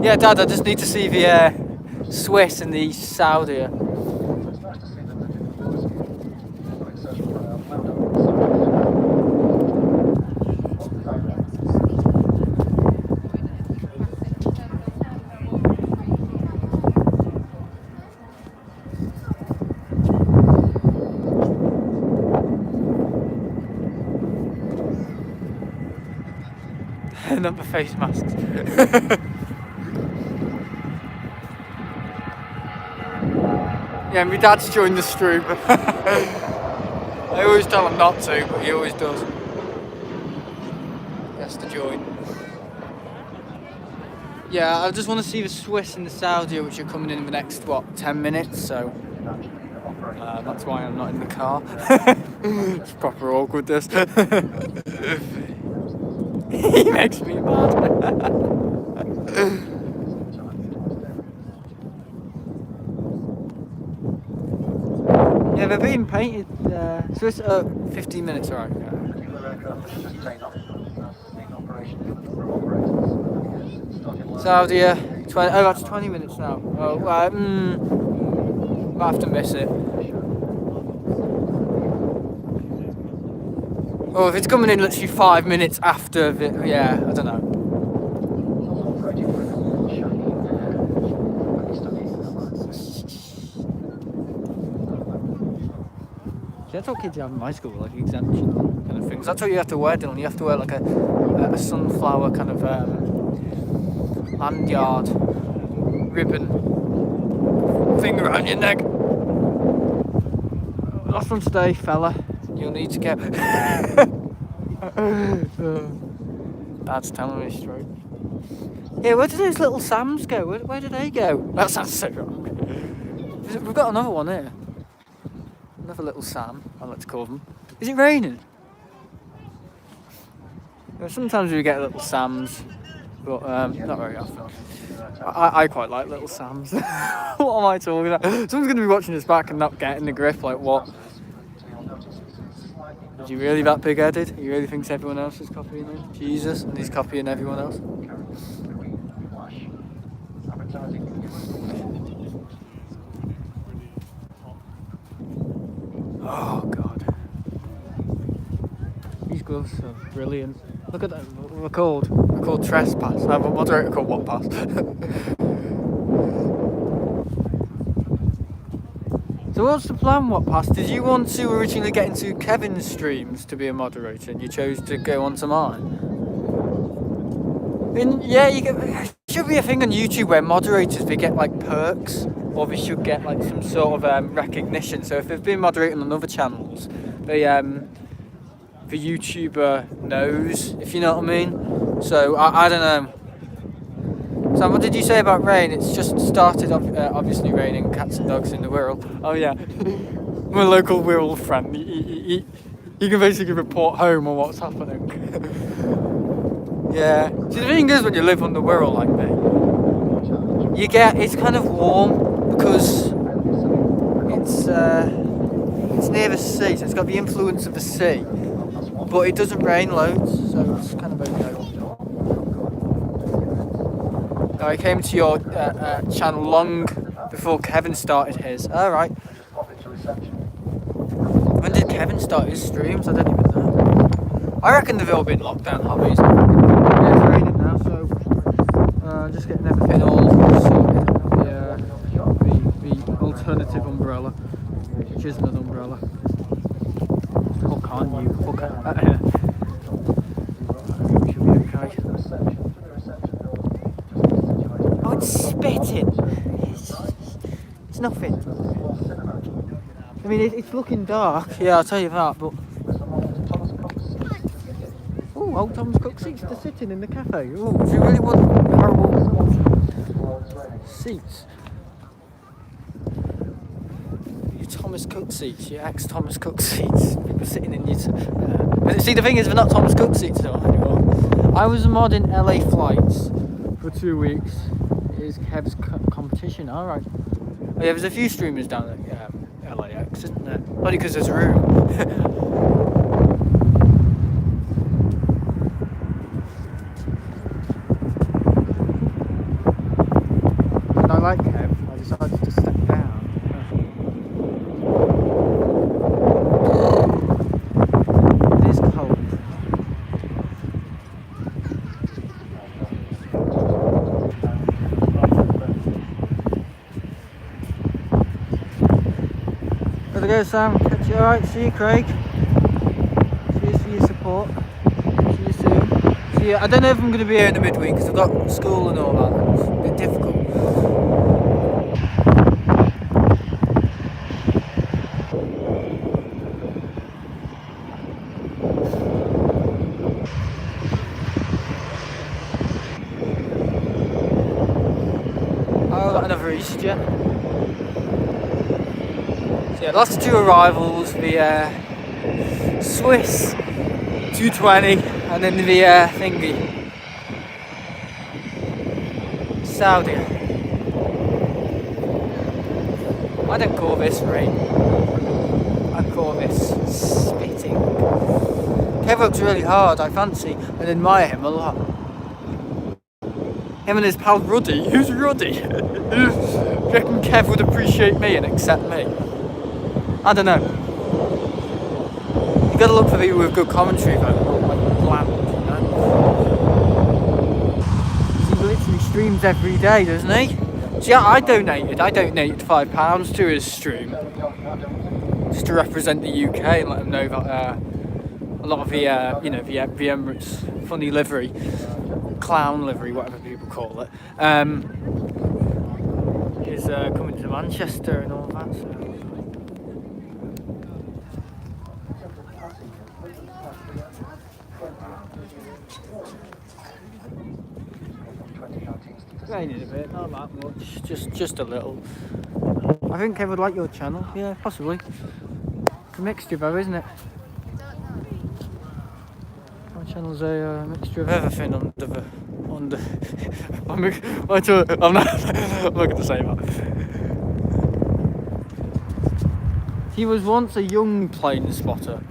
Yeah, Dad, I just need to see the Swiss and the Saudi. Not the face masks. Yeah, my dad's joined the stream. I always tell him not to, but he always does. He has to join. Yeah, I just want to see the Swiss and the Saudi, which are coming in the next, 10 minutes, so... that's why I'm not in the car. It's proper awkward, this. He makes me mad. Yeah, they're being painted. So it's 15 minutes, alright. Saudi, 20. Oh, that's 20 minutes now. Oh, I'll have to miss it. Oh, if it's coming in literally 5 minutes after the, yeah, I don't know. See, that's what kids have in my school, like exemption kind of things. That's what you have to wear, Dylan. You have to wear like a sunflower kind of lanyard ribbon thing around your neck. Last one today, fella. You'll need to go. Dad's telling me straight. Yeah, where do those little Sams go? Where do they go? That sounds so wrong. We've got another one here. Another little Sam, I like to call them. Is it raining? Sometimes we get little Sams, but not very often. I quite like little Sams. What am I talking about? Someone's going to be watching this back and not getting the grip, like what? Is he really that big-headed? He really thinks everyone else is copying him? Jesus, and he's copying everyone else? Oh, God. These gloves are brilliant. Look at that. We're called trespass. I have a moderator called what pass. So what's the plan, what pass? Did you want to originally get into Kevin's streams to be a moderator and you chose to go on to mine? And yeah, should be a thing on YouTube where moderators, they get like perks, or they should get like some sort of recognition. So if they've been moderating on other channels, the YouTuber knows, if you know what I mean. So I don't know. Sam, what did you say about rain? It's just started, obviously raining cats and dogs in the Wirral. Oh yeah, my local Wirral friend. He can basically report home on what's happening. Yeah. See, the thing is, when you live on the Wirral like me, it's kind of warm because it's near the sea, so it's got the influence of the sea, but it doesn't rain loads, so it's kind of okay. I came to your channel long before Kevin started his. Alright. When did Kevin start his streams? I don't even know. I reckon they've all been lockdown hobbies. Yeah, it's raining now, so just getting everything all sorted. The alternative umbrella, which isn't an umbrella. Hook on, you hooker. We should be okay. Oh, it's spitting. It's nothing. I mean, it's looking dark. Yeah, I'll tell you that, but... Oh, old Thomas Cook seats to sit in the cafe. Oh, do you really want horrible seats? Your Thomas Cook seats, your ex-Thomas Cook seats. People sitting in your... See, the thing is, they're not Thomas Cook seats though anymore. I was a mod in LA flights for 2 weeks. It is Kev's competition, alright. Oh yeah, there's a few streamers down at LAX, isn't there? Only because there's room. And I like Kev, I decided to step down. It is cold. Gotta go, Sam. Catch you. Alright, see you, Craig. Cheers for your support. See you soon. See you. I don't know if I'm going to be here in the midweek because I've got school and all that. It's a bit difficult. I've got another Easter. Yeah, last two arrivals, the Swiss 220 and then the thingy, Saudi. I don't call this rain, I call this spitting. Kev works really hard, I fancy and admire him a lot. Him and his pal Ruddy. Who's Ruddy? Do you reckon Kev would appreciate me and accept me? I don't know. You gotta look for people with good commentary though, not like bland, you know? He literally streams every day, doesn't he? See, I donated £5 to his stream. Just to represent the UK and let them know that a lot of the Emirates funny livery, clown livery, whatever people call it, is coming to Manchester and all that, so. Raining a bit, not that much, just a little. I think I would like your channel, yeah, possibly. It's a mixture though, isn't it? My channel's a mixture of everything I'm not going to say that. He was once a young plane spotter.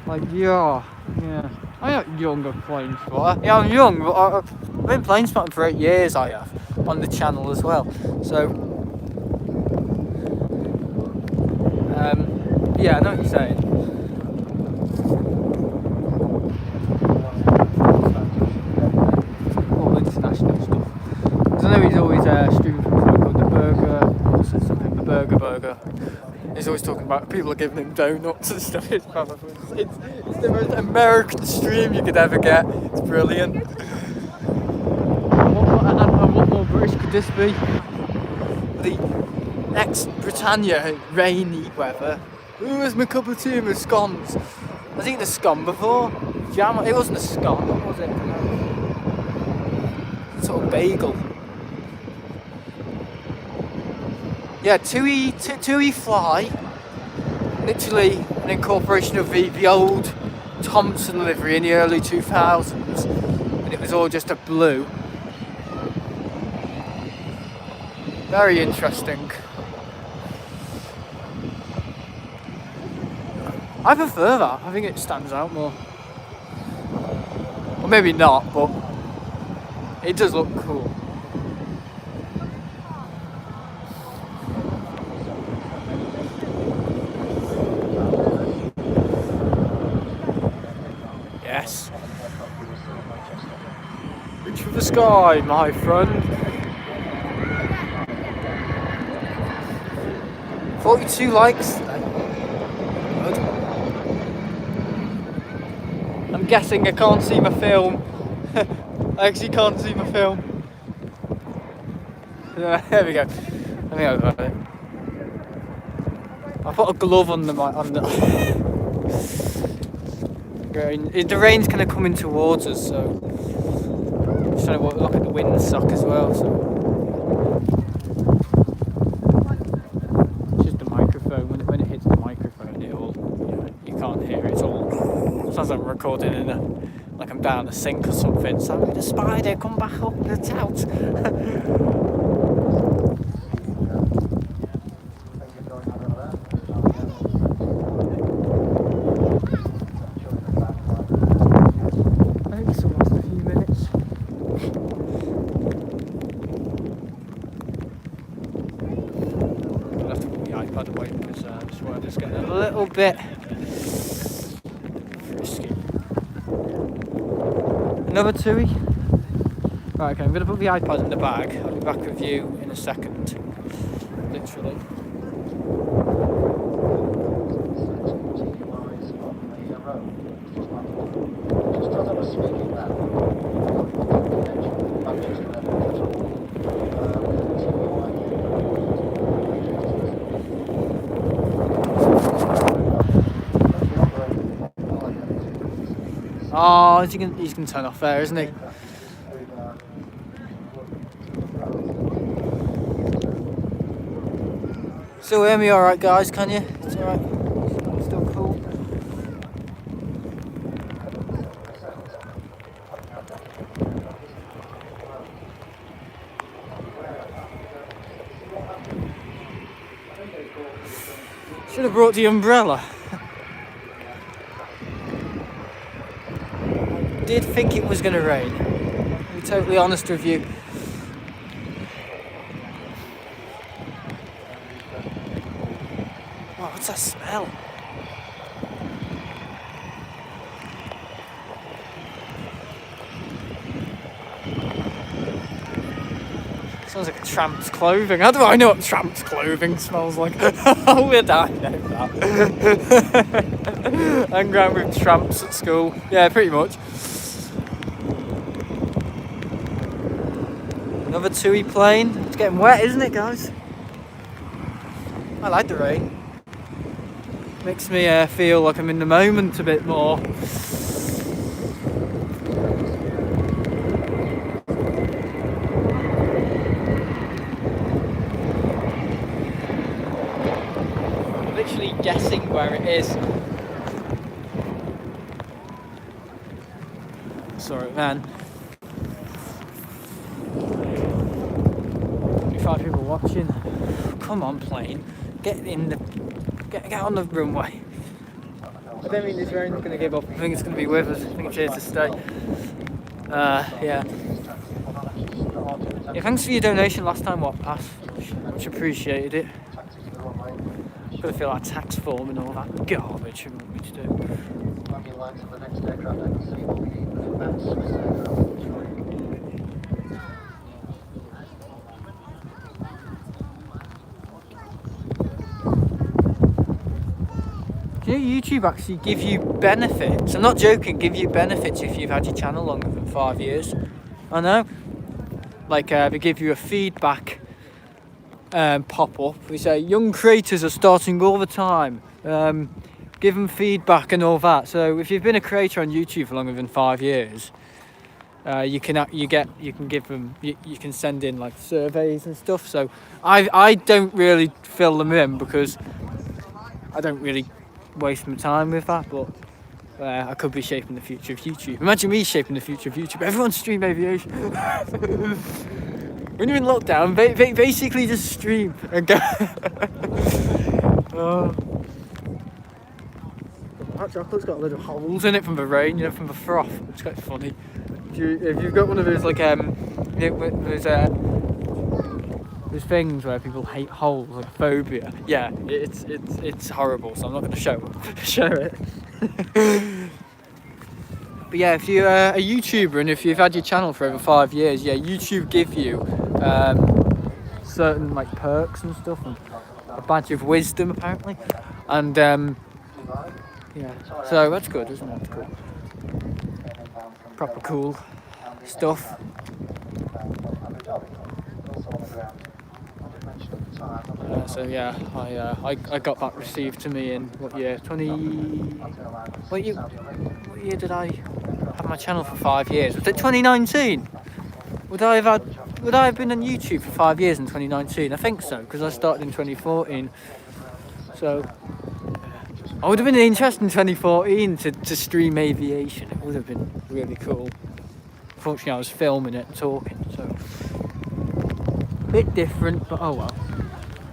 Like, yeah. I am younger plane spotter. Yeah, I'm young, but I've been plane spotting for 8 years, I have, on the channel as well. So, yeah, I know what you're saying. All international stuff. I know he's always streaming from something called the Burger. He's always talking about people are giving him donuts and stuff. It's the most American stream you could ever get. It's brilliant. And what more British could this be? The ex-Britannia rainy weather. Ooh, it's my cup of tea and my scones. I've eaten a scone before. Jam. It wasn't a scone. What was it? Sort of bagel. Yeah, TUI Fly, literally an incorporation of the old Thompson livery in the early 2000s, and it was all just a blue. Very interesting. I prefer that, I think it stands out more. Or maybe not, but it does look cool. Yes. Reach for the sky, my friend. 42 likes today. Good. I'm guessing I can't see my film. I actually can't see my film. There we go. Let me go about it. I put a glove on the the rain's kind of coming towards us, so I'm just trying to look at the windsock as well. So it's just the microphone. When it hits the microphone, you can't hear it. It's all. Sounds like I'm recording like I'm down a sink or something. So the spider, come back up, get out. Bit frisky. Another TUI. Right, okay, I'm going to put the iPad in the bag. I'll be back with you in a second. Literally. Oh, he's going to turn off there, isn't he? Still hear me alright, guys, can you? It's alright. Still cool. Should have brought the umbrella. I did think it was going to rain. I'll be totally honest with you. Wow, what's that smell? Sounds like a tramp's clothing. How do I know what tramp's clothing smells like? How would I know that? Hang around with tramps at school. Yeah, pretty much. Another TUI plane. It's getting wet, isn't it, guys? I like the rain. Makes me feel like I'm in the moment a bit more. Literally guessing where it is. Sorry, man. 25 people watching. Come on, plane. Get on the runway. I don't think this rain's going to give up. I think it's going to be with us. I think it's here to stay. Yeah. Thanks for your donation last time, What Pass. Much appreciated it. Gotta fill out tax form and all that garbage you want me to do. Do you know YouTube actually give you benefits? I'm not joking, give you benefits if you've had your channel longer than 5 years. I know. Like they give you a feedback pop up. We say young creators are starting all the time. Give them feedback and all that. So if you've been a creator on YouTube for longer than 5 years, you can give them. You can send in like surveys and stuff. So I don't really fill them in because I don't really waste my time with that. But I could be shaping the future of YouTube. Imagine me shaping the future of YouTube. Everyone stream aviation. When you're in lockdown, basically just stream and go. That chocolate's got a lot of holes in it from the rain, you know, from the froth. It's quite funny. If you've got one of those like those things where people hate holes, like phobia. Yeah, it's horrible. So I'm not going to show it. But yeah, if you're a YouTuber and if you've had your channel for over 5 years, yeah, YouTube give you certain like perks and stuff, and a badge of wisdom apparently, and yeah, so that's good, isn't it? That's cool. Proper cool stuff. So yeah, I got that received to me in what year? What year did I have my channel for 5 years? Was it 2019? Would I have been on YouTube for 5 years in 2019? I think so, because I started in 2014. So I would have been interested in 2014 to stream aviation. It would have been really cool. Unfortunately, I was filming it and talking, so a bit different, but oh well.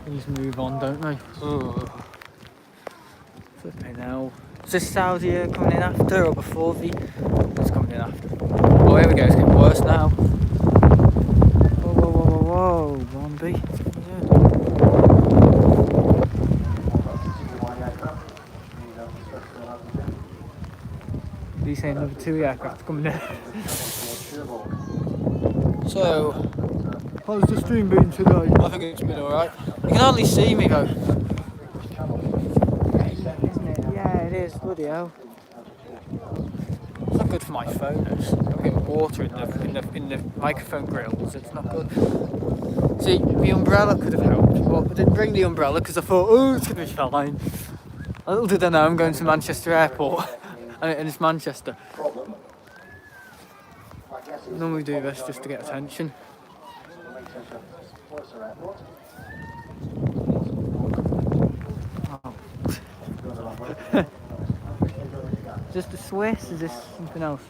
Things move on, don't they? Oh. Flipping hell. Is this Saudi coming in after or before the? It's coming in after. Oh, here we go. It's getting worse now. Whoa, Bombi. He's saying another 2 aircraft coming in. So, how's the stream been today? I think it's been alright. You can hardly see me though. Isn't it? Yeah, it is. Bloody hell. It's not good for my phone. I'm getting water in the microphone grills. It's not good. See, the umbrella could have helped, but I didn't bring the umbrella because I thought, oh, it's gonna be fine. Little did I know I'm going to Manchester Airport, and it's Manchester. I normally do this just to get attention. Oh. Is this the Swiss? Is this something else?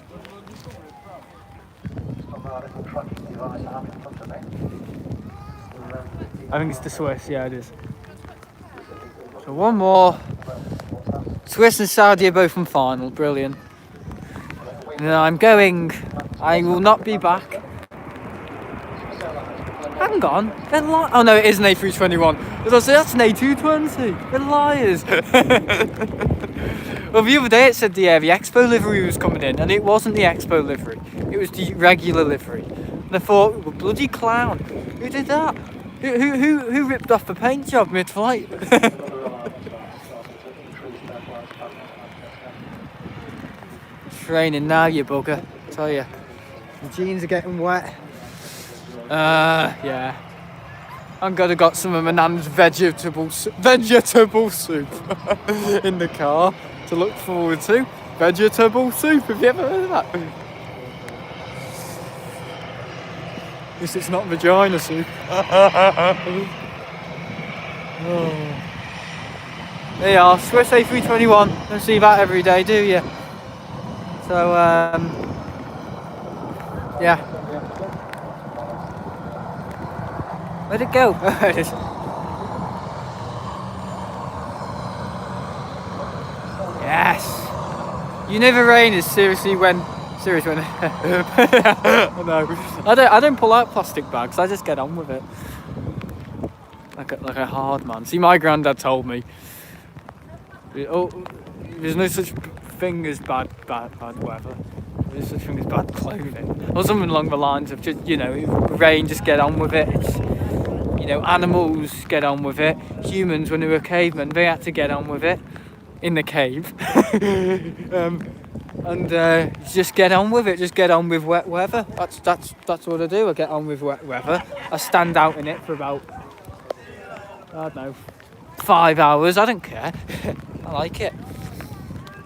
I think it's the Swiss, yeah it is. So one more. Swiss and Saudi are both in final, brilliant. And then I will not be back. Hang on, they're oh no, it is an A321. As I say, that's an A220. They're liars. Well, the other day it said the Expo livery was coming in, and it wasn't the Expo livery. It was the regular livery. And I thought, well, bloody clown. Who did that? Who ripped off the paint job mid-flight? It's raining now, you bugger. I tell you, the jeans are getting wet. Yeah. I'm gonna got some of my nan's vegetable soup in the car to look forward to. Vegetable soup, have you ever heard of that? At least it's not vagina soup. Oh. There you are, Swiss A321. Don't see that every day, do you? So, yeah. Where'd it go? Yes. You never rain is seriously when. No, I don't pull out plastic bags. I just get on with it. Like a hard man. See, my granddad told me. Oh, there's no such thing as bad weather. There's such thing as bad clothing, or something along the lines of just rain. Just get on with it. It's, animals get on with it. Humans, when they were cavemen, they had to get on with it in the cave. And just get on with it. Just get on with wet weather. That's what I do. I get on with wet weather. I stand out in it for about, I don't know, 5 hours. I don't care. I like it.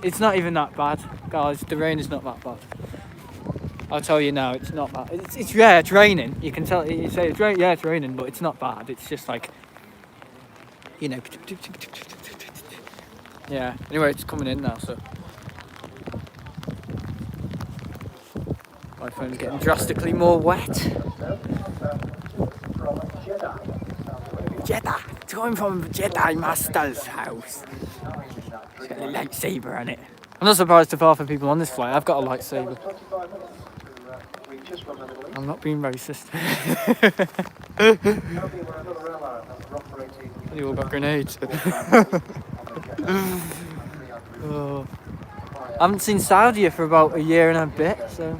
It's not even that bad, guys. The rain is not that bad. I'll tell you now, it's not bad. It's raining. You can tell. You say it's rain. Yeah, it's raining, but it's not bad. It's just like, yeah. Anyway, it's coming in now, so. My phone's getting drastically more wet. Jedi! It's going from Jedi Master's house. It's got a lightsaber on it. I'm not surprised if half the people on this flight, I've got a lightsaber. I'm not being racist. They all got grenades. Oh. I haven't seen Saudi for about a year and a bit, so.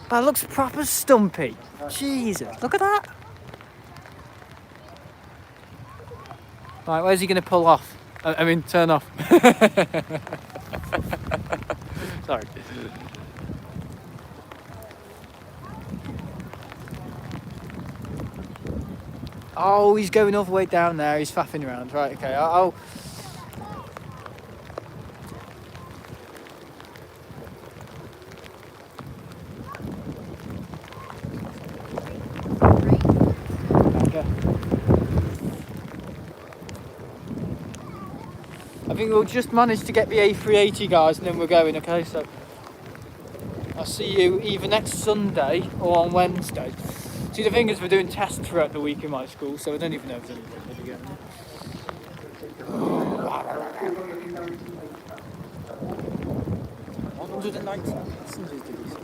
That looks proper stumpy. Jesus, look at that. Right, where's he going to pull off? I mean, turn off. Sorry. Oh, he's going all the way down there. He's faffing around. Right, okay. I'll I think we'll just manage to get the A380, guys, and then we're going, okay? So I'll see you either next Sunday or on Wednesday. See, the thing is, we're doing tests throughout the week in my school, so I don't even know if there's anybody getting there.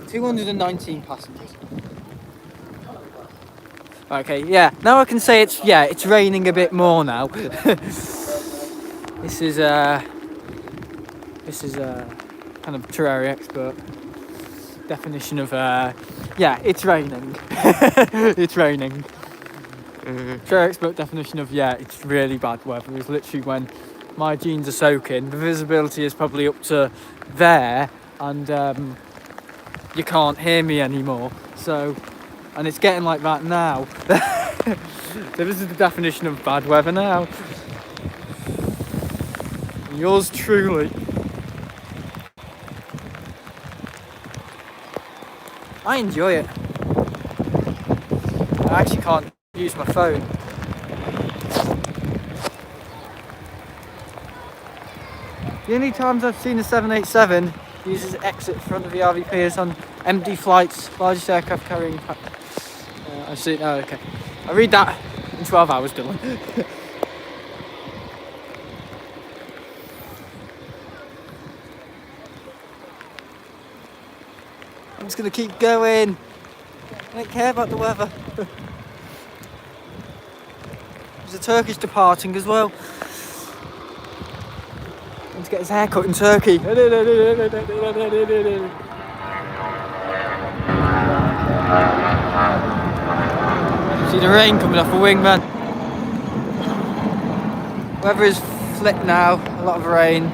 219 passengers. Okay, yeah. Now I can say it's raining a bit more now. This is kind of Terraria expert definition of it's raining. It's raining. Terraria expert definition of it's really bad weather is literally when my jeans are soaking, the visibility is probably up to there, and you can't hear me anymore. So, and it's getting like that now. So this is the definition of bad weather now. And yours truly. I enjoy it. I actually can't use my phone. The only times I've seen a 787 uses exit front of the RVP is on empty flights, largest aircraft carrying. I've seen. Oh, okay. I read that in 12 hours, Dylan. I'm just gonna keep going. I don't care about the weather. There's a Turkish departing as well. To get his hair cut in Turkey. See the rain coming off the wing, man. Weather is flipped now, a lot of rain.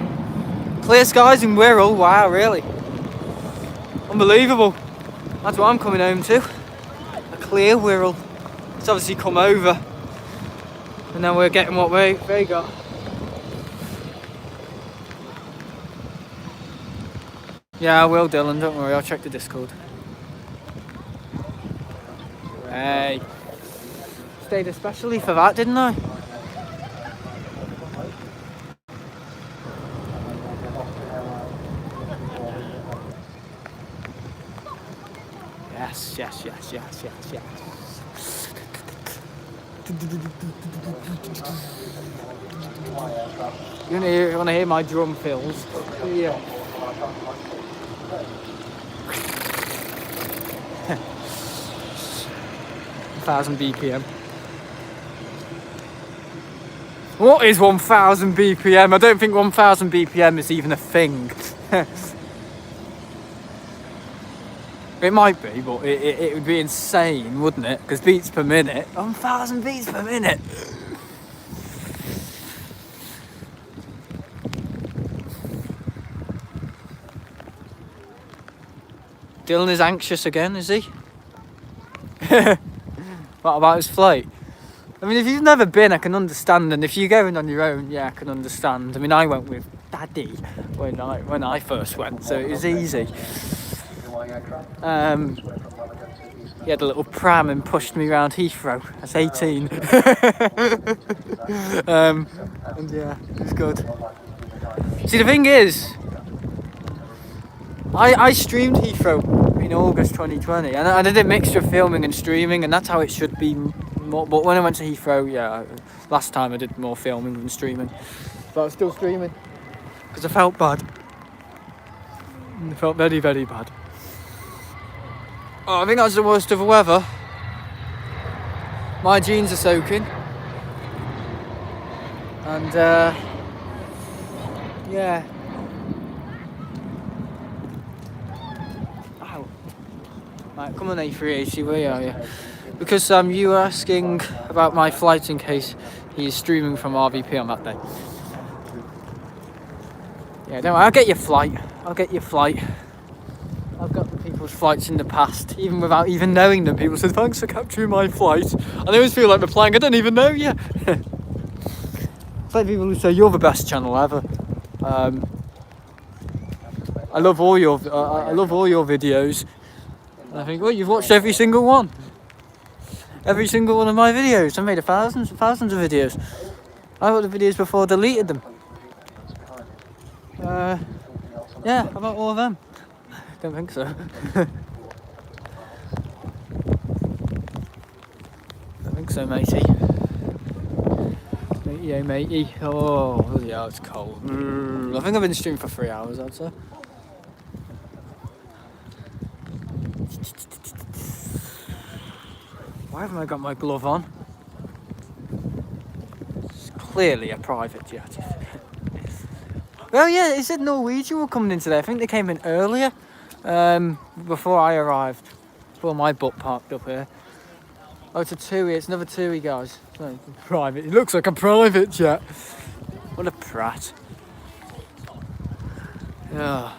Clear skies in Wirral, wow, really. Unbelievable. That's what I'm coming home to. clear Wirral. It's obviously come over. And now we're getting what they got. Yeah, I will, Dylan, don't worry, I'll check the Discord. Hey. Stayed especially for that, didn't I? Yes. You wanna hear my drum fills? Yeah. 1,000 BPM. What is 1,000 BPM? I don't think 1,000 BPM is even a thing. It might be, but it would be insane, wouldn't it? Because beats per minute. 1,000 beats per minute. Dylan is anxious again, is he? What about his flight? I mean, if you've never been, I can understand, and if you're going on your own, yeah, I can understand. I mean, I went with Daddy when I first went, so it was easy. He had a little pram and pushed me around Heathrow. That's 18. And yeah, it was good. See, the thing is, I streamed Heathrow in August 2020, and I did a mixture of filming and streaming, and that's how it should be. But when I went to Heathrow, yeah, last time I did more filming than streaming. But I was still streaming because I felt bad. I felt very, very bad. Oh, I think that's the worst of the weather. My jeans are soaking. And, yeah. Ow. Right, come on A380, where are you? Because you were asking about my flight in case he is streaming from RVP on that day. Yeah, don't worry, I'll get your flight. I've got the people's flights in the past, even without even knowing them. People said, thanks for capturing my flight. And I always feel like they're flying, I don't even know you. It's like people who say, you're the best channel ever. I love all your videos. And I think, well, you've watched every single one. Every single one of my videos. I made thousands of videos. I got the videos before I deleted them. Yeah, how about all of them? Don't think so. Don't think so, matey. Matey. Oh, yeah, it's cold. I think I've been streaming for 3 hours, I'd say. Why haven't I got my glove on? It's clearly a private jet. Well, yeah, it said Norwegian were coming in today. I think they came in earlier, before I arrived, before my butt parked up here. Oh, it's a TUI. It's another TUI, guys. No, private. It looks like a private jet. What a prat. Yeah.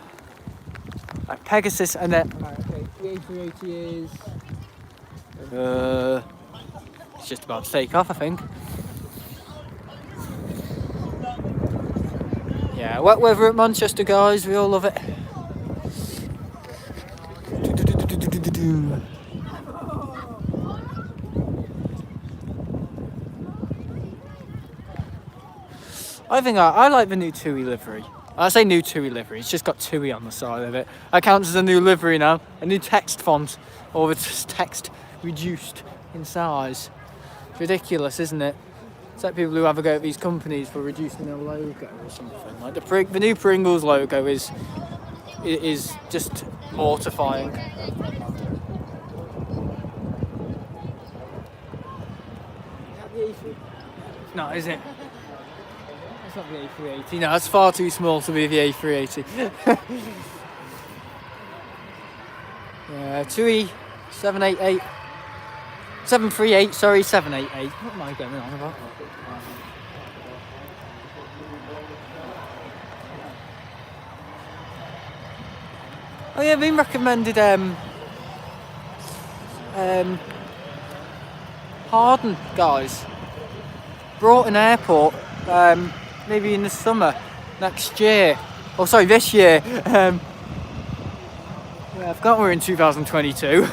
Right, Pegasus and then. Right, okay, the A380 is. It's just about to take off, I think. Yeah, wet weather at Manchester, guys. We all love it. I think I like the new TUI livery. I say new TUI livery, it's just got TUI on the side of it. That counts as a new livery now. A new text font, or the text reduced in size. It's ridiculous, isn't it? It's like people who have a go at these companies for reducing their logo or something. Like the new Pringles logo is just mortifying. No, is it? It's not the A380. No, it's far too small to be the A380. Yeah, TUI 788. 738, sorry, 788. What am I going on about? Oh yeah, I've been recommended Harden, guys. Broughton Airport, maybe in the summer next year. Oh, sorry, this year. Yeah, I forgot we're in 2022.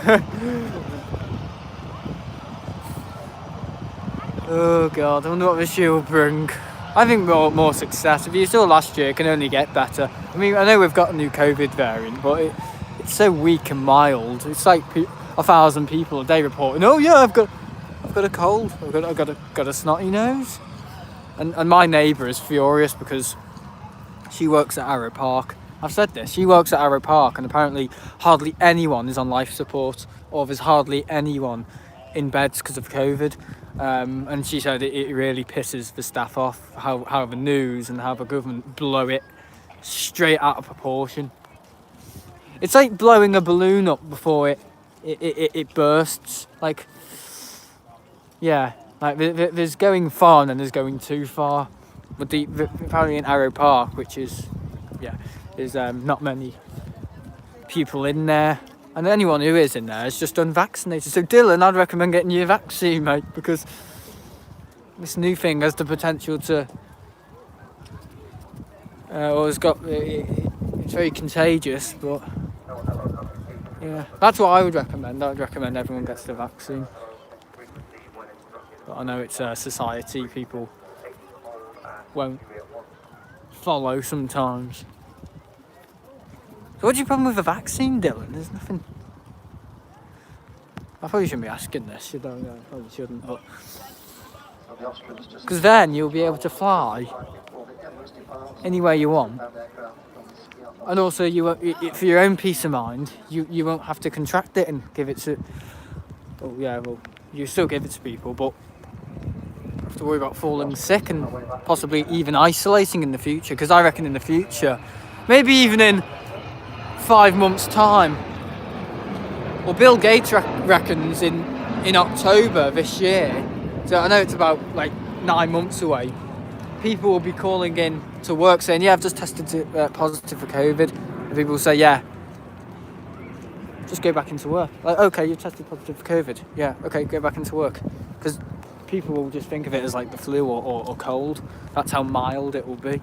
Oh god, I wonder what this year will bring. I think more success. If you saw last year, it can only get better. I mean, I know we've got a new COVID variant, but it's so weak and mild. It's like 1,000 people a day reporting, oh yeah, I've got a cold, I've got a snotty nose. And my neighbour is furious because she works at Arrow Park. I've said this, she works at Arrow Park, and apparently hardly anyone is on life support, or there's hardly anyone in beds because of COVID. And she said it really pisses the staff off how the news and how the government blow it straight out of proportion. It's like blowing a balloon up before it bursts. Like, yeah, like there's going far and then there's going too far. But apparently in Arrow Park, which is, yeah, there's not many people in there. And anyone who is in there is just unvaccinated. So Dylan, I'd recommend getting your vaccine, mate, because this new thing has the potential to, it's very contagious, but yeah, that's what I would recommend. I would recommend everyone gets the vaccine. But I know it's a society people won't follow sometimes. So what's your problem with the vaccine, Dylan? There's nothing. I probably shouldn't be asking this, you know, I probably shouldn't, but because then you'll be able to fly anywhere you want, and also you won't, for your own peace of mind, you won't have to contract it and give it to. Oh yeah, well you still give it to people, but you have to worry about falling sick and possibly even isolating in the future. Because I reckon in the future, maybe even in 5 months' time. Well, Bill Gates reckons in October this year, so I know it's about like 9 months away, people will be calling in to work saying, yeah, I've just tested positive for COVID. And people will say, yeah, just go back into work. Like, okay, you tested positive for COVID. Yeah, okay, go back into work. Because people will just think of it as like the flu or cold. That's how mild it will be.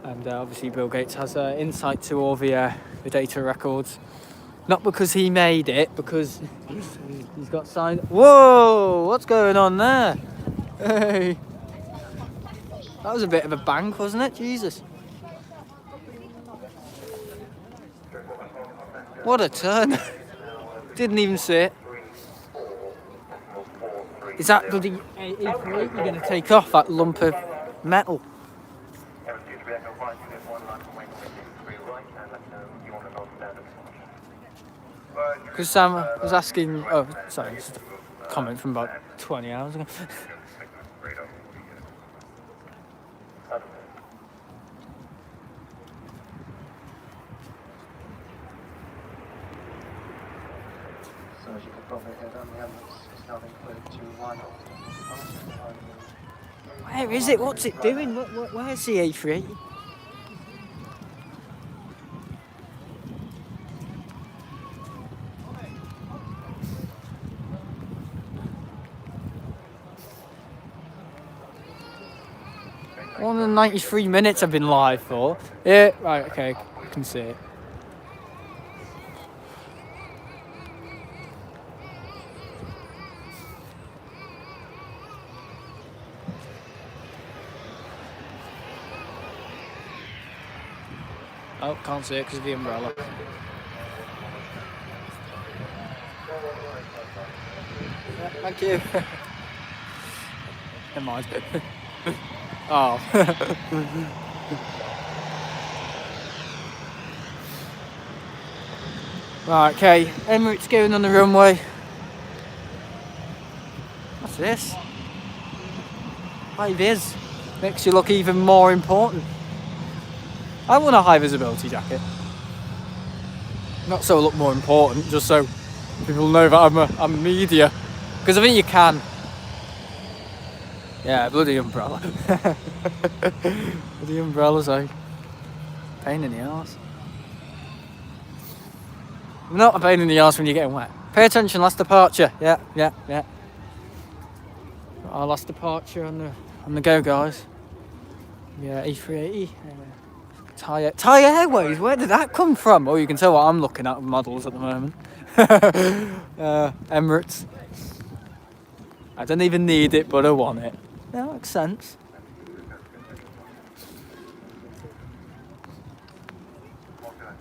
And obviously Bill Gates has insight to all the data records. Not because he made it, because he's got signed. Whoa! What's going on there? Hey! That was a bit of a bank, wasn't it? Jesus. What a turn. Didn't even see it. Is that bloody E3 you're going to take off, that lump of metal? Because Sam was asking, oh sorry, this is a comment from about 20 hours ago. So as you can probably hear, on the elements is now included to line up. Where is it? What's it doing? Where's the A380? One of the 93 minutes I've been live for. Yeah, right, okay, I can see it. Oh, can't see it because of the umbrella. Yeah, thank you. Never mind. Oh. Right, okay. Emirates going on the runway. What's this? High vis. Makes you look even more important. I want a high visibility jacket. Not so look more important, just so people know that I'm media. Because I think you can. Yeah, bloody umbrella. Bloody umbrella's like pain in the arse. Not a pain in the arse when you're getting wet. Pay attention, last departure. Yeah. Our last departure on the go, guys. Yeah, A380. Thai Airways. Where did that come from? Oh, you can tell what I'm looking at with models at the moment. Emirates. I don't even need it, but I want it. Yeah, that makes sense.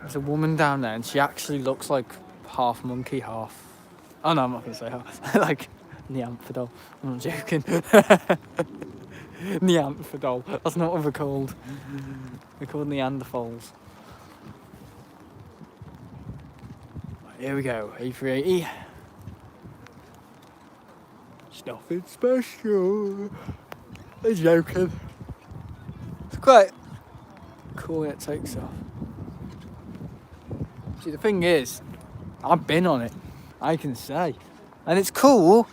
There's a woman down there, and she actually looks like half monkey, half. Oh no, I'm not gonna say half. Like Neanderthal. I'm not joking. Neanderthal. That's not what they're called. They're called Neanderthals. Here we go. A380. It's nothing special. I'm joking. It's quite cool when it takes off. See, the thing is, I've been on it, I can say. And it's cool.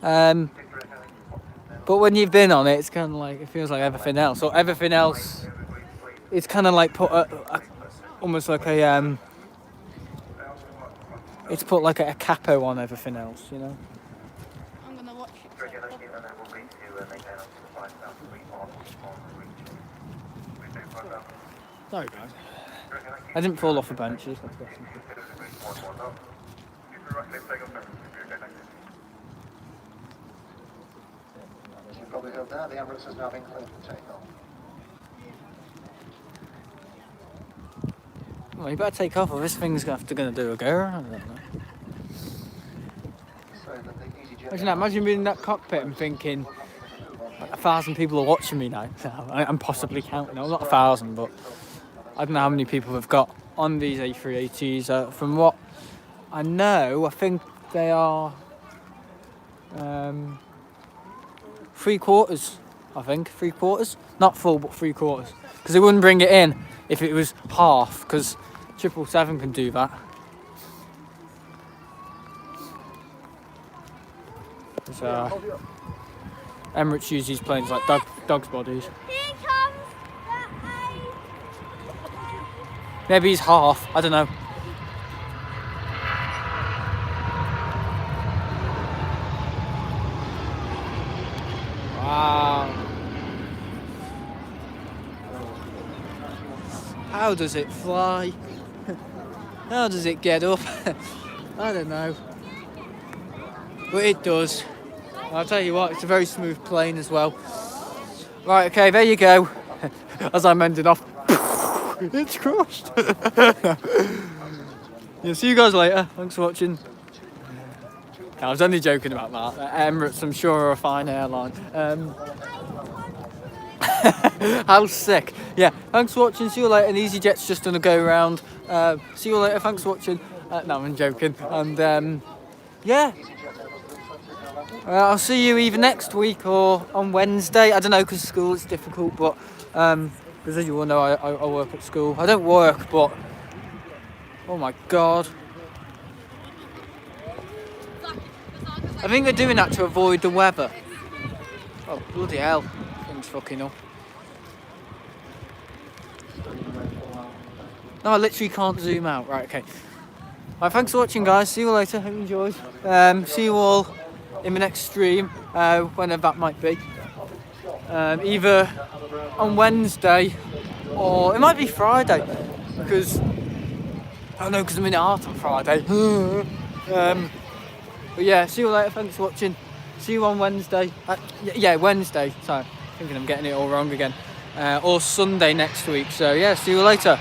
But when you've been on it, it's kind of like, it feels like everything else. Or everything else, it's kind of like put almost like a, it's put like a capo on everything else, you know? I'm gonna watch it. Sorry guys. I didn't fall off the benches. You've probably heard that. The Emirates has now been cleared for takeoff. Well, you better take off or this thing's gonna do a go. I don't know. So that the EasyJet Imagine being in that cockpit and thinking, like, 1,000 people are watching me now. I'm possibly counting. No, not 1,000, but I don't know how many people have got on these A380s. From what I know, I think they are 3/4. I think 3/4, not full, but 3/4. Because they wouldn't bring it in if it was half. Because 777 can do that. So, Emirates use these planes like dogs' bodies. Here comes Maybe he's half. I don't know. Wow. How does it fly? How does it get up? I don't know. But it does. I'll tell you what, it's a very smooth plane as well. Right, okay, there you go. As I'm ending off. It's crushed. Yeah, see you guys later. Thanks for watching. No, I was only joking about that. Emirates, I'm sure, are a fine airline. How sick. Yeah, thanks for watching. See you later. And EasyJet's just done a go round. See you later. Thanks for watching. No, I'm joking. And yeah. I'll see you either next week or on Wednesday. I don't know, because school is difficult, but because as you all know, I work at school. I don't work, but oh my god. I think they're doing that to avoid the weather. Oh, bloody hell. Thing's fucking up. No, I literally can't zoom out. Right, okay. Right, thanks for watching, guys. See you later. Hope you enjoyed. See you all in the next stream, whenever that might be. Either on Wednesday or it might be Friday, because I don't know, because I'm in art on Friday. But yeah, see you later. Thanks for watching. See you on Wednesday. Yeah, Wednesday. Sorry, thinking I'm getting it all wrong again. Or Sunday next week. So yeah, see you later.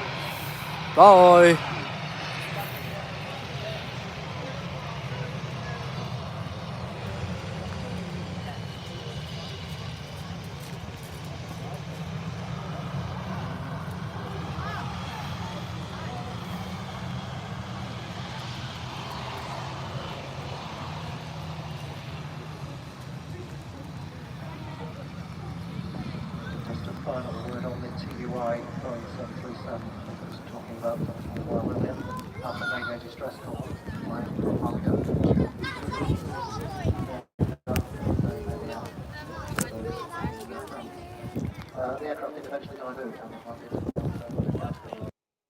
Bye. Just a final word on the TUI Boeing 737 that was talking about the Alpha negative stress call.